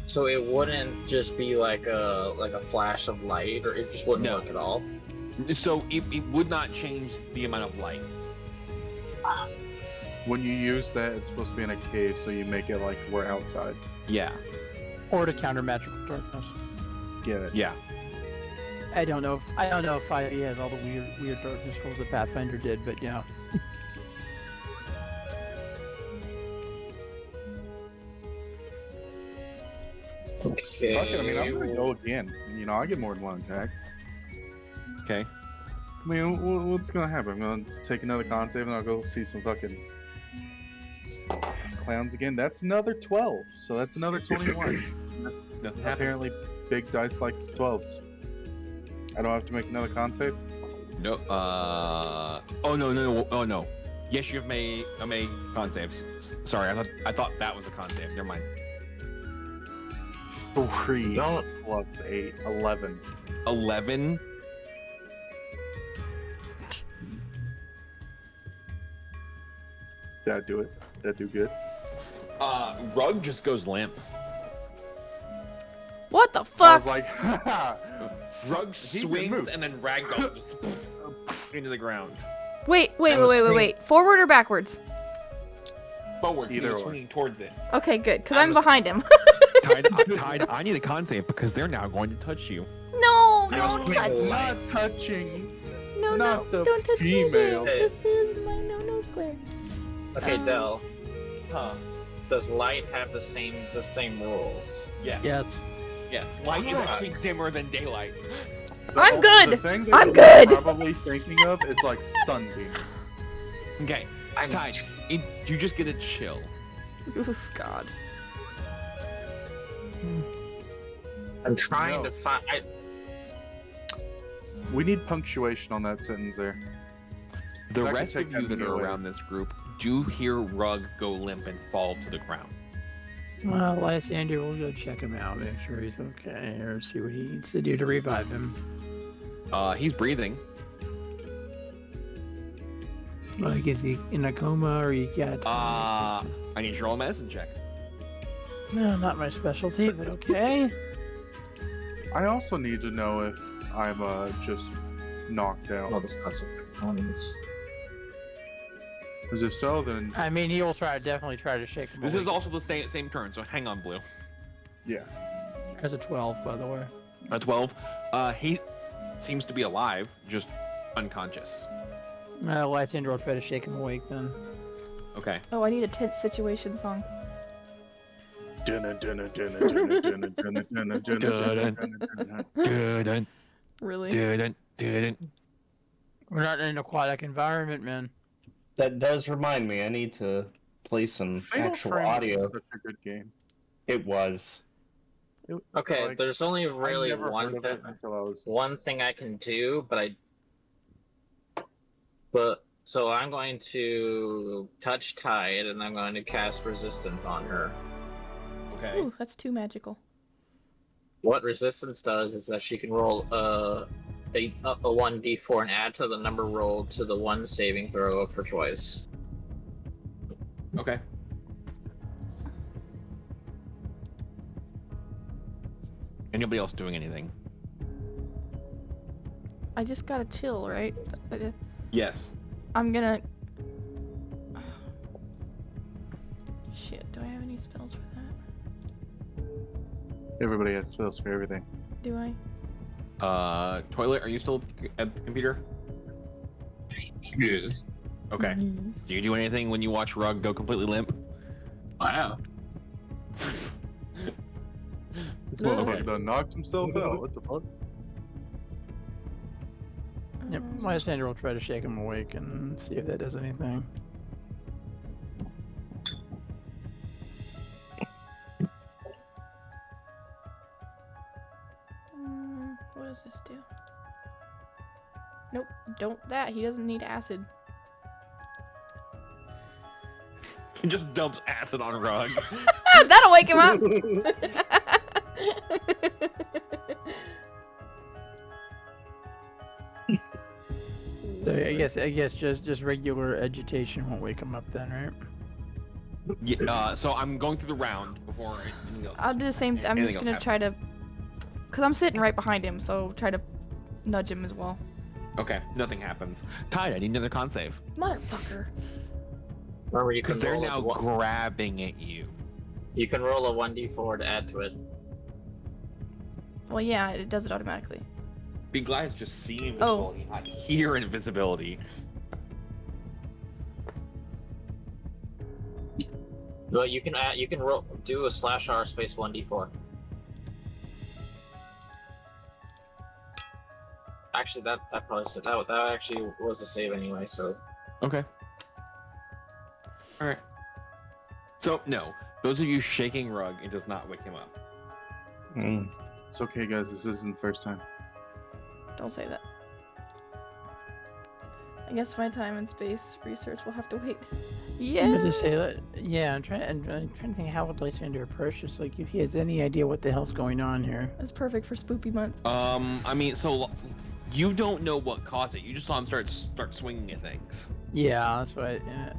L: so it wouldn't just be like a flash of light, or it just wouldn't
J: No.
L: work at all.
J: So it would not change the amount of light.
D: When you use that, it's supposed to be in a cave, so you make it like we're outside.
E: Yeah.
I: Or to counter magical darkness.
D: Yeah.
E: Yeah.
I: I don't know if 5e has all the weird darkness rules that Pathfinder did, but yeah.
L: Okay.
D: Fuck it, I mean, I'm gonna go again. You know, I get more than one attack.
E: Okay.
D: I mean, what's gonna happen? I'm gonna take another con save and I'll go see some fucking clowns again. That's another 12, so that's another 21. Apparently, big dice likes 12s. I don't have to make another con save?
E: No. Oh no. Oh no. Yes, you have made con saves. Sorry, I thought that was a con save. Never mind.
D: 3 plus 8, 11.
E: 11.
D: That'd do it. That'd do good.
E: Rug just goes limp.
H: What the
D: I
H: fuck?
D: was like,
E: Rug swings and then ragdoll just into the ground.
H: Wait. Forward or backwards?
E: Forward. He
D: Either
E: was
D: or.
E: swinging towards it.
H: Okay, good, because I'm behind him.
E: Tide, I need a con save because they're now going to touch you.
H: No,
L: I was
H: don't
L: swinging
H: touch me.
L: light.
D: not touching.
H: No,
D: not the
H: don't touch
D: female.
H: me. This is my no square.
L: Okay, Del.
E: Huh.
L: Does light have the same rules?
E: Yes.
I: Yes.
E: Light is actually dimmer than daylight.
H: I'm good.
D: The thing that
H: I'm
D: you're
H: good.
D: probably thinking of is like sunbeam.
E: Okay. Tide, you just get a chill.
H: Oof, God.
L: I'm trying
D: No.
L: to find.
D: We need punctuation on that sentence there.
E: The
D: I can
E: rest
D: take
E: of you
D: that
E: that are
D: away.
E: around this group do hear Rug go limp and fall to the ground.
I: Well, Lysander will go check him out, make sure he's okay, or see what he needs to do to revive him.
E: He's breathing.
I: Like, is he in a coma, or you got?
E: I need to roll a medicine check.
I: No, not my specialty, but okay.
D: I also need to know if I'm just knocked out.
L: No, that's
D: Because if so, then
I: I mean, he will definitely try to shake him.
E: This
I: awake.
E: is also the same turn, so hang on, Blue.
D: yeah.
I: As a 12, by the way.
E: A 12. He seems to be alive, just unconscious.
I: Lysander will try to shake him awake then.
E: Okay.
H: Oh, I need a tense situation song. Really?
I: We're not in an aquatic environment, man.
K: That does remind me. I need to play some
D: Fatal
K: actual
D: Frame is
K: audio.
D: such a good game.
K: It was.
L: Okay,
D: Like,
L: there's only
D: I
L: really
D: never
L: one
D: heard of
L: thing.
D: it until I was
L: One thing I can do, so I'm going to touch Tide, and I'm going to cast resistance on her.
E: Okay.
H: Ooh, that's too magical.
L: What resistance does is that she can roll a 1d4 and add to the number rolled to the one saving throw of her choice.
E: Okay. Anybody else doing anything?
H: I just gotta chill, right?
E: Yes.
H: I'm gonna... Shit, do I have any spells for that?
D: Everybody has spells for everything.
H: Do I?
E: Toilet, are you still at the computer?
C: Yes.
E: Okay.
H: Yes.
E: Do you do anything when you watch Rug go completely limp?
C: I have.
D: This motherfucker done knocked himself out. What the fuck?
I: Yep, Lysander will try to shake him awake and see if that does anything.
H: What does this do? Nope, don't that. He doesn't need acid.
E: He just dumps acid on Rug.
H: That'll wake him up!
I: So I guess just regular agitation won't wake him up then, right?
E: Yeah, so I'm going through the round before anything else.
H: I'll do the same. I'm
E: Anything
H: just
E: else
H: gonna
E: happen?
H: try to, cause I'm sitting right behind him, so try to nudge him as well.
E: Okay, nothing happens. Tide, I need another con save.
H: Motherfucker.
L: Remember, you can
E: Because they're
L: roll
E: now grabbing at you.
L: You can roll a 1d4 to add to it.
H: Well, yeah, it does it automatically.
J: Be glad it's just see invisibility, not hear invisibility.
L: Well, you can roll do a /r space 1d4. Actually, that probably that actually was a save anyway. So
E: Okay. All right. So no, those of you shaking Rug, it does not wake him up.
D: It's okay, guys. This isn't the first time.
H: Don't say that. I guess my time and space research will have to wait. Yeah.
I: I'm gonna say that. Yeah, I'm trying to think how would Lysander approach this. Like, if he has any idea what the hell's going on here.
H: That's perfect for spoopy month.
E: I mean, so you don't know what caused it. You just saw him start swinging at things.
I: Yeah, that's what. Yeah.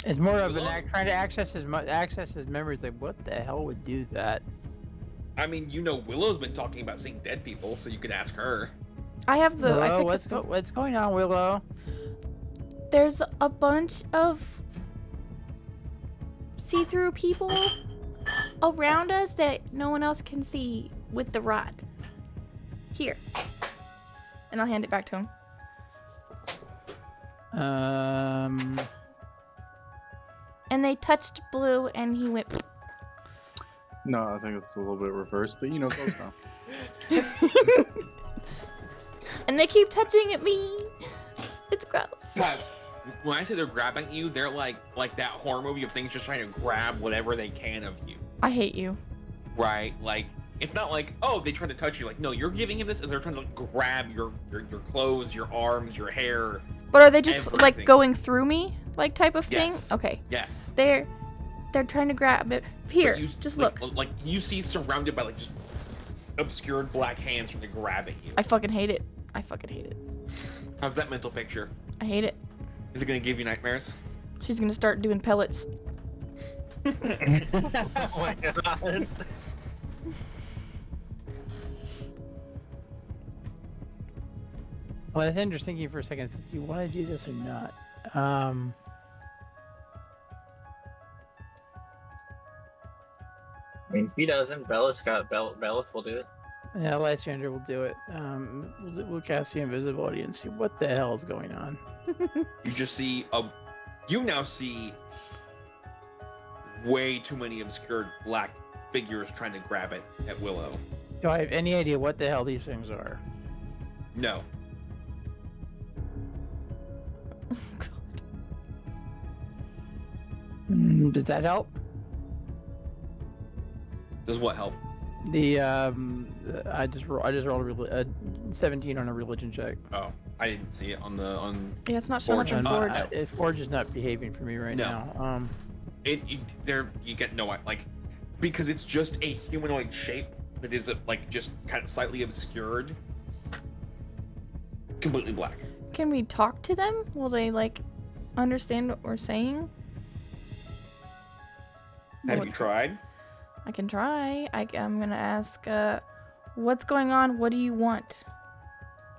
I: It's more of an act trying to access his memories. Like, what the hell would do that?
J: I mean, you know, Willow's been talking about seeing dead people, so you could ask her.
H: I have the.
I: Willow, what's going on, Willow?
H: There's a bunch of see-through people around us that no one else can see with the rod. Here. And I'll hand it back to him. And they touched Blue and he went.
D: No, I think it's a little bit reversed, but close now.
H: And they keep touching at me. It's gross.
J: God, when I say they're grabbing you, they're like that horror movie of things just trying to grab whatever they can of you.
H: I hate you.
J: Right? Like, it's not like, oh, they tried to touch you. Like, no, you're giving him this as they're trying to grab your clothes, your arms, your hair.
H: But are they just
J: everything.
H: like going through me, like type of
J: Yes.
H: thing? Okay.
J: Yes.
H: They're trying to grab it. Here,
J: You,
H: just
J: like,
H: look.
J: Like, you see surrounded by, like, just obscured black hands trying to grab at you.
H: I fucking hate it. I fucking hate it.
J: How's that mental picture?
H: I hate it.
J: Is it gonna give you nightmares?
H: She's gonna start doing pellets.
L: oh my god.
I: Well, I think just thinking for a second, since you want to do this or not.
L: I mean, if he doesn't, Belith will do it.
I: Yeah, Lysander will do it. We'll cast the invisibility and see what the hell is going on.
J: You just see you now see way too many obscured black figures trying to grab it at Willow.
I: Do I have any idea what the hell these things are?
J: No.
I: Does that help?
J: Does what help?
I: I just rolled a 17 on a religion check.
J: Oh, I didn't see it on.
H: Yeah, it's not so much on Forge.
I: Forge is not behaving for me right now.
J: You get no like because it's just a humanoid shape that is like just kind of slightly obscured, completely black.
H: Can we talk to them? Will they like understand what we're saying?
J: Have you tried?
H: I can try. I'm gonna ask, what's going on? What do you want?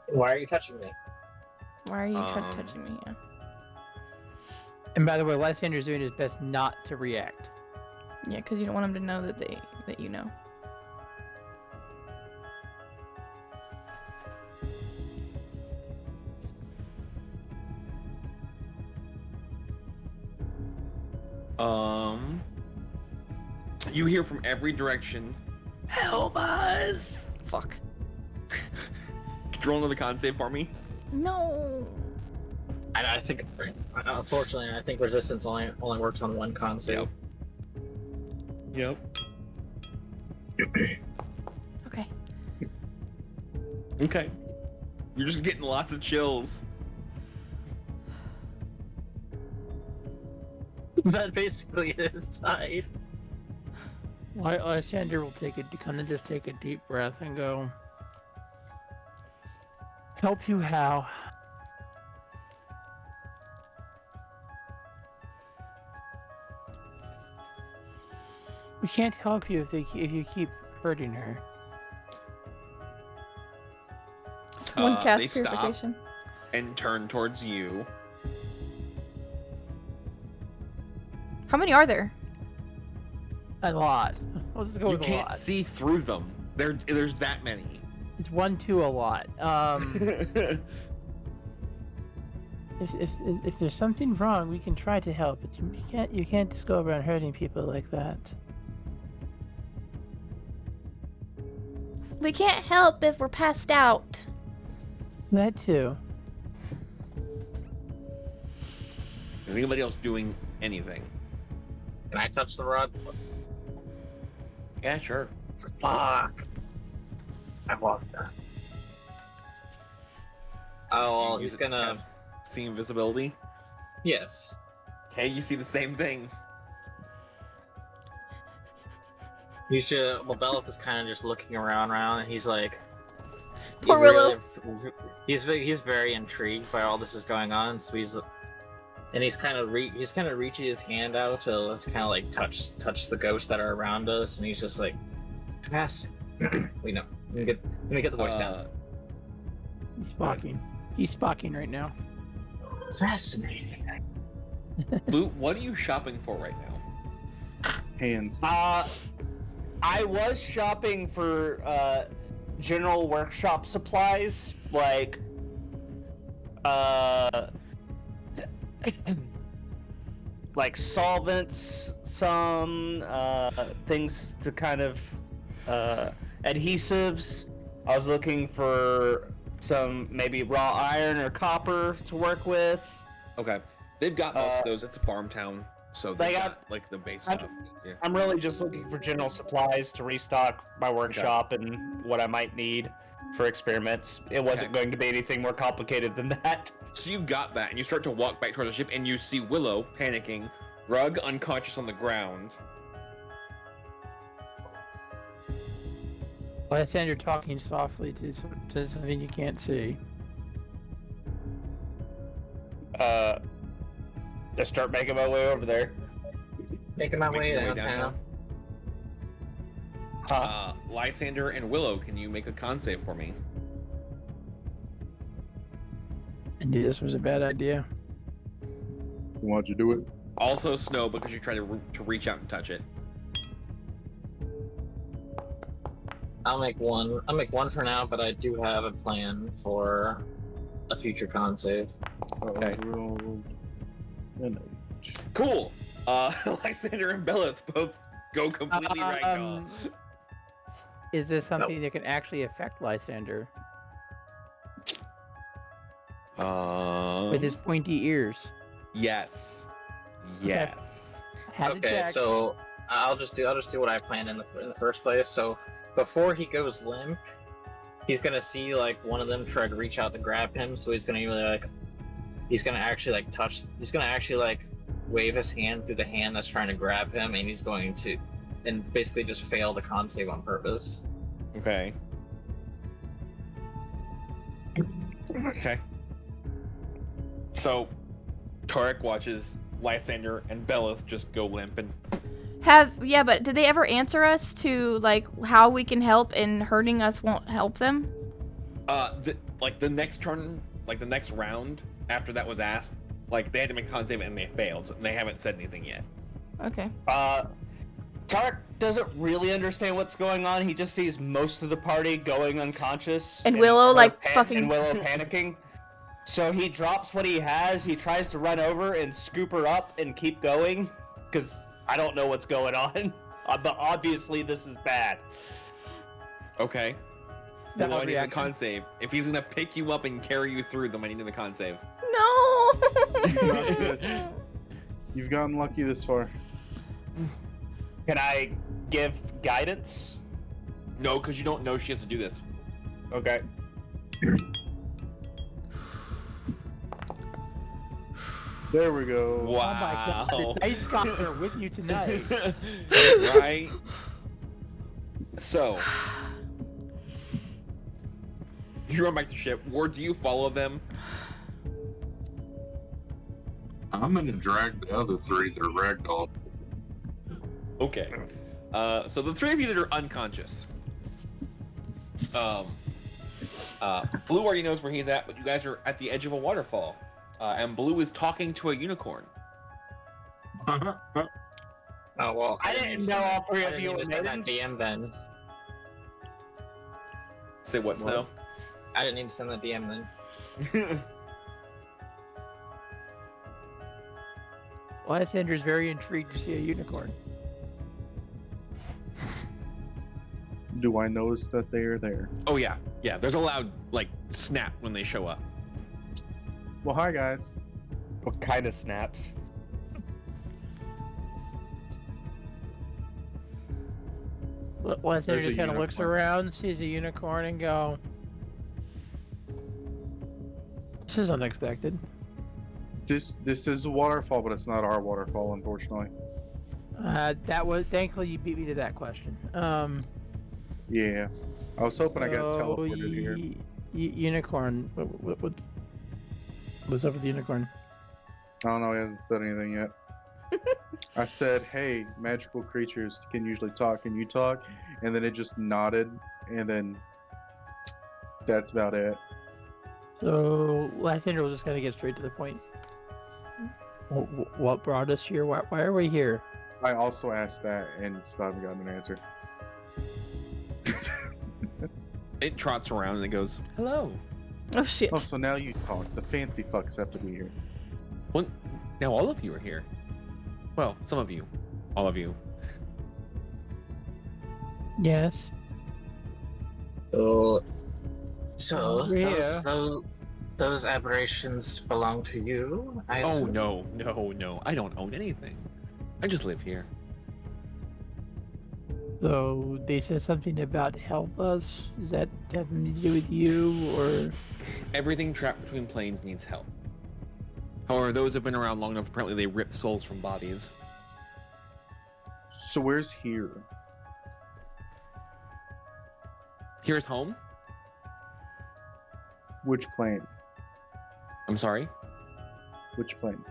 L: Why are you touching me?
H: Why are you touching me? Yeah.
I: And by the way, Lysander's doing his best not to react.
H: Yeah, because you don't want them to know that you know.
J: You hear from every direction. Help us!
H: Fuck.
J: Could you roll another con save for me?
H: No.
L: I think, unfortunately, I think resistance only works on one con save.
J: Yep.
H: Okay.
J: Okay. You're just getting lots of chills.
L: That basically is tied.
I: Lysander will take a deep breath and go. Help you how? We can't help you if you keep hurting her.
H: Someone
J: They
H: cast
J: stop
H: purification.
J: and turn towards you.
H: How many are there?
I: A lot. Let's just go
J: You
I: with a
J: can't
I: lot.
J: see through them. There's that many.
I: It's 1 to a lot. If there's something wrong, we can try to help, but you can't just go around hurting people like that.
G: We can't help if we're passed out.
I: That too.
J: Is anybody else doing anything?
L: Can I touch the rod?
J: Yeah, sure.
L: Fuck. I walked that. Oh,
J: Use
L: he's
J: it to
L: gonna.
J: cast see invisibility.
L: Yes.
J: Okay, you see the same thing.
L: You should. Well, Belith is kind of just looking around, and he's like.
H: Poor Willow.
L: He's very intrigued by all this is going on, so he's kind of reaching his hand out to kind of like touch the ghosts that are around us, and he's just like, pass. We know. Let me get the voice down.
I: He's Spocking. He's Spocking right now.
L: Fascinating.
J: Lou, what are you shopping for right now?
D: Hands.
K: I was shopping for general workshop supplies, like like solvents, some things to kind of adhesives. I was looking for some maybe raw iron or copper to work with.
J: Okay, they've got most of those. It's a farm town, so they got like the base stuff. Yeah.
K: I'm really just looking for general supplies to restock my workshop and what I might need for experiments. It wasn't going to be anything more complicated than that.
J: So you've got that, and you start to walk back toward the ship, and you see Willow panicking, Rug unconscious on the ground.
I: Lysander talking softly to something you can't see.
K: I start making my way over there.
L: Making my way
J: Making your
L: downtown.
J: Lysander and Willow, can you make a con save for me?
I: I knew this was a bad idea.
D: Why'd you do it?
J: Also Snow, because you're trying to reach out and touch it.
L: I'll make one. I'll make one for now, but I do have a plan for a future con save.
J: Okay.
D: And
J: Cool. Lysander and Belith both go completely ragdoll.
I: Is this something that can actually affect Lysander with his pointy ears?
J: Yes. Yes.
L: Okay, so I'll just do what I planned in the first place. So before he goes limp, he's gonna see like one of them try to reach out to grab him. So he's gonna actually wave his hand through the hand that's trying to grab him, and he's going to basically just fail the con save on purpose.
J: Okay. Okay. So Tarek watches Lysander and Belith just go limp and
H: But did they ever answer us to like how we can help and hurting us won't help them?
J: the next turn, like the next round after that was asked, like they had to make a con save and they failed, so they haven't said anything yet.
H: Okay.
K: Tarek doesn't really understand what's going on. He just sees most of the party going unconscious.
H: And Willow
K: and Willow panicking. So he drops what he has. He tries to run over and scoop her up and keep going, because I don't know what's going on. But obviously this is bad.
J: Okay. Well, I need the con save. If he's gonna pick you up and carry you through them, I need the con save.
H: No.
D: You've gotten lucky this far.
K: Can I give guidance?
J: No, because you don't know she has to do this.
K: Okay.
D: There we go.
J: Wow.
I: Oh my god, the dice gods are with you tonight.
J: Right? So, you run back to the ship. Ward, do you follow them?
C: I'm gonna drag the other three that are ragdoll.
J: Okay. So the three of you that are unconscious. Blue already knows where he's at, but you guys are at the edge of a waterfall. And Blue is talking to a unicorn.
L: Oh well,
K: I didn't know all three of you were
L: that
K: maidens.
L: DM then.
J: Say what, Snow?
L: I didn't need to send that DM then.
I: Lysander's very intrigued to see a unicorn.
D: Do I notice that they are there?
E: Oh yeah, yeah. There's a loud like snap when they show up.
D: Well, hi guys.
K: What kind of snap?
I: Lysander
D: There's a
I: just kind of looks
D: unicorn.
I: around, sees a unicorn, and go, "This is unexpected."
D: This is a waterfall, but it's not our waterfall, unfortunately.
I: That was thankfully you beat me to that question.
D: Yeah, I was hoping I got
I: so
D: teleported here.
I: Unicorn. What's up with the unicorn?
D: I don't know. He hasn't said anything yet. I said, "Hey, magical creatures can usually talk. Can you talk?" And then it just nodded, and then that's about it.
I: So Lysander was just gonna get straight to the point. What brought us here? Why are we here?
D: I also asked that and still haven't gotten an answer.
E: It trots around and it goes, "Hello."
H: Oh shit.
D: Oh, so now you talk. The fancy fucks have to be here.
E: Well, now all of you are here. Well, some of you, all of you.
I: Yes.
L: So
I: Yeah.
L: those aberrations belong to you? I
E: Oh
L: assume?
E: no! I don't own anything. I just live here.
I: So they said something about help us. Is that having to do with you or?
E: Everything trapped between planes needs help. However, those have been around long enough. Apparently, they rip souls from bodies.
D: So where's here?
E: Here's home.
D: Which plane?
E: I'm sorry.
D: Which plane?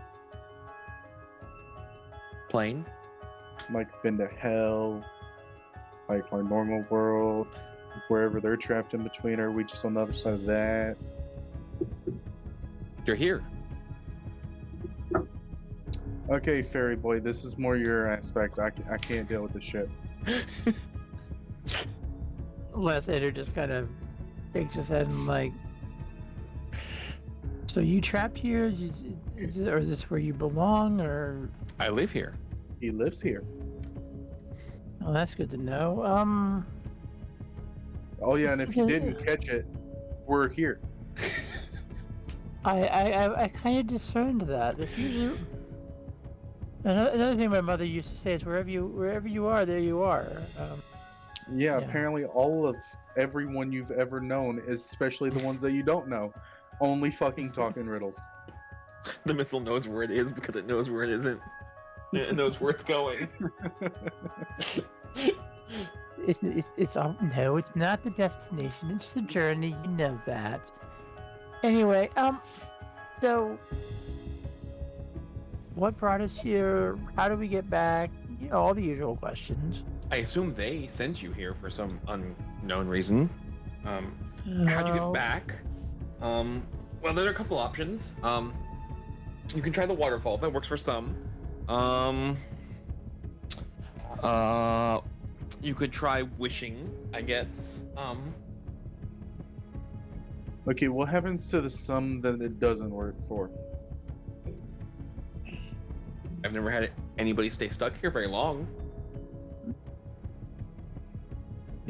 E: Plane.
D: Like been to hell? Like our normal world? Wherever they're trapped in between, or are we just on the other side of that?
E: You're here.
D: Okay, fairy boy, this is more your aspect. I can't deal with this shit.
I: Lysander just kind of shakes his head and like, so you trapped here? Or is this where you belong? Or
E: I live here.
D: He lives here.
I: oh, that's good to know.
D: Oh yeah, and if you didn't catch it, we're here.
I: I kind of discerned that. There's usually another thing my mother used to say is wherever you are, there you are.
D: Yeah,
I: Yeah.
D: apparently all of everyone you've ever known, especially the ones that you don't know, only fucking talk in riddles.
E: The missile knows where it is because it knows where it isn't. It knows where it's going.
I: It's no, it's not the destination. It's the journey. You know that. Anyway, so what brought us here? How do we get back? You know, all the usual questions.
E: I assume they sent you here for some unknown reason. How'd you
I: Oh.
E: get back? Well, there are a couple options. You can try the waterfall. That works for some. You could try wishing, I guess.
D: Okay, what happens to the sum that it doesn't work for?
E: I've never had anybody stay stuck here very long.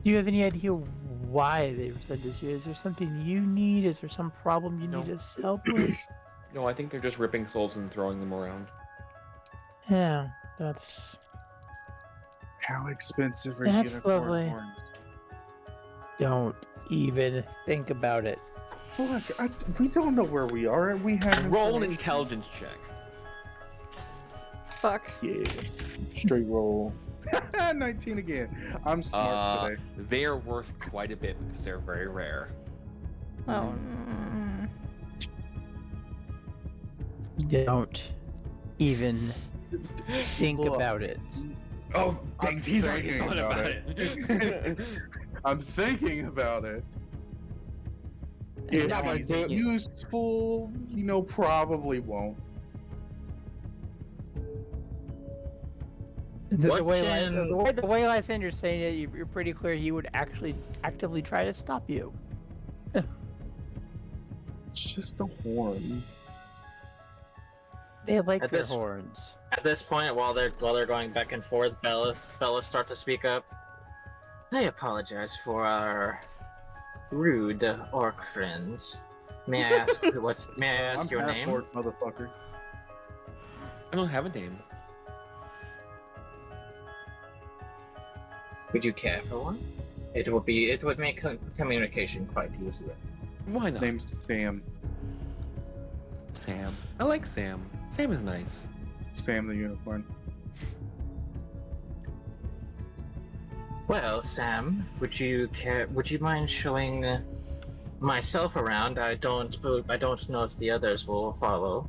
I: Do you have any idea why they sent us here? Is there something you need? Is there some problem you need us help with?
E: No, I think they're just ripping souls and throwing them around.
I: Yeah, that's
D: How expensive are
I: That's
D: unicorn
I: lovely.
D: horns?
I: don't even think about it.
D: Fuck, we don't know where we are. We have
E: Roll an intelligence check.
H: Fuck.
D: Yeah, straight roll. 19 again. I'm smart today.
E: They are worth quite a bit because they're very rare.
H: Oh.
I: Don't even think
D: Look,
I: about it.
E: Oh, thanks. He's already
D: thinking
E: thought about it.
D: I'm thinking about it.
I: You're
D: If
I: not gonna
D: he's
I: do it.
D: useful, probably won't.
I: The way Lysander's saying it, you're pretty clear he would actually actively try to stop you.
D: It's just a horn.
I: They like
L: At
I: their
L: this-
I: horns.
L: At this point, while they're going back and forth, Bella starts to speak up. I apologize for our rude orc friends. May I ask
D: I'm
L: your
D: half
L: name?
D: orc, motherfucker.
J: I don't have a name.
L: Would you care for one? It would make communication quite easier.
J: Why
D: His
J: not?
D: name's Sam.
J: Sam. I like Sam. Sam is nice.
D: Sam the unicorn.
L: Well, Sam, would you mind showing myself around? I don't know if the others will follow.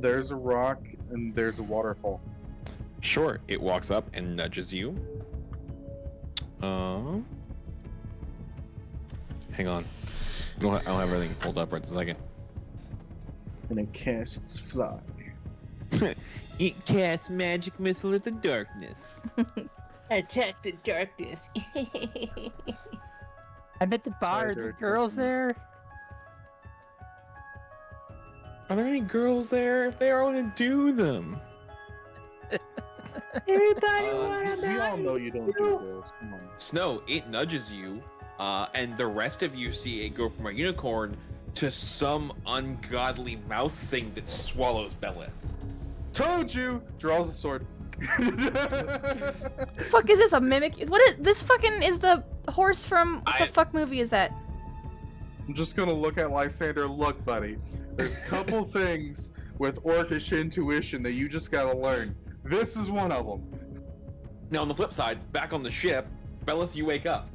D: There's a rock and there's a waterfall.
E: Sure. It walks up and nudges you. Hang on. I don't have everything pulled up right this second.
D: And it casts fly.
E: It casts magic missile at the darkness.
N: Attack the darkness.
I: I'm at the bar. Are the girls there?
E: Are there any girls there? If they are, I want to do them.
N: Everybody wanna
D: You all know you don't do girls. Come on.
J: Snow, it nudges you, and the rest of you see it go from a unicorn to some ungodly mouth thing that swallows Bella.
D: Told you! Draws a sword.
H: The fuck is this? A mimic? What is this? Fucking is the horse from what the fuck movie is that?
D: I'm just gonna look at Lysander. Look, buddy. There's a couple things with orcish intuition that you just gotta learn. This is one of them.
J: Now, on the flip side, back on the ship, Belith, you wake up.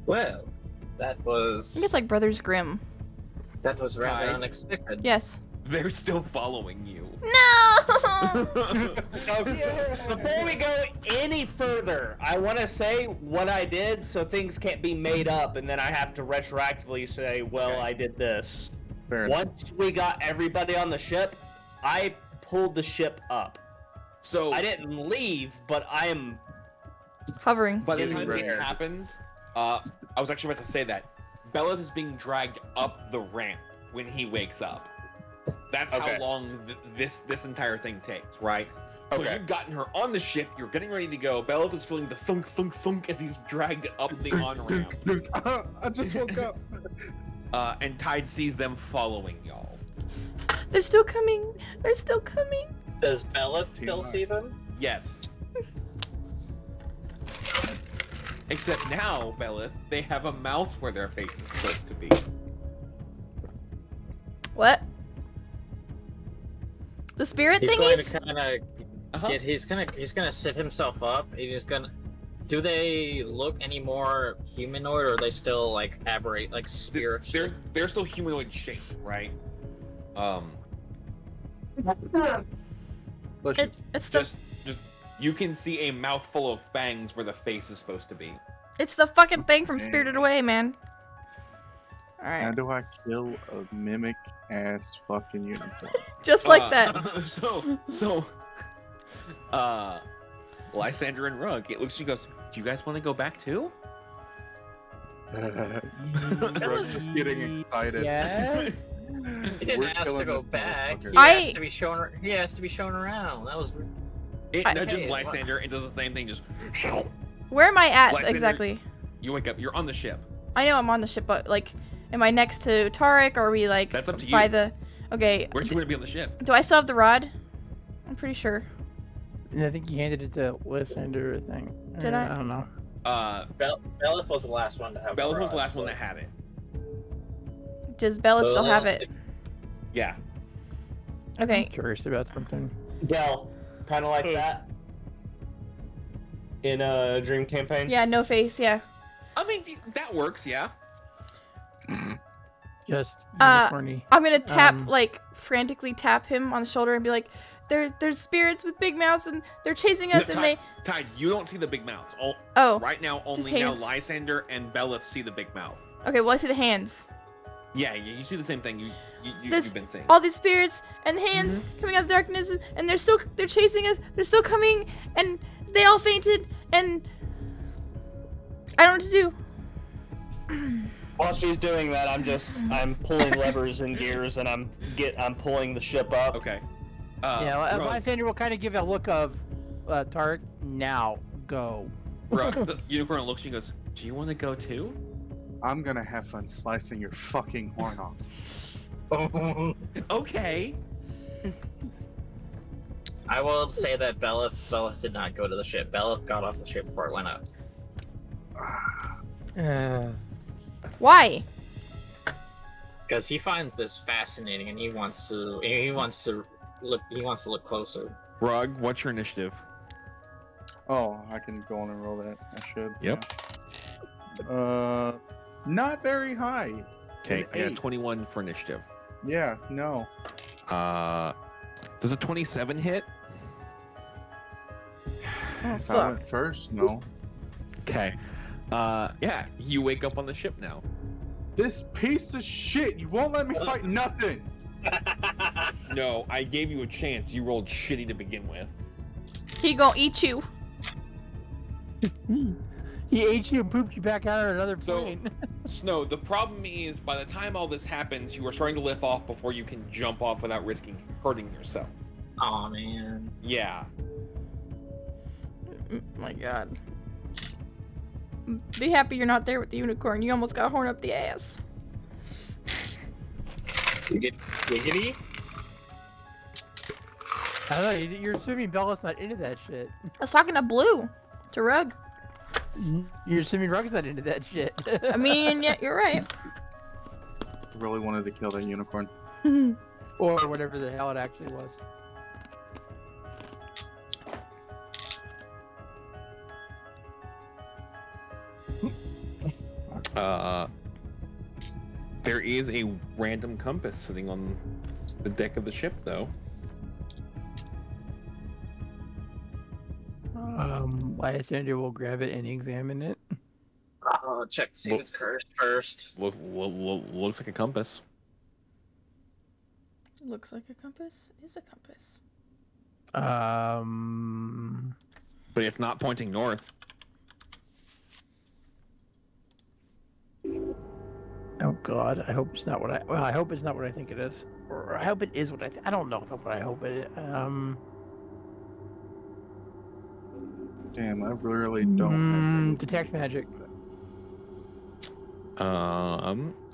L: Well, that
H: I
L: was
H: think it's like Brothers Grimm.
L: rather
J: Kai.
L: unexpected.
H: Yes.
J: They're still following you.
H: No!
K: Before we go any further, I want to say what I did so things can't be made up and then I have to retroactively say, well,
J: Okay.
K: I did this.
D: Fair enough.
K: Once we got everybody on the ship, I pulled the ship up.
J: So
K: I didn't leave, but I am
H: Hovering.
J: by the
K: Getting
J: time this
K: ready.
J: happens, I was actually about to say that Belith is being dragged up the ramp when he wakes up. That's
K: Okay.
J: how long this entire thing takes, right? So
K: Okay.
J: you've gotten her on the ship. You're getting ready to go. Belith is feeling the thunk, thunk, thunk as he's dragged up the on ramp.
D: I just woke up.
J: And Tide sees them following y'all.
H: They're still coming. They're still coming.
L: Does Bella still see them?
J: Yes. Except now, Belith, they have a mouth where their face is supposed to be.
H: What? The spirit
L: He's going
H: thingies?
L: to kind of get. He's gonna sit himself up. And he's gonna. Do they look any more humanoid, or are they still like aberrate, like spirit?
J: They're still humanoid shaped, right?
H: It's the
J: Just you can see a mouth full of fangs where the face is supposed to be.
H: it's the fucking thing from Spirited Away, man. All
D: How
H: right,
D: do I kill a mimic ass fucking unicorn?
H: just like that.
J: So, Lysander and Rug, it looks. She goes, "Do you guys want to go back too?"
D: Rug's just getting excited.
I: Yeah.
L: He didn't
D: We're
L: ask to
D: killing
L: go
D: this
L: back.
D: motherfucker.
H: I-
L: He has to be shown around. That was.
J: It
H: I-
J: nudges
L: Hey,
J: Lysander and does the same thing. Just
H: Where am I at
J: Lysander-
H: exactly?
J: you wake up. You're on the ship.
H: I know I'm on the ship, but like, am I next to Tarek? Or are we like
J: That's up to
H: by
J: you.
H: the? Okay.
J: Where'd you want to be on the ship?
H: Do I still have the rod? I'm pretty sure.
I: And I think you handed it to Lysander, I think.
H: Did I?
I: I don't know.
L: Bellith was the last one to have.
J: Belith was the
L: rod,
J: last one
L: so-
J: that had it.
H: Does Bella
L: So
H: still
L: then-
H: have it?
J: Yeah.
H: Okay.
I: I'm curious about something.
K: Gel, kind of like that. In a dream campaign.
H: Yeah, no face. Yeah.
J: I mean, that works. Yeah.
I: Just
H: I'm
I: unicorny.
H: gonna tap like frantically tap him on the shoulder and be like, "There's spirits with big mouths and they're chasing us and they."
J: Tide, you don't see the big mouths.
H: Oh.
J: Right now,
H: just
J: only now
H: hands.
J: Lysander and Belith see the big mouth.
H: Okay, well I see the hands.
J: Yeah, you see the same thing.
H: there's
J: you've been seeing.
H: all these spirits and hands coming out of the darkness, and they're chasing us. They're still coming, and they all fainted, and I don't know what to do.
K: While she's doing that, I'm pulling levers and gears, and I'm pulling the ship up.
J: Okay.
I: Lysander will kind of give a look of Tarek. Now go.
J: The unicorn looks and goes, "Do you want to go too?"
D: I'm gonna have fun slicing your fucking horn off.
J: Okay.
L: I will say that Belith did not go to the ship. Belith got off the ship before it went up.
H: Why?
L: Because he finds this fascinating, and he wants to look closer.
J: Rug, what's your initiative?
D: Oh, I can go on and roll that. I should.
J: Yep.
D: Yeah. Not very high.
J: Okay,
D: An
J: I got
D: 8.
J: 21 for initiative.
D: Yeah, no.
J: Does a 27 hit?
D: If I went first, no.
J: Okay. Yeah, you wake up on the ship now.
D: This piece of shit, you won't let me fight nothing.
J: No, I gave you a chance. You rolled shitty to begin with.
H: He gonna eat you.
I: He ate you and pooped you back out on another plane.
J: Snow, the problem is by the time all this happens, you are starting to lift off before you can jump off without risking hurting yourself.
L: Aw, man.
J: Yeah.
H: My God. Be happy you're not there with the unicorn. You almost got horn up the ass.
L: You get giggity?
I: I don't know, you're assuming Bella's not into that shit.
H: I was talking to Blue. To Rug.
I: You're assuming Rug's not into that shit.
H: I mean, yeah, you're right.
D: I really wanted to kill that unicorn.
I: Or whatever the hell it actually was.
J: There is a random compass sitting on the deck of the ship, though.
I: Lysander will grab it and examine it.
L: Check to see if it's cursed first.
J: Looks like a compass.
H: Looks like a compass. Is a compass.
J: But it's not pointing north.
I: Oh God, I hope it's not what I hope it's not what I think it is. Or I hope it is what I don't know what I hope it is.
D: Damn, I really don't have
I: detect magic.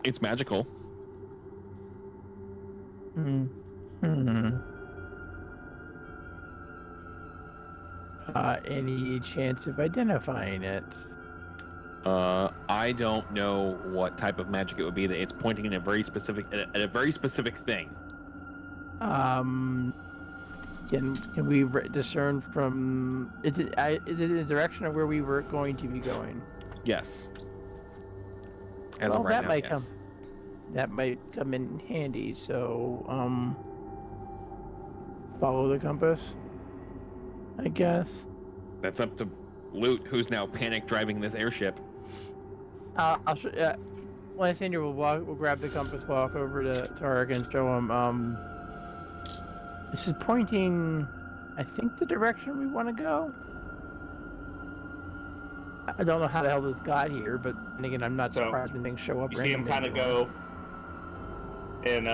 J: It's magical.
I: Any chance of identifying it?
J: I don't know what type of magic it would be. That it's pointing in a very specific thing.
I: Can we discern from? Is it in the direction of where we were going to be going?
J: Yes.
I: Well, that might come. That might come in handy. So, follow the compass, I guess.
J: That's up to Loot, who's now panic driving this airship.
I: I'll show. Lysander will grab the compass, walk over to Tarek, and show him. This is pointing, I think, the direction we want to go. I don't know how the hell this got here, but then again, I'm not surprised when things show up.
K: You see him kind of go and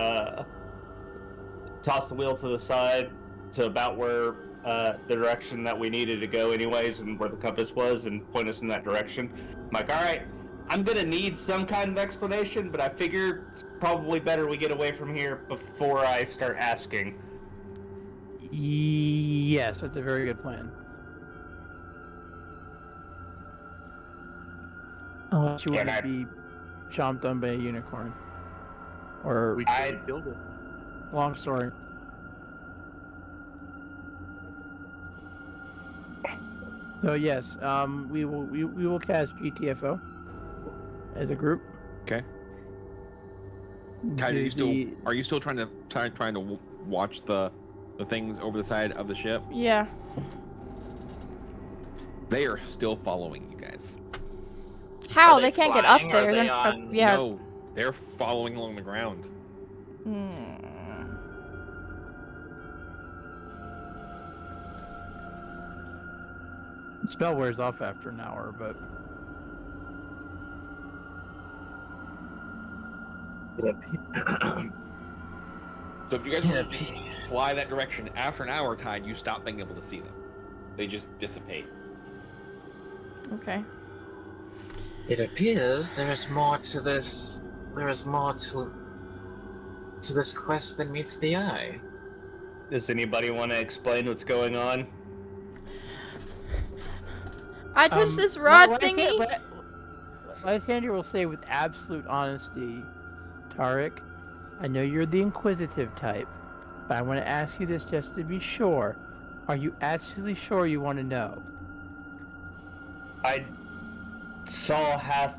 K: toss the wheel to the side to about where the direction that we needed to go anyways, and where the compass was, and point us in that direction. I'm like, all right, I'm gonna need some kind of explanation, but I figure it's probably better we get away from here before I start asking.
I: Yes, that's a very good plan. Unless you want to be chomped on by a unicorn. Or
D: we could build it.
I: Long story. So yes, we will cast GTFO as a group.
J: Okay. Ty, are you still trying to watch the things over the side of the ship?
H: Yeah.
J: They are still following you guys.
H: How? They can't get up there.
J: No, they're following along the ground.
I: The spell wears off after an hour, but
J: So if you guys want to fly that direction after an hour tide, you stop being able to see them. They just dissipate.
H: Okay.
L: It appears there is more to this. There is more to this quest than meets the eye.
K: Does anybody want to explain what's going on?
H: I touched this rod thingy.
I: Lysander will say with absolute honesty, Tarek, I know you're the inquisitive type, but I want to ask you this just to be sure. Are you absolutely sure you want to know?
K: I saw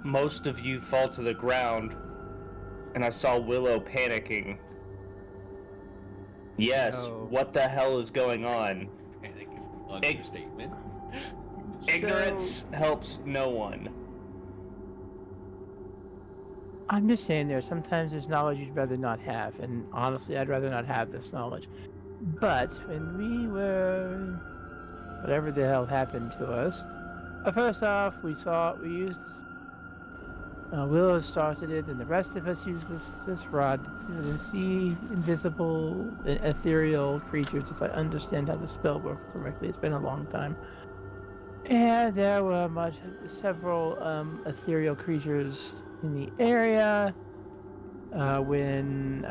K: most of you fall to the ground, and I saw Willow panicking. Yes,
I: No.
K: what the hell is going on?
J: Panic is an understatement.
K: Ignorance helps no one.
I: I'm just saying sometimes there's knowledge you'd rather not have, and honestly, I'd rather not have this knowledge. But when we were... whatever the hell happened to us, first off, we used... Willow started it, and the rest of us used this rod to see invisible, ethereal creatures, if I understand how the spell worked correctly. It's been a long time. And there were several ethereal creatures in the area. When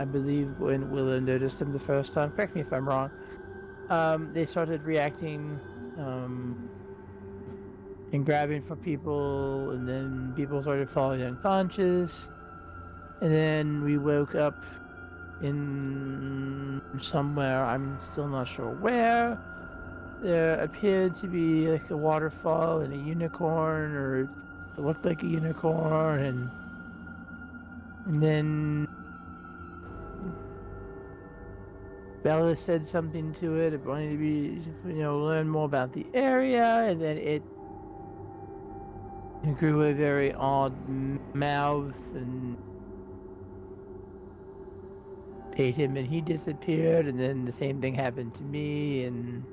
I: Willow noticed them the first time, correct me if I'm wrong, they started reacting and grabbing for people, and then people started falling unconscious. And then we woke up in somewhere, I'm still not sure where. There appeared to be like a waterfall and a unicorn, or it looked like a unicorn, and then Bella said something to it, wanting to be, learn more about the area, and then it grew a very odd mouth and ate him, and he disappeared, and then the same thing happened to me, and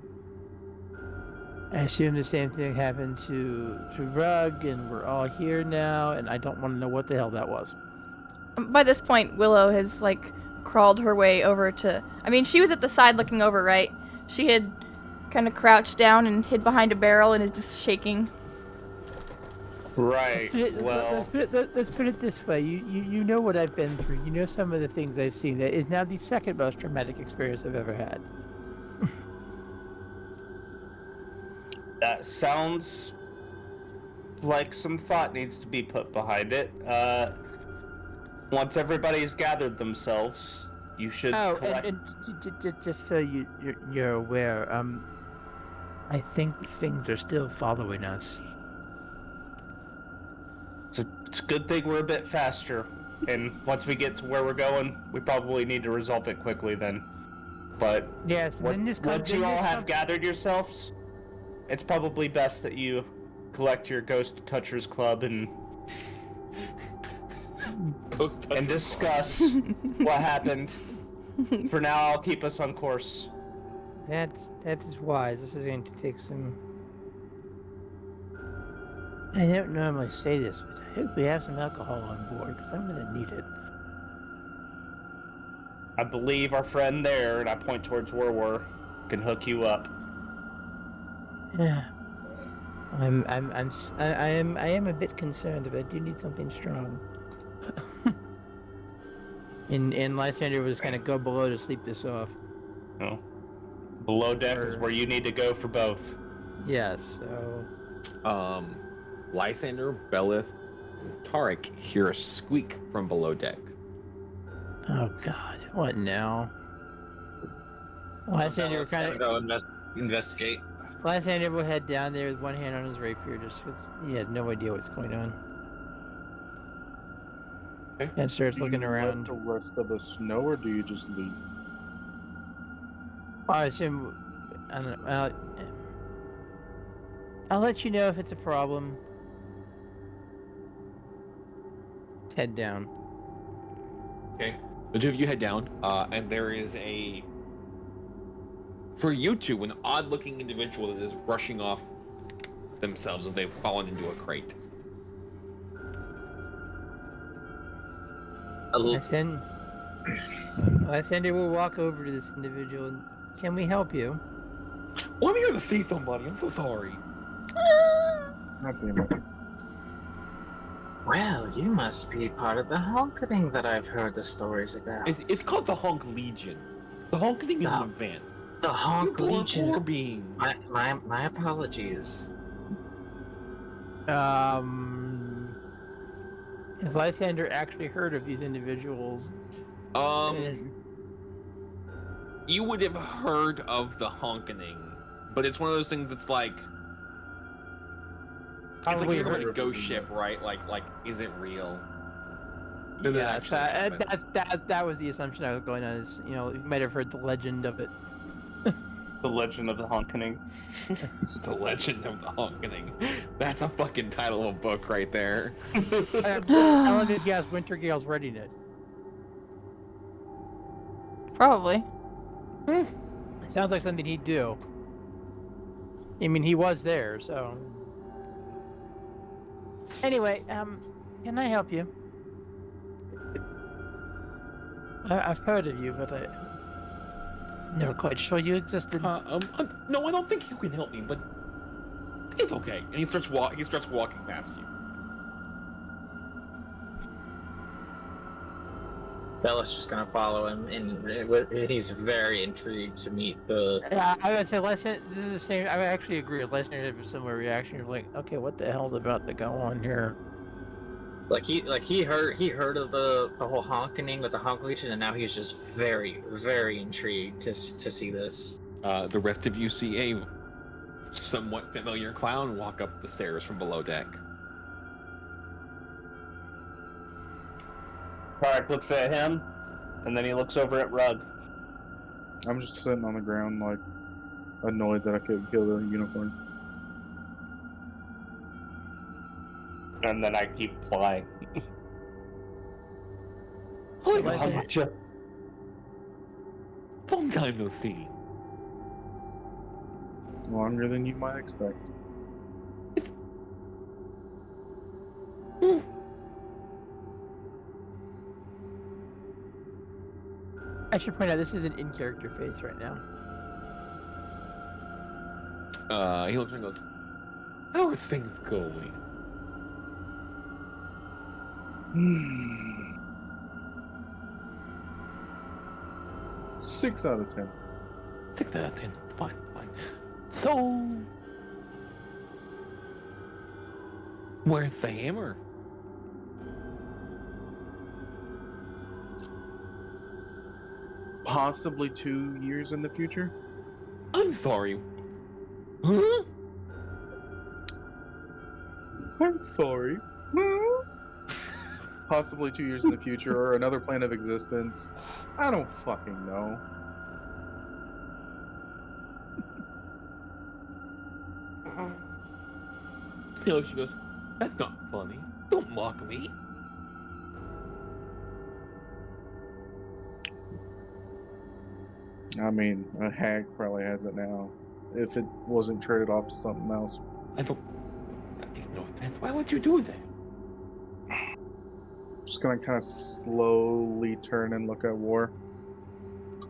I: I assume the same thing happened to Rug, and we're all here now, and I don't want to know what the hell that was.
H: By this point, Willow has, crawled her way over to... I mean, she was at the side looking over, right? She had kind of crouched down and hid behind a barrel and is just shaking.
K: Right,
I: Let's put it this way. You know what I've been through. You know some of the things I've seen. That is now the second most traumatic experience I've ever had.
K: That sounds like some thought needs to be put behind it. Once everybody's gathered themselves, you should collect...
I: and just so you're aware, I think things are still following us.
K: It's a good thing we're a bit faster, and once we get to where we're going, we probably need to resolve it quickly then. But
I: yes,
K: once you all have gathered yourselves, it's probably best that you collect your Ghost Touchers Club and discuss what happened. For now, I'll keep us on course.
I: That is wise. This is going to take some... I don't normally say this, but I hope we have some alcohol on board, because I'm going to need it.
K: I believe our friend there, and I point towards Warwar, can hook you up.
I: Yeah. I am a bit concerned, but I do need something strong. and Lysander was going to go below to sleep this off.
K: No. Below deck is where you need to go for both.
I: Yes, so...
J: Lysander, Belith, and Tarek hear a squeak from below deck.
I: Oh god, what now? Lysander kind of
L: go investigate.
I: Lysander will head down there with one hand on his rapier, just because he had no idea what's going on.
J: Okay.
I: And starts looking around.
D: Let the rest of us know, or do you just leave?
I: I assume. I don't know. I'll let you know if it's a problem. Head down.
J: Okay. The two of you head down, and there is for you two, an odd-looking individual that is brushing off themselves as they've fallen into a crate.
I: Lysander will walk over to this individual. And, can we help you?
J: Well, I'm here to see somebody. I'm so sorry.
D: God damn it.
L: Well, you must be part of the honking that I've heard the stories about.
J: It's called the Honk Legion. The Honking is an event.
L: The Honk
J: You
L: Legion.
J: poor being.
L: My apologies.
I: Has Lysander actually heard of these individuals?
J: You would have heard of the honking, but it's one of those things that's like, it's like
I: Probably
J: you're on
I: heard
J: a
I: of
J: ghost
I: them.
J: ship, right? Like, is it real?
I: Yeah, that was the assumption I was going on. Is you might have heard the legend of it.
K: The Legend of the Honkening.
J: The Legend of the Honkening. That's a fucking title of a book right there.
I: How did guess Wintergale's writing it?
H: Probably.
I: It sounds like something he'd do. I mean, he was there, so. Anyway, can I help you? I've heard of you, but I'm never quite sure you existed.
J: No, I don't think you can help me, but it's okay. And he starts walking past you.
L: Bella's just gonna follow him, and he's very intrigued to meet the.
I: Yeah, I would say Lysander. This is the same. I would actually agree with Lysander. Have a similar reaction. You're like, okay, what the hell's about to go on here?
L: He heard of the whole honking with the honk legion, and now he's just very, very intrigued to see this.
J: The rest of you see a somewhat familiar clown walk up the stairs from below deck.
K: Tarek looks at him, and then he looks over at Rug.
D: I'm just sitting on the ground, like, annoyed that I couldn't kill the unicorn.
K: And then I keep flying.
J: Long time no see.
D: Longer than you might expect.
I: I should point out this is an in-character face right now.
J: He looks and goes, "How are things going?"
D: 6 out of 10.
J: 6 out of 10. Fine. So, where's the hammer?
D: Possibly 2 years in the future?
J: I'm sorry. Huh?
D: I'm sorry. Possibly 2 years in the future or another plane of existence. I don't fucking know.
J: She goes, "That's not funny. Don't mock me."
D: I mean, a hag probably has it now. If it wasn't traded off to something else.
J: That makes no sense. Why would you do that?
D: Just gonna kind of slowly turn and look at war.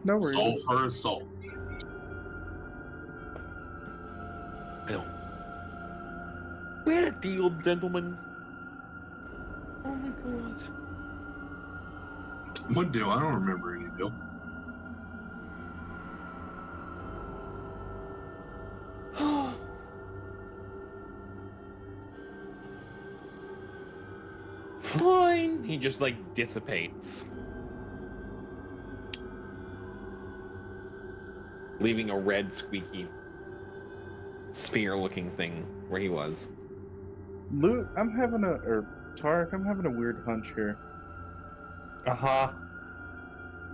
D: No reason.
C: Soul for a soul.
J: We're a deal, gentlemen. Oh my god.
C: What deal? I don't remember any deal.
J: Fine. He just dissipates, leaving a red squeaky sphere-looking thing where he was.
D: Tarek, I'm having a weird hunch here.
K: Uh-huh.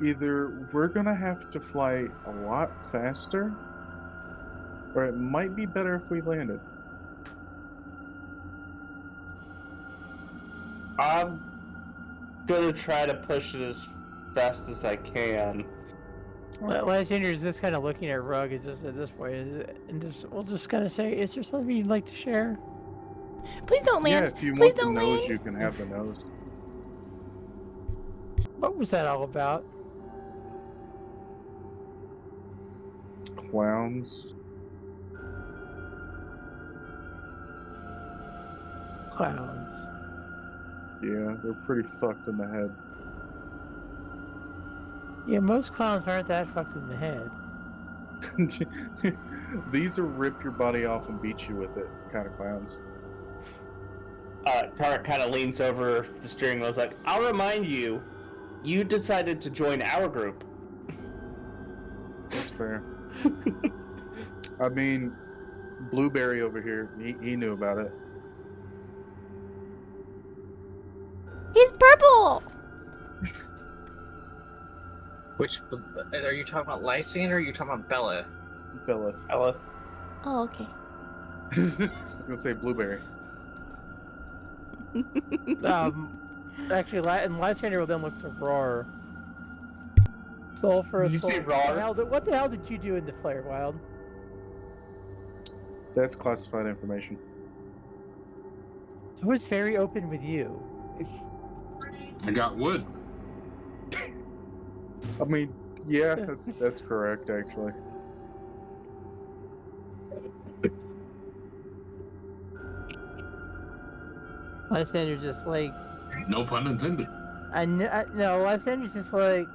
D: Either we're gonna have to fly a lot faster, or it might be better if we landed.
K: I'm gonna try to push it as best as I can.
I: Lysander is just kind of looking at Rug just at this point, and we'll just kind of say, "Is there something you'd like to share?"
H: Please don't land.
D: Yeah, if you
H: Please
D: want the
H: don't
D: nose,
H: land.
D: you can have the nose.
I: What was that all about?
D: Clowns.
I: Clowns.
D: Yeah, they're pretty fucked in the head.
I: Yeah, most clowns aren't that fucked in the head.
D: These are rip your body off and beat you with it kind of clowns.
K: Tarek kind of leans over the steering wheel. Is like, I'll remind you, you decided to join our group.
D: That's fair. I mean, Blueberry over here, he knew about it.
H: He's purple.
L: Which are you talking about, Lysander, or are you talking about Bella?
D: Bella.
H: Oh, okay.
D: I was gonna say Blueberry.
I: Actually, and Lysander will then look to Roar. Soul for a
K: Did you
I: soul.
K: say Roar?
I: What the hell did you do in the Wild?
D: That's classified information.
I: I was very open with you.
C: I got wood.
D: I mean, yeah, that's correct actually.
I: Lysander's just like,
C: No pun intended.
I: no, Lysander's just like,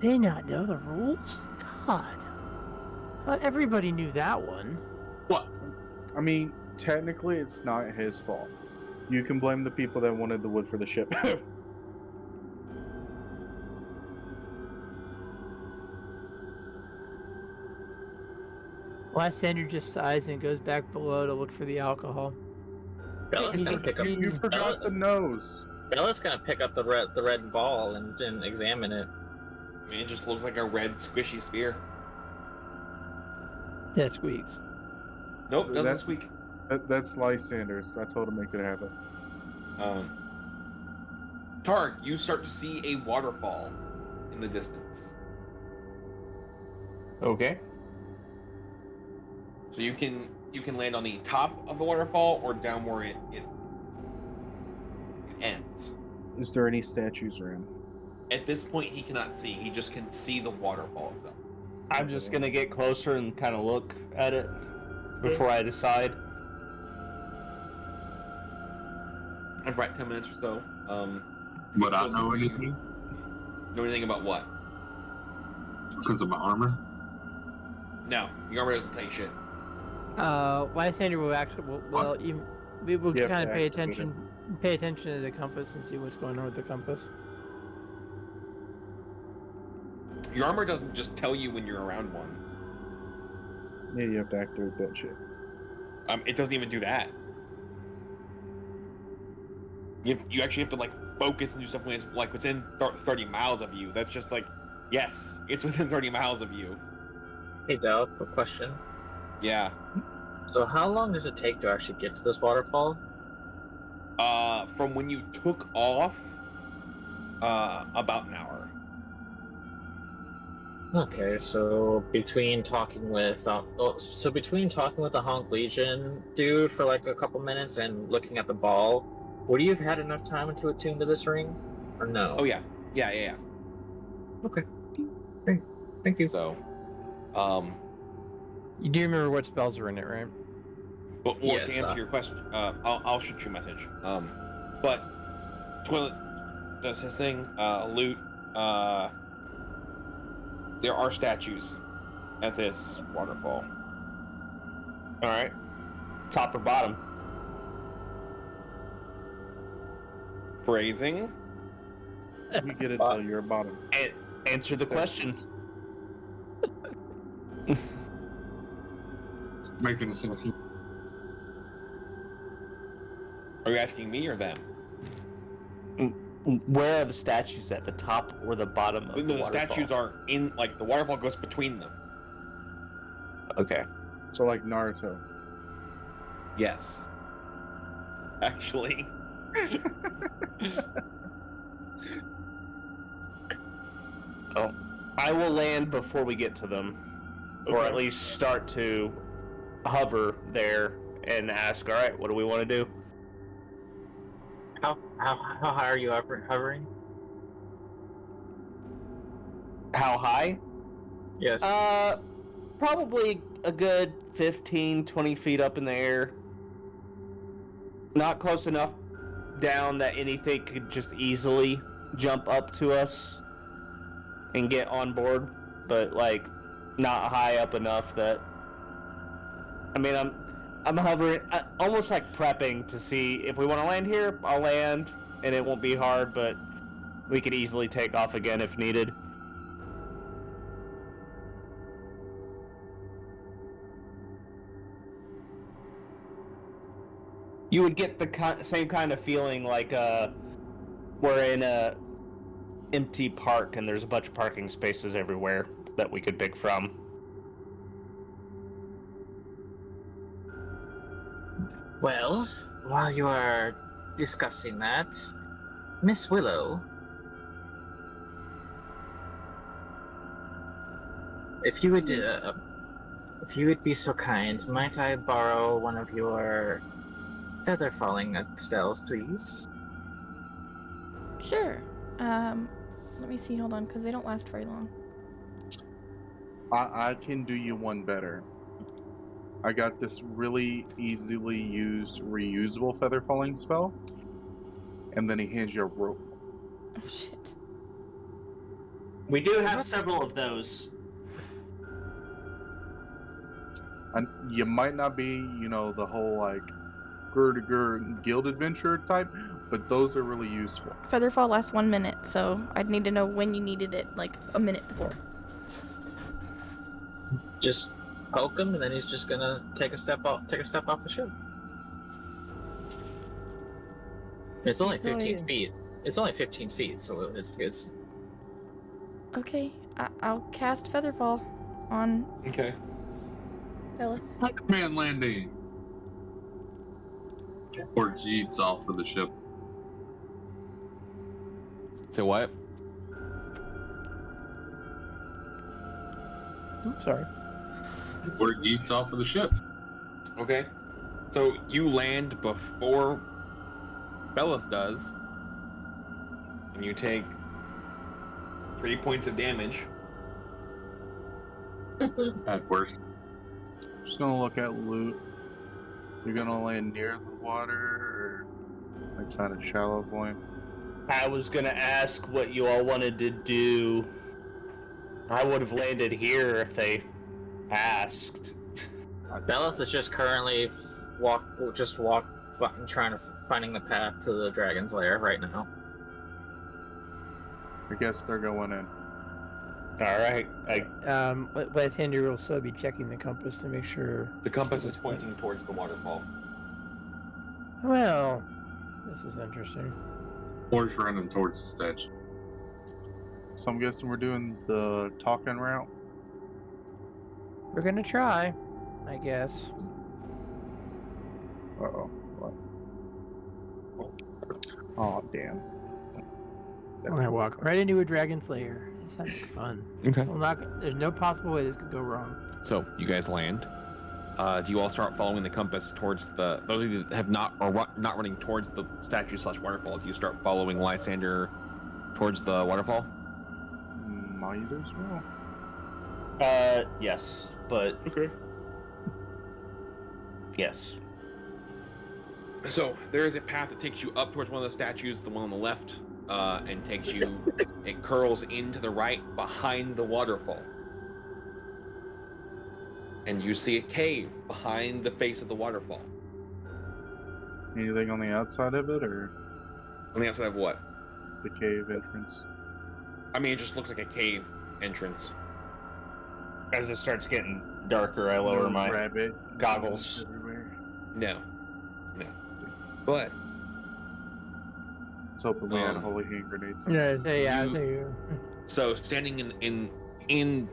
I: they not know the rules? God. Not everybody knew that one.
C: What?
D: I mean, technically, it's not his fault. You can blame the people that wanted the wood for the ship.
I: Lysander just sighs and goes back below to look for the alcohol.
L: Bella's gonna pick up.
D: You forgot the nose.
L: Bella's gonna pick up the red ball and examine it.
J: I mean, it just looks like a red squishy sphere.
I: That squeaks.
J: Nope, doesn't squeak.
D: That's Lysander's. I told him make it happen.
J: Tark, you start to see a waterfall in the distance.
K: Okay.
J: So you can land on the top of the waterfall or down where it ends.
D: Is there any statues around?
J: At this point, he cannot see. He just can see the waterfall itself.
K: I'm just gonna get closer and kind of look at it before I decide.
J: I've about 10 minutes or so.
C: Would I know anything?
J: Know anything about what?
C: Because of my armor?
J: No, your armor doesn't tell you shit.
I: Lysander will we will
D: You have
I: kind
D: to
I: of pay
D: activate
I: attention to the compass and see what's going on with the compass.
J: Your armor doesn't just tell you when you're around one.
D: Yeah, you have to activate that shit.
J: It doesn't even do that. You actually have to like focus and do stuff when it's like within 30 miles of you. That's just like, yes, it's within 30 miles of you.
L: Hey, Dal, quick question.
J: Yeah.
L: So how long does it take to actually get to this waterfall?
J: From when you took off, about an hour.
L: Okay, so between talking with the Honk Legion dude for like a couple minutes and looking at the ball, would you have had enough time to attune to this ring, or no?
J: Oh yeah.
L: Okay. Great. Thank you.
J: So,
I: You do remember what spells are in it, right?
J: but
L: Yes,
J: to answer your question, I'll shoot you a message. But Toilet does his thing. Loot. There are statues at this waterfall.
K: All right. Top or bottom?
J: Phrasing.
D: You get it till you're a bottom.
K: Answer the question.
C: Making sense.
J: Are you asking me or them?
K: Where are the statues at the top or the bottom of the
J: The
K: waterfall?
J: statues are in, like, the waterfall goes between them.
K: Okay.
D: So like Naruto.
J: Yes.
E: actually.
K: Oh, I will land before we get to them, or at least start to hover there and ask. All right, what do we want to do?
L: How high are you hovering?
K: How high?
L: Yes.
K: Probably a good 15, 20 feet up in the air. Not close enough down that anything could just easily jump up to us and get on board, but like not high up enough that I mean I'm hovering almost like prepping to see if we want to land here. I'll land and it won't be hard, but we could easily take off again if needed. You would get the same kind of feeling like we're in a empty park and there's a bunch of parking spaces everywhere that we could pick from.
L: Well, while you are discussing that, Miss Willow, if you would be so kind, might I borrow one of your feather falling spells, please?
H: Sure. Let me see. Hold on, because they don't last very long.
D: I can do you one better. I got this really easily used, reusable feather falling spell, and then he hands you a rope.
H: Oh shit.
K: We do have several of those.
D: And you might not be, the whole like guild adventure type, but those are really useful.
H: Featherfall lasts 1 minute, so I'd need to know when you needed it, like a minute before.
L: Just poke him, and then he's just gonna take a step off the ship. It's only 15 feet. It's only 15 feet, so it's.
H: Okay, I'll cast Featherfall on.
J: Okay.
H: Bella.
C: Command landing. Or jeets off of the ship.
E: Say what?
I: Oops, sorry.
C: Or jeets off of the ship.
J: Okay. So you land before Belith does, and you take 3 points of damage.
C: At worst.
D: Just gonna look at loot. You're gonna land near the water, or like kind of shallow point?
K: I was gonna ask what you all wanted to do. I would have landed here if they asked.
L: Belith is just currently finding the path to the dragon's lair right now.
D: I guess they're going in.
K: All right.
I: Lysander will also be checking the compass to make sure.
J: The compass is pointing towards the waterfall.
I: Well, this is interesting.
C: Or running towards the statue.
D: So I'm guessing we're doing the talking route.
I: We're gonna try, I guess.
D: Uh-oh. What? Oh, damn.
I: We're gonna walk right into a dragon's lair. This sounds like fun.
E: Okay.
I: There's no possible way this could go wrong.
E: So you guys land. Do you all start following the compass towards those of you that have not running towards the statue/waterfall? Do you start following Lysander towards the waterfall?
D: Might as well.
K: Yes, but
J: okay.
K: Yes.
J: So there is a path that takes you up towards one of the statues, the one on the left, and takes you. It curls into the right behind the waterfall. And you see a cave behind the face of the waterfall.
D: Anything on the outside of it, or?
J: On the outside of what?
D: The cave entrance.
J: I mean, it just looks like a cave entrance.
K: As it starts getting darker, I lower my
D: rabbit
K: goggles.
D: Everywhere.
J: No. But
D: I was hoping we had holy hand grenades.
J: So standing in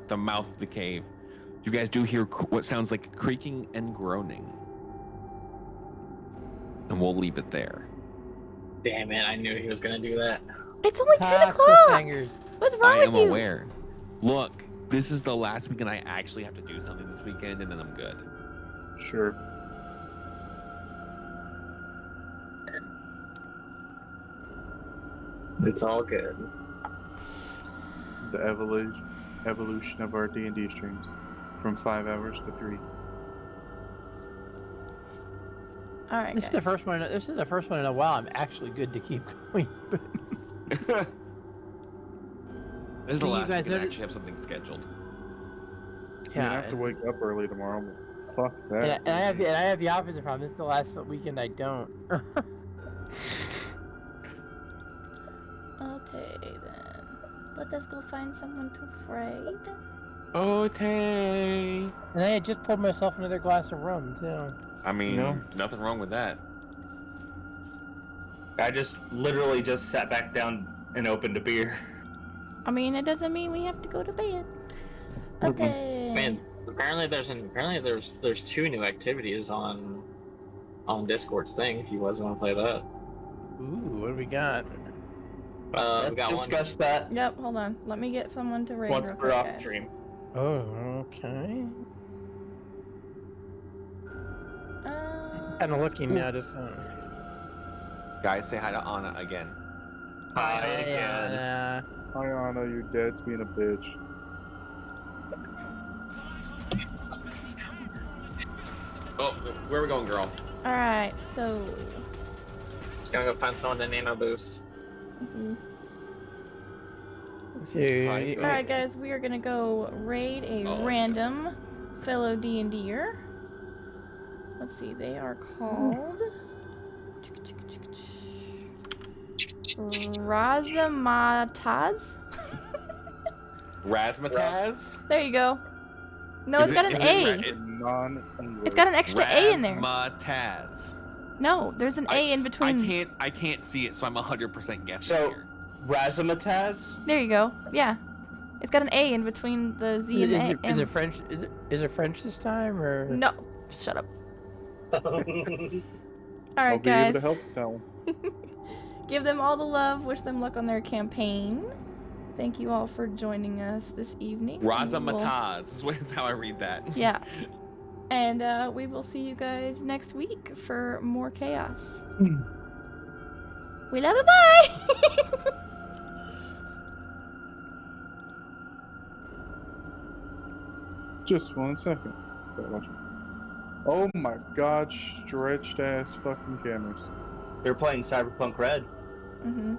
J: the mouth of the cave, you guys do hear what sounds like creaking and groaning.
E: and we'll leave it there.
L: Damn it! I knew he was gonna do that.
H: It's only 10 o'clock.
I: Cliffhangers.
H: What's wrong
E: I
H: with
E: am
H: you?
E: aware. Look, this is the last weekend I actually have to do something this weekend, and then I'm good.
D: Sure.
L: It's all good.
D: The evolution of our D&D streams from 5 hours to 3.
H: All right,
I: This is the first one. This is the first one in a while. I'm actually good to keep going.
E: This is the
I: So you
E: last
I: guys
E: weekend I
I: notice-
E: actually have something scheduled.
D: I have to wake up early tomorrow. But fuck that.
I: And I have the opposite problem. This is the last weekend I don't.
H: Okay, then. Let us go find someone to raid.
E: Okay.
I: And I had just pulled myself another glass of rum too.
E: I mean,
K: No.
E: nothing wrong with that.
K: I just literally just sat back down and opened a beer.
H: I mean, it doesn't mean we have to go to bed. Okay.
L: Man, apparently there's 2 new activities on Discord's thing. If you guys want to play that.
I: Ooh, what do we got?
L: We
K: Let's
L: got
K: discuss that
H: Yep, hold on. Let me get someone to raid
K: once
H: real
K: we're
H: quick,
K: off
H: guys.
K: stream.
I: Oh, okay. Kind of looking now, just.
E: Guys, say hi to Anna again.
K: Hi
I: again.
D: Hi, Anna, your dad's being a bitch.
E: Oh, where are we going, girl?
H: Alright, so.
L: Just gonna go find someone to nano boost.
H: Alright, guys, we are gonna go raid a random fellow D&D'er. Let's see, they are called Razamataz.
E: Razmataz?
H: There you go. No, it's got an A. It's got an extra A in there.
E: Razmataz.
H: No, there's an A in between.
E: I can't see it, so I'm 100% guessing
K: So,
E: here.
K: Razamataz?
H: There you go. Yeah. It's got an A in between the Z and the M.
I: Is it French? Is it French this time or?
H: No, shut up.
D: I'll
H: Alright,
D: be
H: guys.
D: able to help tell him.
H: Give them all the love. Wish them luck on their campaign. Thank you all for joining us this evening.
E: Razamataz is how I read that.
H: Yeah. And we will see you guys next week for more chaos. We love you. Bye.
D: Just 1 second. Oh my god, stretched ass fucking cameras.
K: They're playing Cyberpunk Red.
H: Mm-hmm.